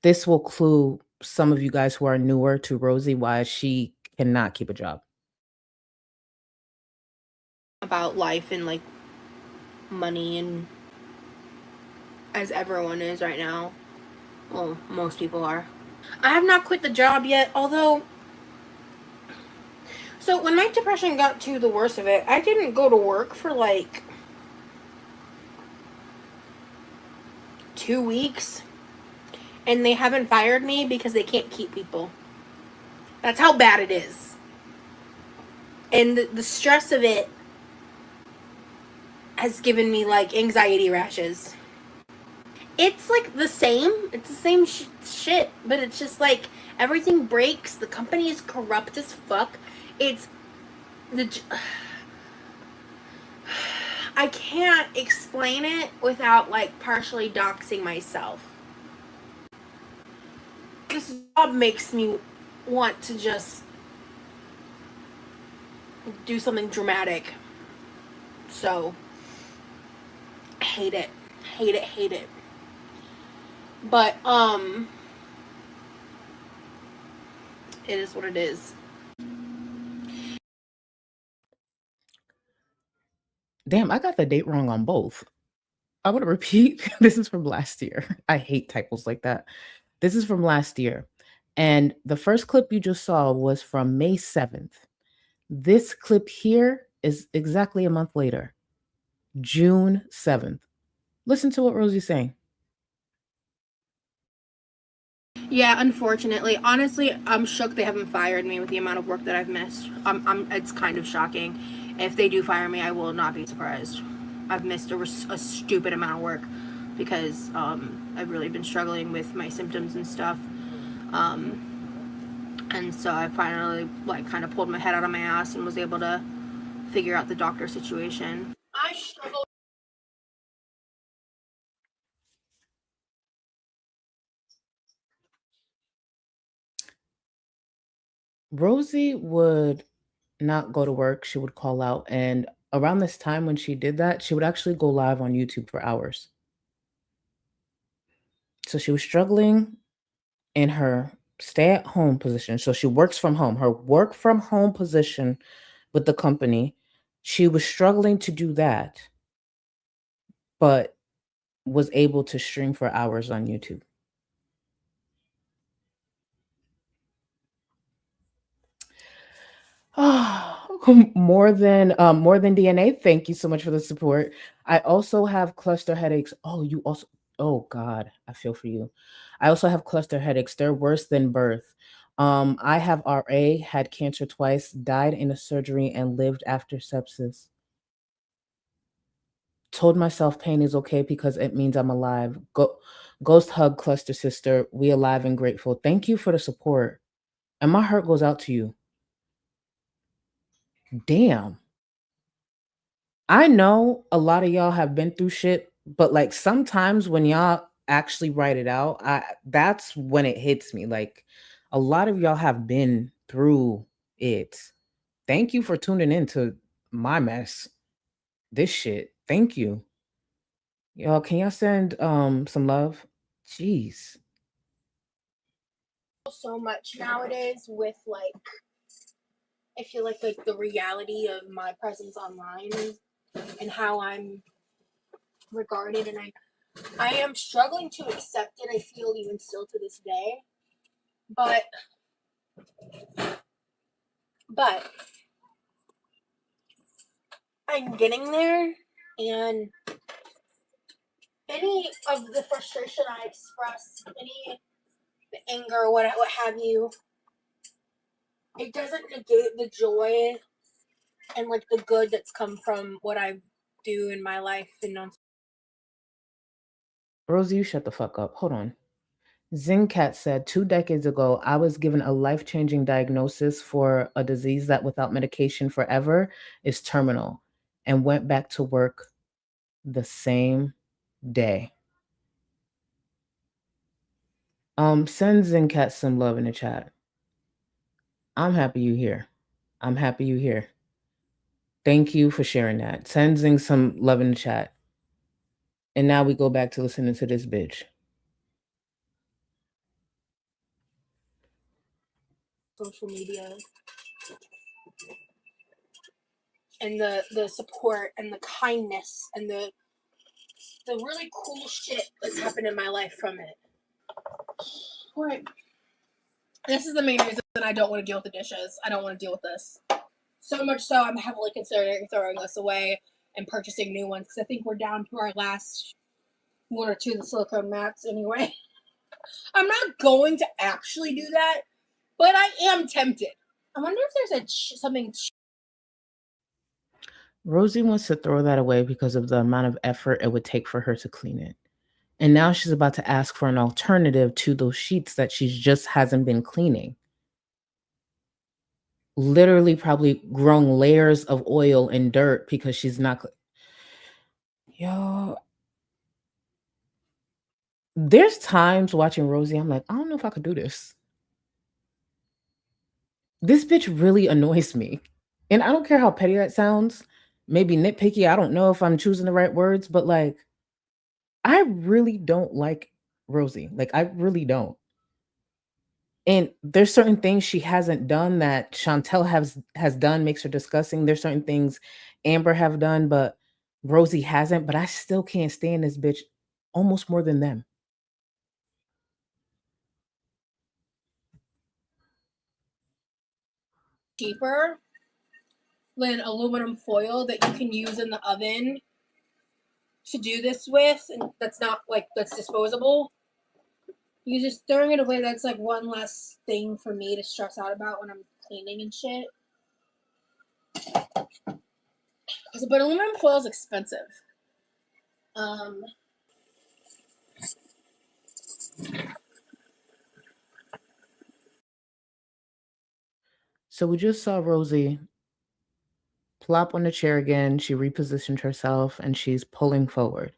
This will clue some of you guys who are newer to Rosie why she cannot keep a job. About life and like money, and as everyone is right now. Well, most people are. I have not quit the job yet, although. So when my depression got to the worst of it, I didn't go to work for like 2 weeks. And they haven't fired me because they can't keep people. That's how bad it is. And the stress of it has given me like anxiety rashes. It's like the same. It's the same shit. But it's just like everything breaks. The company is corrupt as fuck. It's I can't explain it without like partially doxing myself. This job makes me want to just do something dramatic. So, hate it. Hate it, hate it. But, it is what it is. Damn, I got the date wrong on both. I want to repeat. This is from last year. I hate typos like that. This is from last year. And the first clip you just saw was from May 7th. This clip here is exactly a month later, June 7th. Listen to what Rosie's saying. Yeah, unfortunately. Honestly, I'm shook they haven't fired me with the amount of work that I've missed. It's kind of shocking. If they do fire me, I will not be surprised. I've missed a stupid amount of work because I've really been struggling with my symptoms and stuff. And so I finally like kind of pulled my head out of my ass and was able to figure out the doctor situation. I struggle. Rosie would not go to work. She would call out. And around this time when she did that, she would actually go live on YouTube for hours. So she was struggling in her stay-at-home position. So she works from home. Her work from home position with the company, she was struggling to do that, but was able to stream for hours on YouTube. More than DNA. Thank you so much for the support. I also have cluster headaches. Oh God, I feel for you. I also have cluster headaches. They're worse than birth. I have RA, had cancer twice, died in a surgery, and lived after sepsis. Told myself pain is okay because it means I'm alive. Ghost hug, cluster sister. We alive and grateful. Thank you for the support. And my heart goes out to you. Damn. I know a lot of y'all have been through shit, but like sometimes when y'all actually write it out, that's when it hits me. Like a lot of y'all have been through it. Thank you for tuning into my mess. This shit. Thank you. Y'all, can y'all send some love? Jeez. So much nowadays with like I feel like the reality of my presence online and how I'm regarded, and I am struggling to accept it. I feel even still to this day. But I'm getting there, and any of the frustration I express, any anger, what have you, it doesn't negate the joy and like the good that's come from what I do in my life. And Rosie, you shut the fuck up. Hold on. Zincat said 2 decades ago, I was given a life changing diagnosis for a disease that without medication forever is terminal and went back to work the same day. Send Zincat some love in the chat. I'm happy you here. I'm happy you here. Thank you for sharing that. Send Zing some love in the chat. And now we go back to listening to this bitch. social media and the support and the kindness and the really cool shit that's happened in my life from it. Right. This is the main reason I don't want to deal with the dishes. I don't want to deal with this. So much so I'm heavily considering throwing this away and purchasing new ones because I think we're down to our last one or two of the silicone mats anyway. I'm not going to actually do that, but I am tempted. I wonder if there's something. Rosie wants to throw that away because of the amount of effort it would take for her to clean it. And now she's about to ask for an alternative to those sheets that she just hasn't been cleaning. Literally probably growing layers of oil and dirt because she's not. Yo. There's times watching Rosie, I'm like, I don't know if I could do this. This bitch really annoys me. And I don't care how petty that sounds. Maybe nitpicky. I don't know if I'm choosing the right words, but like, I really don't like Rosie. Like, I really don't. And there's certain things she hasn't done that Chantel has done, makes her disgusting. There's certain things Amber have done, but Rosie hasn't. But I still can't stand this bitch almost more than them. Cheaper than aluminum foil that you can use in the oven to do this with, and that's not like that's disposable. You just throwing it away. That's like one less thing for me to stress out about when I'm cleaning and shit. But aluminum foil is expensive. So we just saw Rosie plop on the chair again. She repositioned herself and she's pulling forward.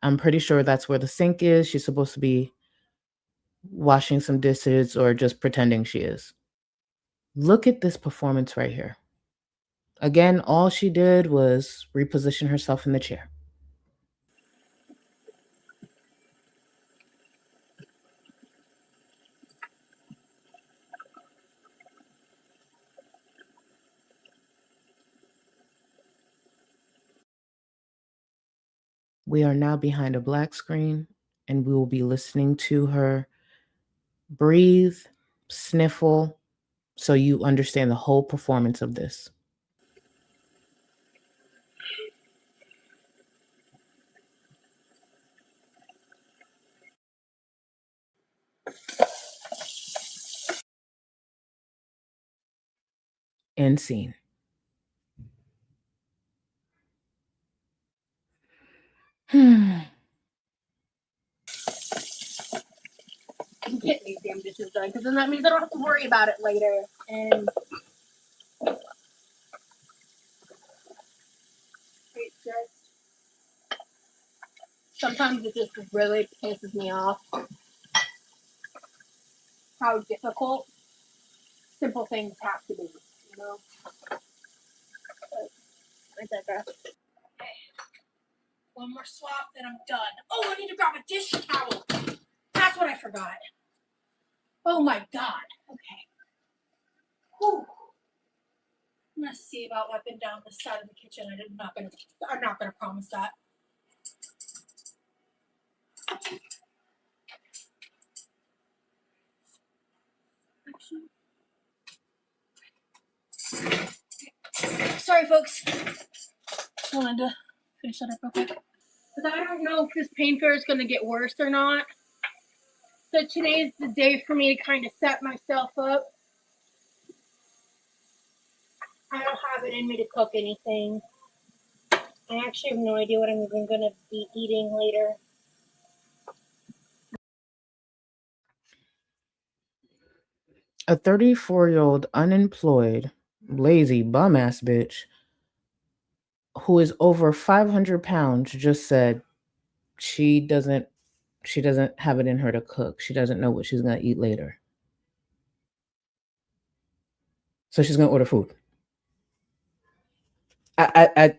I'm pretty sure that's where the sink is. She's supposed to be washing some dishes or just pretending she is. Look at this performance right here. Again, all she did was reposition herself in the chair. We are now behind a black screen and we will be listening to her breathe, sniffle, so you understand the whole performance of this. End scene. Get these damn dishes done because then that means I don't have to worry about it later. And it just sometimes it just really pisses me off how difficult simple things have to be, you know? But I digress. Okay. One more swap, then I'm done. Oh, I need to grab a dish towel. That's what I forgot. Oh my god. Okay. Whew. I'm gonna see about wiping down this side of the kitchen. I'm not gonna promise that. Sorry, folks. wanted to finish that up real quick. Because I don't know if this pain fear is going to get worse or not. So today is the day for me to kind of set myself up. I don't have it in me to cook anything. I actually have no idea what I'm even going to be eating later. A 34-year-old unemployed, lazy, bum-ass bitch who is over 500 pounds just said she doesn't have it in her to cook. She doesn't know what she's going to eat later. So she's going to order food. I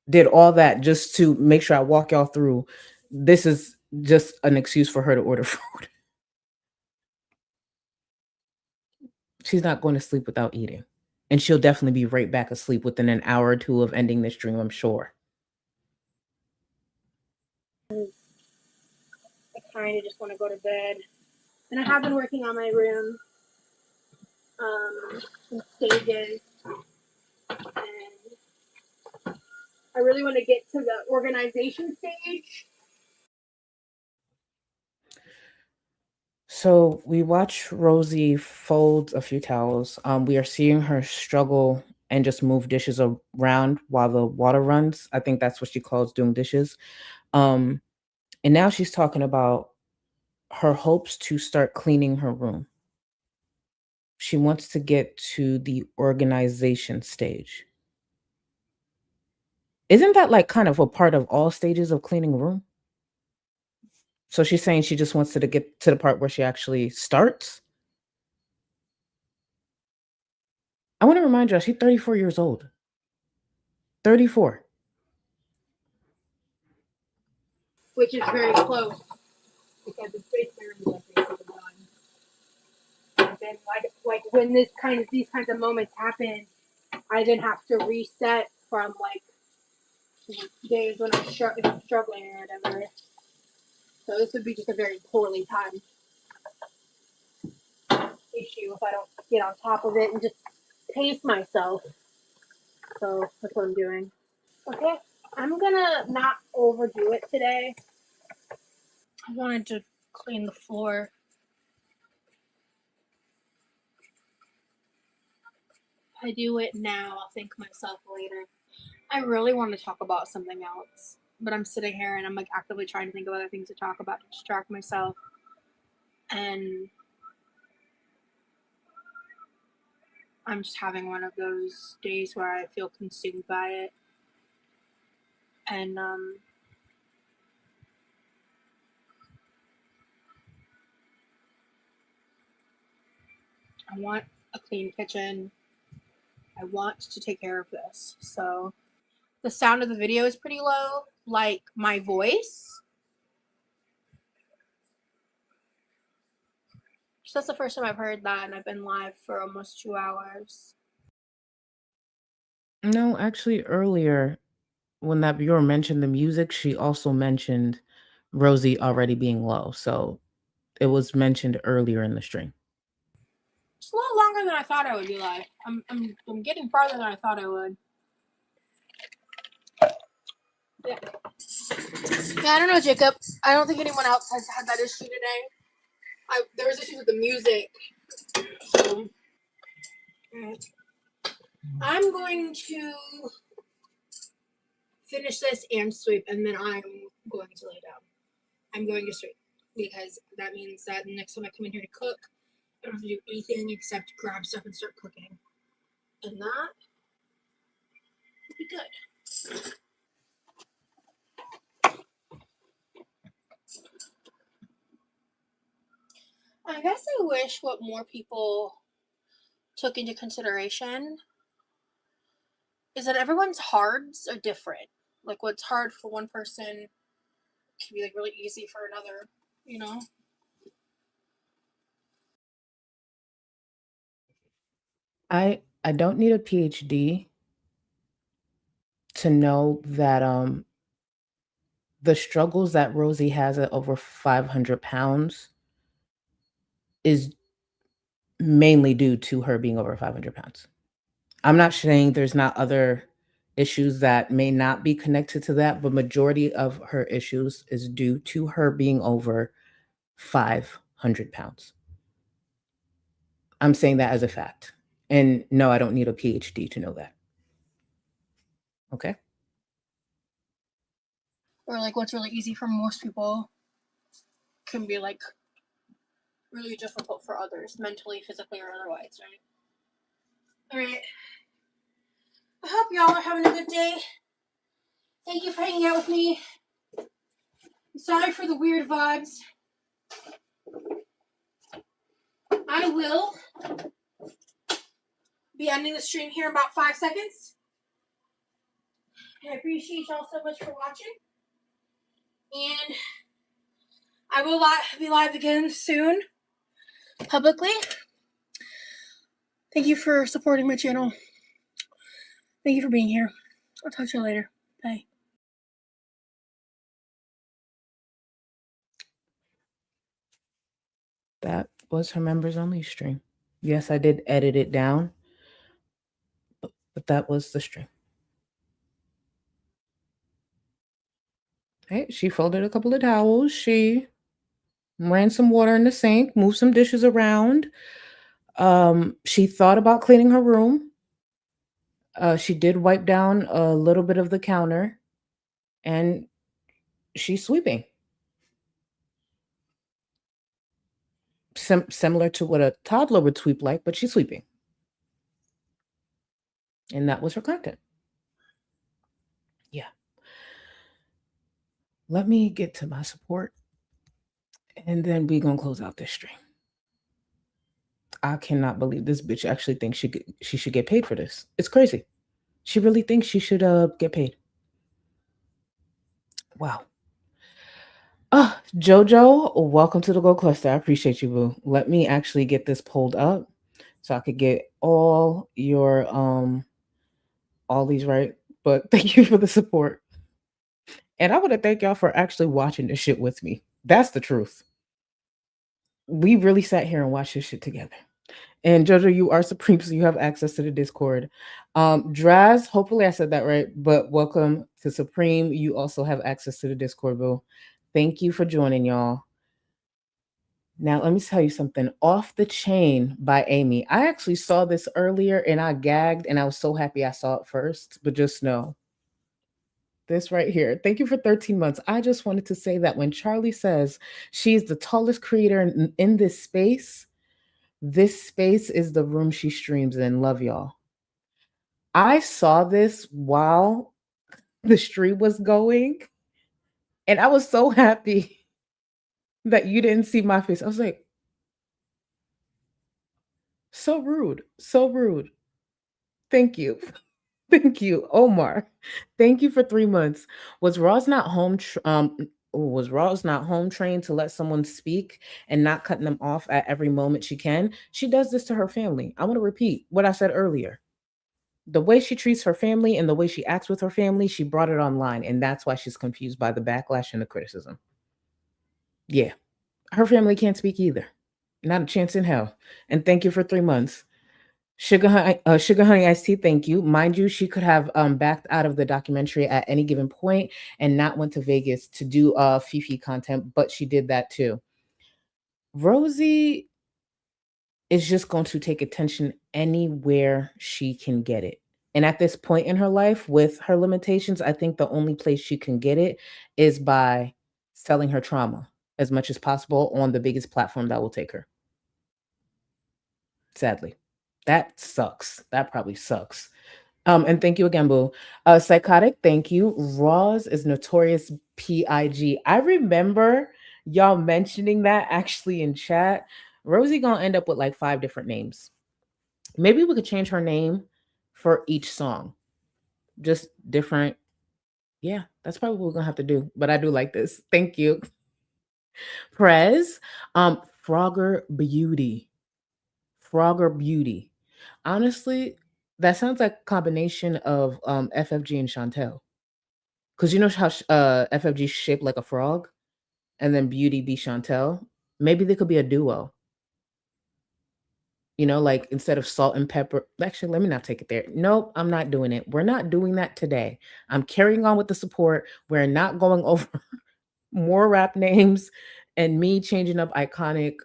did all that just to make sure I walk y'all through. This is just an excuse for her to order food. She's not going to sleep without eating. And she'll definitely be right back asleep within an hour or two of ending this stream, I'm sure. I kind of just want to go to bed. And I have been working on my room in stages. And I really want to get to the organization stage. So we watch Rosie fold a few towels. We are seeing her struggle and just move dishes around while the water runs. I think that's what she calls doing dishes. And now she's talking about her hopes to start cleaning her room. She wants to get to the organization stage. Isn't that like kind of a part of all stages of cleaning a room? So she's saying she just wants to get to the part where she actually starts. I want to remind y'all, she's 34 years old. 34. Which is very close. Because the space there is like basically done. And then like when these kinds of moments happen, I then have to reset from like days when I'm struggling or whatever. So this would be just a very poorly timed issue if I don't get on top of it and just pace myself. So that's what I'm doing. Okay, I'm gonna not overdo it today. I wanted to clean the floor. If I do it now, I'll thank myself later. I really want to talk about something else, but I'm sitting here and I'm like actively trying to think of other things to talk about to distract myself. And I'm just having one of those days where I feel consumed by it. And I want a clean kitchen. I want to take care of this. So the sound of the video is pretty low, like my voice. So that's the first time I've heard that, and I've been live for almost 2 hours. No, actually earlier when that viewer mentioned the music, she also mentioned Rosie already being low. So it was mentioned earlier in the stream. It's a little longer than I thought I would be live. I'm getting farther than I thought I would. Yeah. Yeah, I don't know, Jacob. I don't think anyone else has had that issue today. There was issues with the music. So I'm going to finish this and sweep, and then I'm going to lay down. I'm going to sweep because that means that the next time I come in here to cook, I don't have to do anything except grab stuff and start cooking. And that would be good. I guess I wish what more people took into consideration is that everyone's hards are different. Like what's hard for one person can be like really easy for another, you know? I don't need a PhD to know that the struggles that Rosie has at over 500 pounds is mainly due to her being over 500 pounds. I'm not saying there's not other issues that may not be connected to that, but majority of her issues is due to her being over 500 pounds. I'm saying that as a fact. And no, I don't need a PhD to know that. Okay? Or like what's really easy for most people can be like really difficult for others, mentally, physically, or otherwise, right? Alright. I hope y'all are having a good day. Thank you for hanging out with me. I'm sorry for the weird vibes. I will be ending the stream here in about 5 seconds. I appreciate y'all so much for watching. And I will be live again soon, publicly. Thank you for supporting my channel. Thank you for being here. I'll talk to you later. Bye. That was her members only stream. Yes, I did edit it down, but that was the stream. Hey, she folded a couple of towels. She ran some water in the sink, moved some dishes around. She thought about cleaning her room. She did wipe down a little bit of the counter, and she's sweeping. Similar to what a toddler would sweep like, but she's sweeping. And that was her content. Yeah. Let me get to my support, and then we're going to close out this stream. I cannot believe this bitch actually thinks she should get paid for this. It's crazy. She really thinks she should get paid. Wow. Jojo, welcome to the Gold Cluster. I appreciate you, boo. Let me actually get this pulled up so I could get all your all these right. But thank you for the support. And I want to thank y'all for actually watching this shit with me. That's the truth. We really sat here and watched this shit together. And Jojo, you are Supreme, so you have access to the Discord. Draz, hopefully I said that right, but welcome to Supreme. You also have access to the Discord, boo. Thank you for joining, y'all. Now, let me tell you something. Off the Chain by Amy. I actually saw this earlier and I gagged and I was so happy I saw it first, but just know this right here. Thank you for 13 months. I just wanted to say that when Charlie says she's the tallest creator in this space is the room she streams in. Love y'all. I saw this while the stream was going, and I was so happy that you didn't see my face. I was like, so rude, so rude. Thank you. Thank you, Omar. Thank you for 3 months. Was Roz not home trained to let someone speak and not cutting them off at every moment she can? She does this to her family. I want to repeat what I said earlier. The way she treats her family and the way she acts with her family, she brought it online, and that's why she's confused by the backlash and the criticism. Yeah, her family can't speak either. Not a chance in hell. And thank you for 3 months. Sugar Honey Iced Tea, thank you. Mind you, she could have backed out of the documentary at any given point and not went to Vegas to do Fifi content, but she did that too. Rosie is just going to take attention anywhere she can get it. And at this point in her life, with her limitations, I think the only place she can get it is by selling her trauma as much as possible on the biggest platform that will take her. Sadly. That sucks. That probably sucks. And thank you again, boo. Psychotic, thank you. Roz is Notorious PIG. I remember y'all mentioning that actually in chat. Rosie gonna end up with like 5 different names. Maybe we could change her name for each song. Just different. Yeah, that's probably what we're gonna have to do. But I do like this. Thank you. Prez, Frogger Beauty. Frogger Beauty. Honestly, that sounds like a combination of FFG and Chantel. Because you know how FFG is shaped like a frog? And then Beauty be Chantel? Maybe they could be a duo. Like instead of salt and pepper. Actually, let me not take it there. Nope, I'm not doing it. We're not doing that today. I'm carrying on with the support. We're not going over more rap names and me changing up iconic.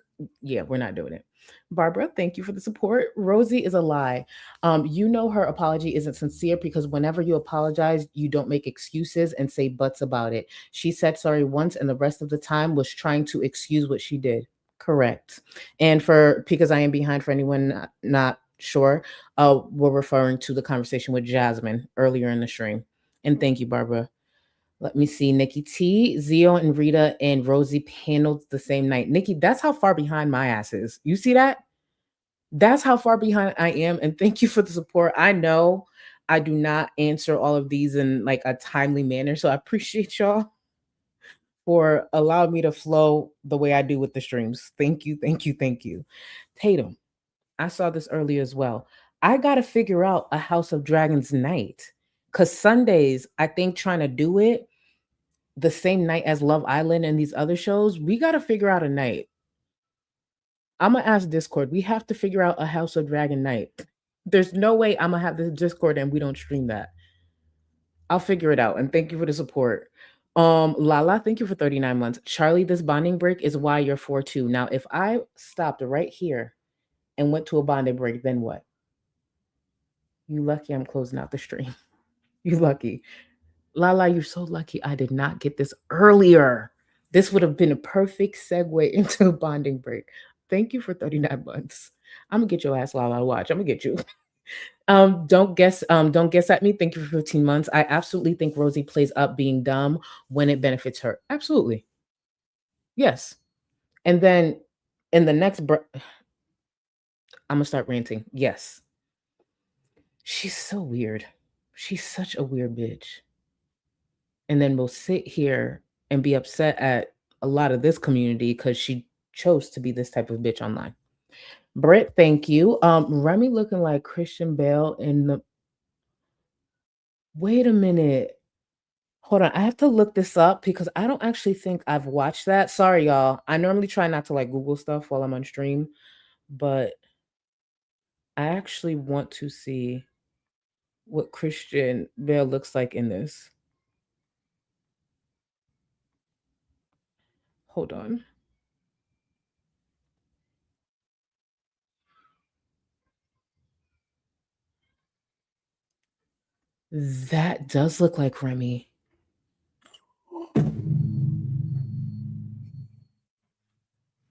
Yeah, we're not doing it. Barbara, thank you for the support. Rosie is a lie. Her apology isn't sincere because whenever you apologize, you don't make excuses and say buts about it. She said sorry once and the rest of the time was trying to excuse what she did. Correct. And because I am behind, for anyone not sure, we're referring to the conversation with Jasmine earlier in the stream. And thank you, Barbara. Let me see. Nikki T, Zio, and Rita and Rosie paneled the same night. Nikki, that's how far behind my ass is. You see that? That's how far behind I am. And thank you for the support. I know I do not answer all of these in like a timely manner. So I appreciate y'all for allowing me to flow the way I do with the streams. Thank you, thank you, thank you. Tatum, I saw this earlier as well. I got to figure out a House of Dragons night because Sundays, I think trying to do it the same night as Love Island and these other shows, we got to figure out a night. I'm going to ask Discord. We have to figure out a House of Dragon night. There's no way I'm going to have this Discord and we don't stream that. I'll figure it out. And thank you for the support. Lala, thank you for 39 months. Charlie, this bonding break is why you're 4-2. Now, if I stopped right here and went to a bonding break, then what? You lucky I'm closing out the stream. You lucky. Lala, you're so lucky I did not get this earlier. This would have been a perfect segue into a bonding break. Thank you for 39 months. I'm gonna get your ass, Lala. Watch. I'm gonna get you. Don't guess at me. Thank you for 15 months. I absolutely think Rosie plays up being dumb when it benefits her. Absolutely. Yes. And then in the next I'm gonna start ranting. Yes. She's so weird. She's such a weird bitch. And then we'll sit here and be upset at a lot of this community because she chose to be this type of bitch online. Britt, thank you. Remy looking like Christian Bale in the. Wait a minute. Hold on. I have to look this up because I don't actually think I've watched that. Sorry, y'all. I normally try not to like Google stuff while I'm on stream, but I actually want to see what Christian Bale looks like in this. Hold on. That does look like Remy.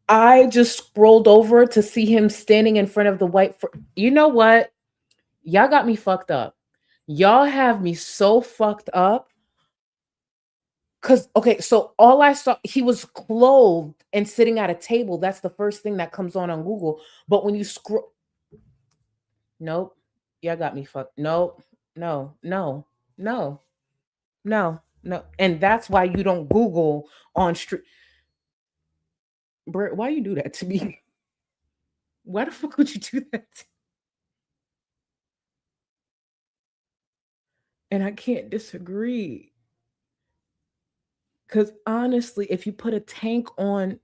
I just scrolled over to see him standing in front of the white. You know what? Y'all got me fucked up. Y'all have me so fucked up. Okay, so all I saw, he was clothed and sitting at a table. That's the first thing that comes on Google. But when you scroll, nope, y'all got me fucked. Nope, no. And that's why you don't Google on street. Bert, why you do that to me? Why the fuck would you do that? And I can't disagree. Because honestly, if you put a tank on,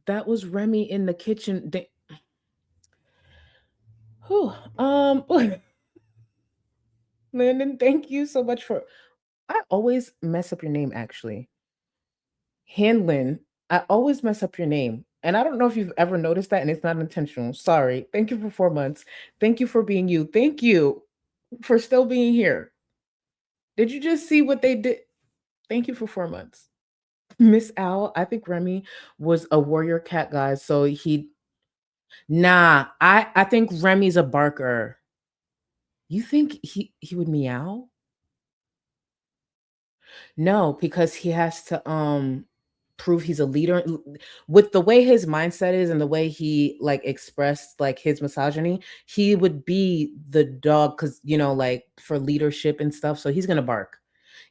that was Remy in the kitchen. Landon, thank you so much for. I always mess up your name, actually. Hanlon, I always mess up your name. And I don't know if you've ever noticed that, and it's not intentional. Sorry. Thank you for 4 months. Thank you for being you. Thank you for still being here. Did you just see what they did? Thank you for 4 months. Miss Al, I think Remy was a warrior cat, guys. So I think Remy's a barker. You think he would meow? No, because he has to prove he's a leader. With the way his mindset is and the way he like expressed like his misogyny, he would be the dog because like for leadership and stuff. So he's gonna bark.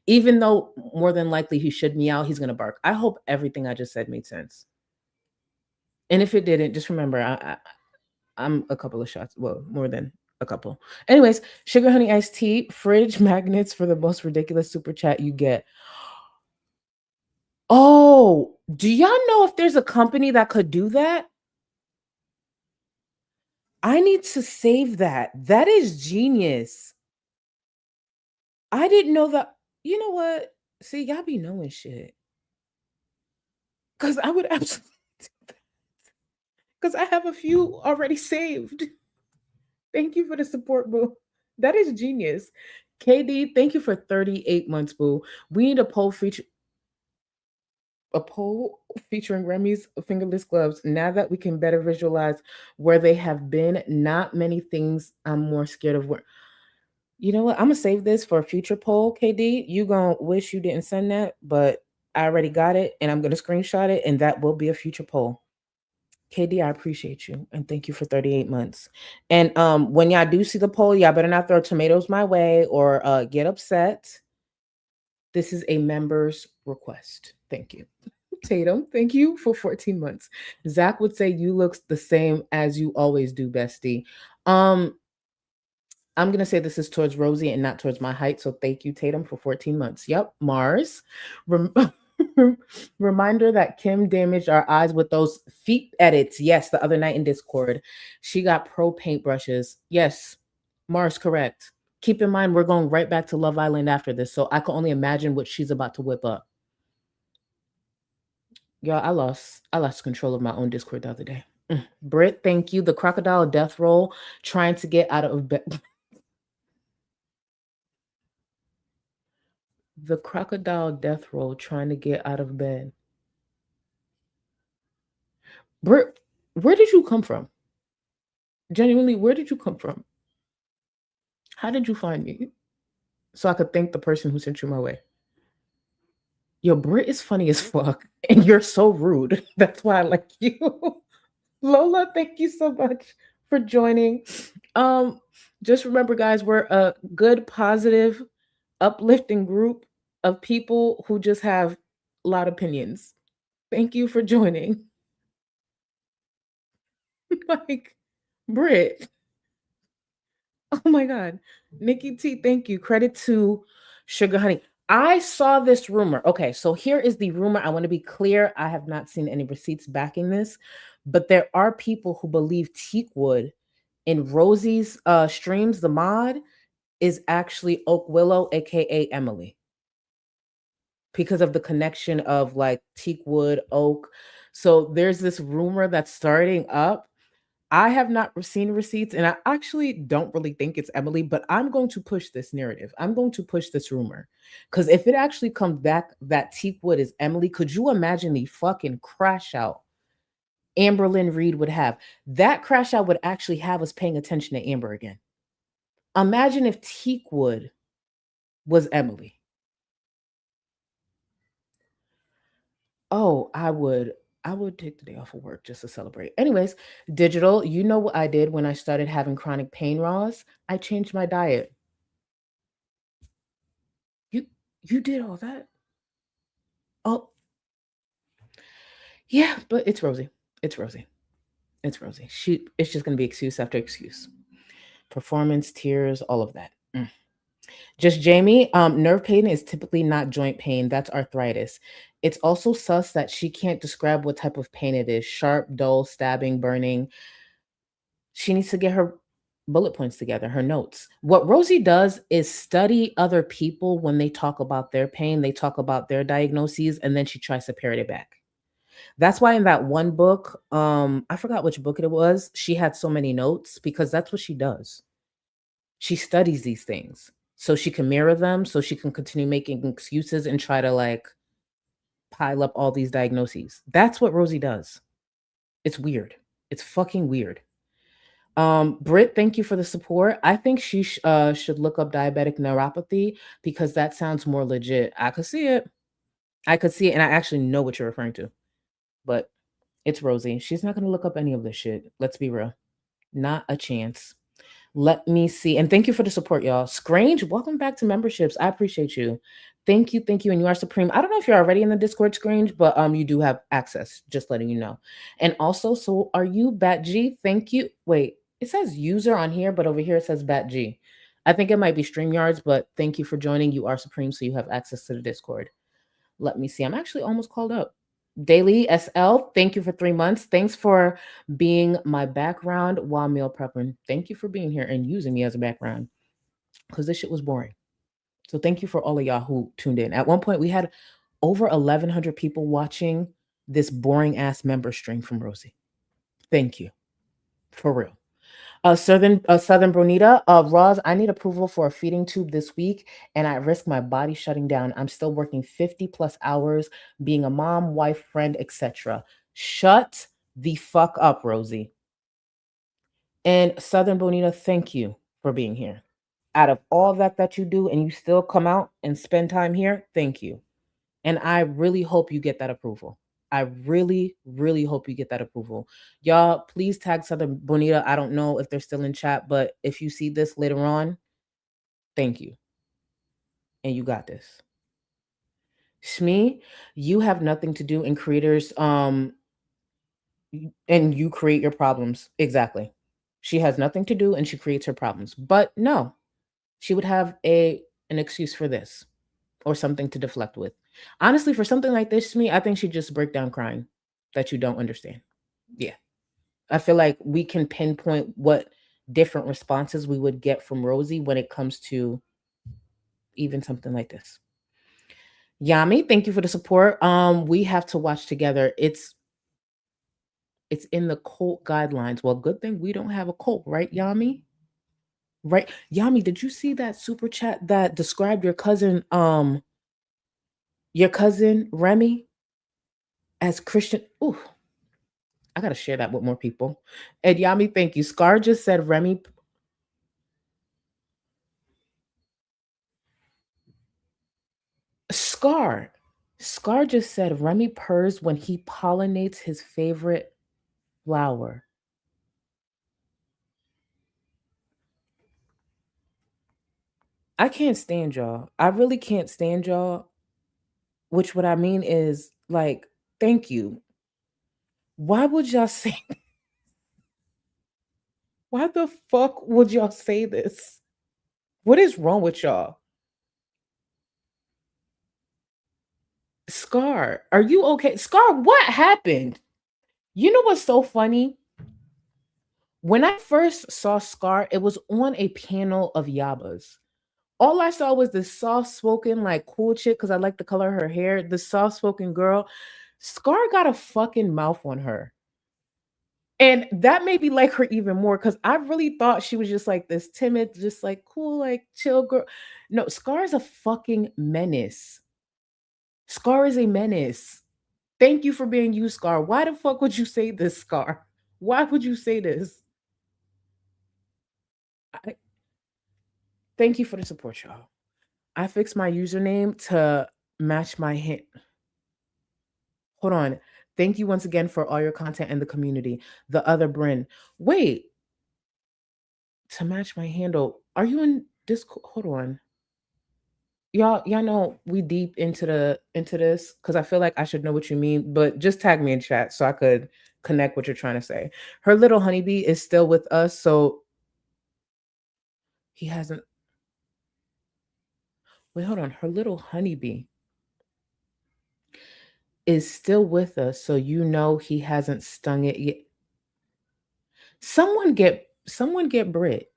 Even though more than likely he should meow, he's gonna bark. I hope everything I just said made sense. And if it didn't, just remember I'm a couple of shots. Well, more than a couple. Anyways, sugar honey iced tea, fridge magnets for the most ridiculous super chat you get. Oh, do y'all know if there's a company that could do that? I need to save that. That is genius. I didn't know that. You know what? See, y'all be knowing shit. Because I would absolutely do that. Because I have a few already saved. Thank you for the support, boo. That is genius. KD, thank you for 38 months, boo. We need a poll featuring Remy's fingerless gloves. Now that we can better visualize where they have been, not many things I'm more scared of. You know what? I'm gonna save this for a future poll, KD. You gonna wish you didn't send that, but I already got it, and I'm gonna screenshot it, and that will be a future poll. KD, I appreciate you, and thank you for 38 months. And when y'all do see the poll, y'all better not throw tomatoes my way or get upset. This is a member's request. Thank you. Tatum, thank you for 14 months. Zach would say you look the same as you always do, bestie. I'm going to say this is towards Rosie and not towards my height. So thank you, Tatum, for 14 months. Yep. Mars. Reminder that Kim damaged our eyes with those feet edits. Yes, the other night in Discord. She got pro paintbrushes. Yes. Mars, correct. Keep in mind, we're going right back to Love Island after this. So I can only imagine what she's about to whip up. Y'all, I lost control of my own Discord the other day. Britt, thank you. The crocodile death roll trying to get out of bed. The crocodile death roll trying to get out of bed. Britt, where did you come from? Genuinely, where did you come from? How did you find me? So I could thank the person who sent you my way. Yo, Britt is funny as fuck, and you're so rude. That's why I like you. Lola, thank you so much for joining. Just remember, guys, we're a good, positive, uplifting group of people who just have a lot of opinions. Thank you for joining. Like, Britt. Oh my God. Nikki T, thank you. Credit to Sugar Honey. I saw this rumor. Okay, so here is the rumor. I want to be clear. I have not seen any receipts backing this, but there are people who believe Teakwood in Rosie's streams, the mod, is actually Oak Willow, aka Emily, because of the connection of like Teakwood, Oak. So there's this rumor that's starting up. I have not seen receipts, and I actually don't really think it's Emily, but I'm going to push this narrative. I'm going to push this rumor. Because if it actually comes back that Teakwood is Emily, could you imagine the fucking crash out Amberlynn Reed would have? That crash out would actually have us paying attention to Amber again. Imagine if Teakwood was Emily. Oh, I would take the day off of work just to celebrate. Anyways, Digital, you know what I did when I started having chronic pain, Roz? I changed my diet. You did all that? Oh. Yeah, but it's Rosie. It's Rosie. It's Rosie. It's just going to be excuse after excuse. Performance, tears, all of that. Just Jamie, nerve pain is typically not joint pain. That's arthritis. It's also sus that she can't describe what type of pain it is. Sharp, dull, stabbing, burning. She needs to get her bullet points together, her notes. What Rosie does is study other people when they talk about their pain. They talk about their diagnoses, and then she tries to parrot it back. That's why in that one book, I forgot which book it was, she had so many notes because that's what she does. She studies these things so she can mirror them, so she can continue making excuses and try to like pile up all these diagnoses. That's what Rosie does. It's weird. It's fucking weird. Britt, thank you for the support. I think she should look up diabetic neuropathy because that sounds more legit. I could see it. And I actually know what you're referring to. But it's Rosie. She's not going to look up any of this shit. Let's be real. Not a chance. Let me see. And thank you for the support, y'all. Scrange, welcome back to memberships. I appreciate you. Thank you. And you are supreme. I don't know if you're already in the Discord, Scrange, but you do have access. Just letting you know. And also, so are you, Bat G? Thank you. Wait, it says user on here, but over here it says Bat G. I think it might be StreamYards, but thank you for joining. You are supreme, so you have access to the Discord. Let me see. I'm actually almost called up. Daily SL, thank you for 3 months. Thanks for being my background while meal prepping. Thank you for being here and using me as a background because this shit was boring. So thank you for all of y'all who tuned in. At one point, we had over 1,100 people watching this boring ass member string from Rosie. Thank you. For real. Southern Bonita, Roz, I need approval for a feeding tube this week, and I risk my body shutting down. I'm still working 50 plus hours, being a mom, wife, friend, etc. Shut the fuck up, Rosie. And Southern Bonita, thank you for being here. Out of all that you do, and you still come out and spend time here, thank you. And I really hope you get that approval. I really, really hope you get that approval. Y'all, please tag Southern Bonita. I don't know if they're still in chat, but if you see this later on, thank you. And you got this. Shmi, you have nothing to do in creators, and you create your problems. Exactly. She has nothing to do and she creates her problems. But no, she would have an excuse for this or something to deflect with. Honestly, for something like this, Shmi, I think she'd just break down crying that you don't understand. Yeah. I feel like we can pinpoint what different responses we would get from Rosie when it comes to even something like this. Yami, thank you for the support. We have to watch together. It's in the cult guidelines. Well, good thing we don't have a cult, right, Yami? Right. Yami, did you see that super chat that described your cousin Remy as Christian? Ooh, I gotta share that with more people. And Yami, thank you. Scar just said Remy. Scar just said Remy purrs when he pollinates his favorite flower. I can't stand y'all. I really can't stand y'all. Which what I mean is like, thank you. Why would y'all say? Why the fuck would y'all say this? What is wrong with y'all? Scar, are you okay? Scar, what happened? You know what's so funny? When I first saw Scar, it was on a panel of Yabas. All I saw was this soft-spoken, like, cool chick, because I like the color of her hair, the soft-spoken girl. Scar got a fucking mouth on her. And that made me like her even more, because I really thought she was just like this timid, just like cool, like chill girl. No, Scar is a fucking menace. Scar is a menace. Thank you for being you, Scar. Why the fuck would you say this, Scar? Why would you say this? Thank you for the support, y'all. I fixed my username to match my hand. Hold on. Thank you once again for all your content in the community. The other Bryn. Wait. To match my handle. Are you in Discord? Hold on. Y'all know we deep into this because I feel like I should know what you mean, but just tag me in chat so I could connect what you're trying to say. Her little honeybee is still with us, so he hasn't. Wait, hold on. Her little honeybee is still with us, so you know he hasn't stung it yet. Someone get Brit.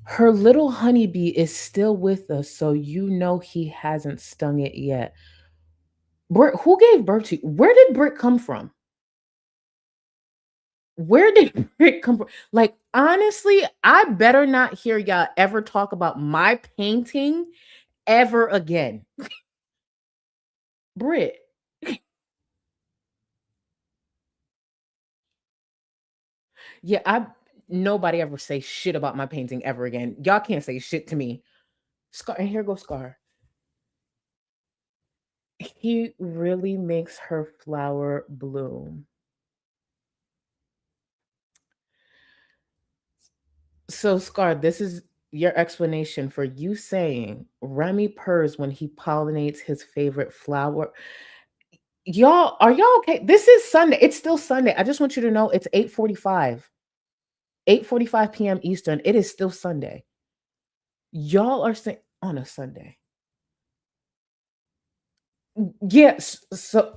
Her little honeybee is still with us, so you know he hasn't stung it yet. Brit, who gave birth to you? Where did Brit come from? Where did Brit come from? Like, honestly, I better not hear y'all ever talk about my painting ever again. Brit. Yeah, nobody ever say shit about my painting ever again. Y'all can't say shit to me. Scar, and here goes Scar. He really makes her flower bloom. So, Scar, this is your explanation for you saying Remy purrs when he pollinates his favorite flower. Y'all, are y'all okay? This is Sunday. It's still Sunday. I just want you to know it's 8:45. 8:45 p.m. Eastern. It is still Sunday. Y'all are saying on a Sunday. Yes. So,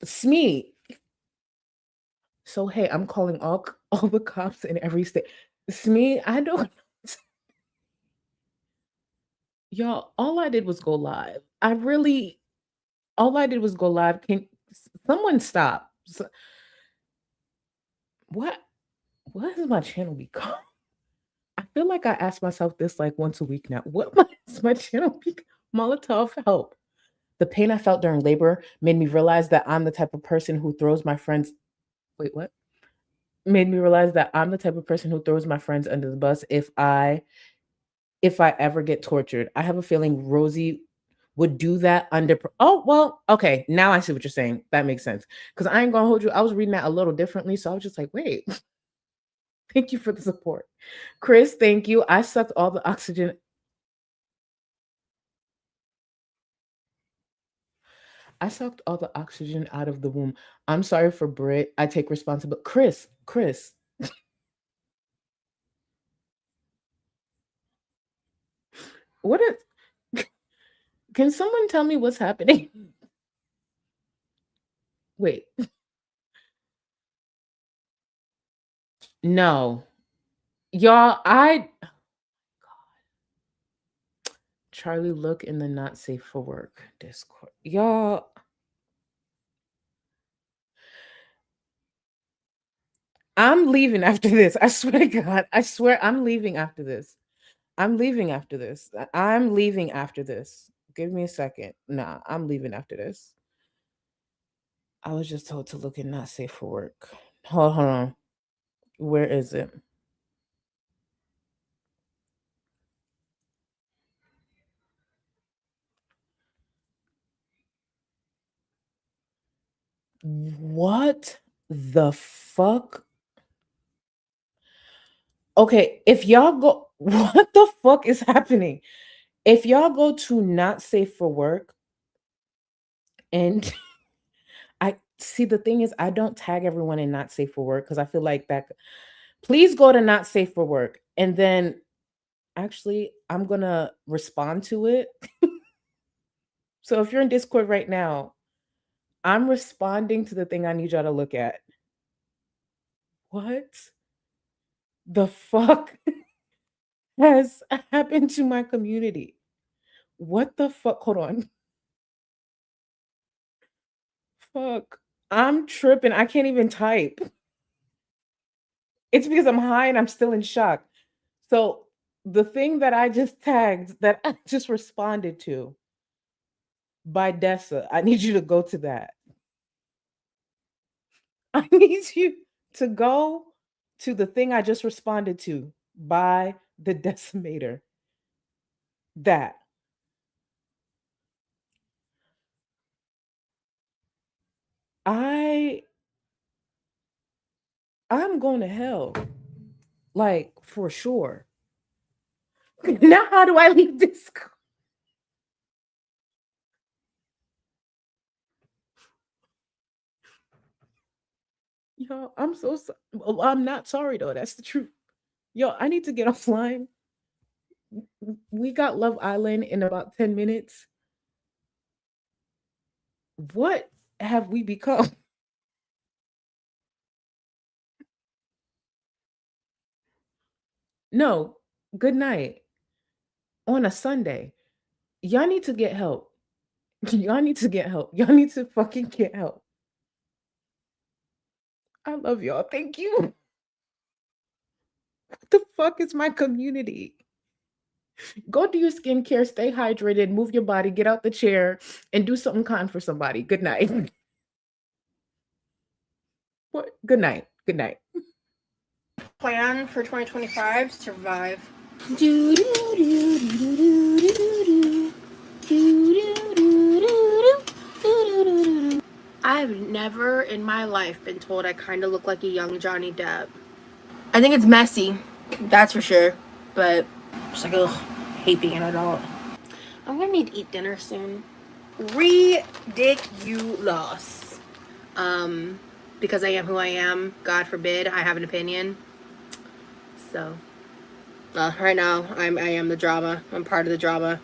Smee. So hey, I'm calling all the cops in every state. Smee, I don't. Y'all, all I did was go live. All I did was go live. Can someone stop? What? What has my channel become? I feel like I ask myself this like once a week now. What has my channel become? Molotov, help. The pain I felt during labor made me realize that I'm the type of person who throws my friends. Wait, what? Made me realize that I'm the type of person who throws my friends under the bus if I ever get tortured. I have a feeling Rosie would do that under. Oh, well, okay. Now I see what you're saying. That makes sense. Because I ain't gonna hold you. I was reading that a little differently. So I was just like, wait. Thank you for the support. Chris, thank you. I sucked all the oxygen. I sucked all the oxygen out of the womb. I'm sorry for Brit. I take responsibility. Chris. What is. Can someone tell me what's happening? Wait. No. Y'all, Charlie, look in the not safe for work Discord. Y'all. I'm leaving after this. I swear to God. I swear I'm leaving after this. I'm leaving after this. I'm leaving after this. Give me a second. Nah, I'm leaving after this. I was just told to look in not safe for work. Hold on. Where is it? What the fuck? Okay, if y'all go, what the fuck is happening? If y'all go to not safe for work, and I see the thing is, I don't tag everyone in not safe for work because I feel like that. Please go to not safe for work, and then actually, I'm gonna respond to it. So if you're in Discord right now, I'm responding to the thing I need y'all to look at. What the fuck has happened to my community? What the fuck? Hold on. Fuck. I'm tripping. I can't even type. It's because I'm high and I'm still in shock. So the thing that I just tagged, that I just responded to by Dessa, I need you to go to that. I need you to go to the thing I just responded to by the decimator. That. I'm going to hell. Like, for sure. Now how do I leave this? Yo, I'm so sorry. Well, I'm not sorry though. That's the truth. Yo, I need to get offline. We got Love Island in about 10 minutes. What have we become? No, good night on a Sunday. Y'all need to get help. Y'all need to get help. Y'all need to fucking get help. I love y'all. Thank you. What the fuck is my community? Go do your skincare, stay hydrated, move your body, get out the chair, and do something kind for somebody. Good night. What? Good night. Good night. Plan for 2025, survive. I've never in my life been told I kind of look like a young Johnny Depp. I think it's messy, that's for sure, but it's like, ugh, hate being an adult. I'm gonna need to eat dinner soon. Ridiculous. Because I am who I am, God forbid I have an opinion. So, right now, I am the drama. I'm part of the drama.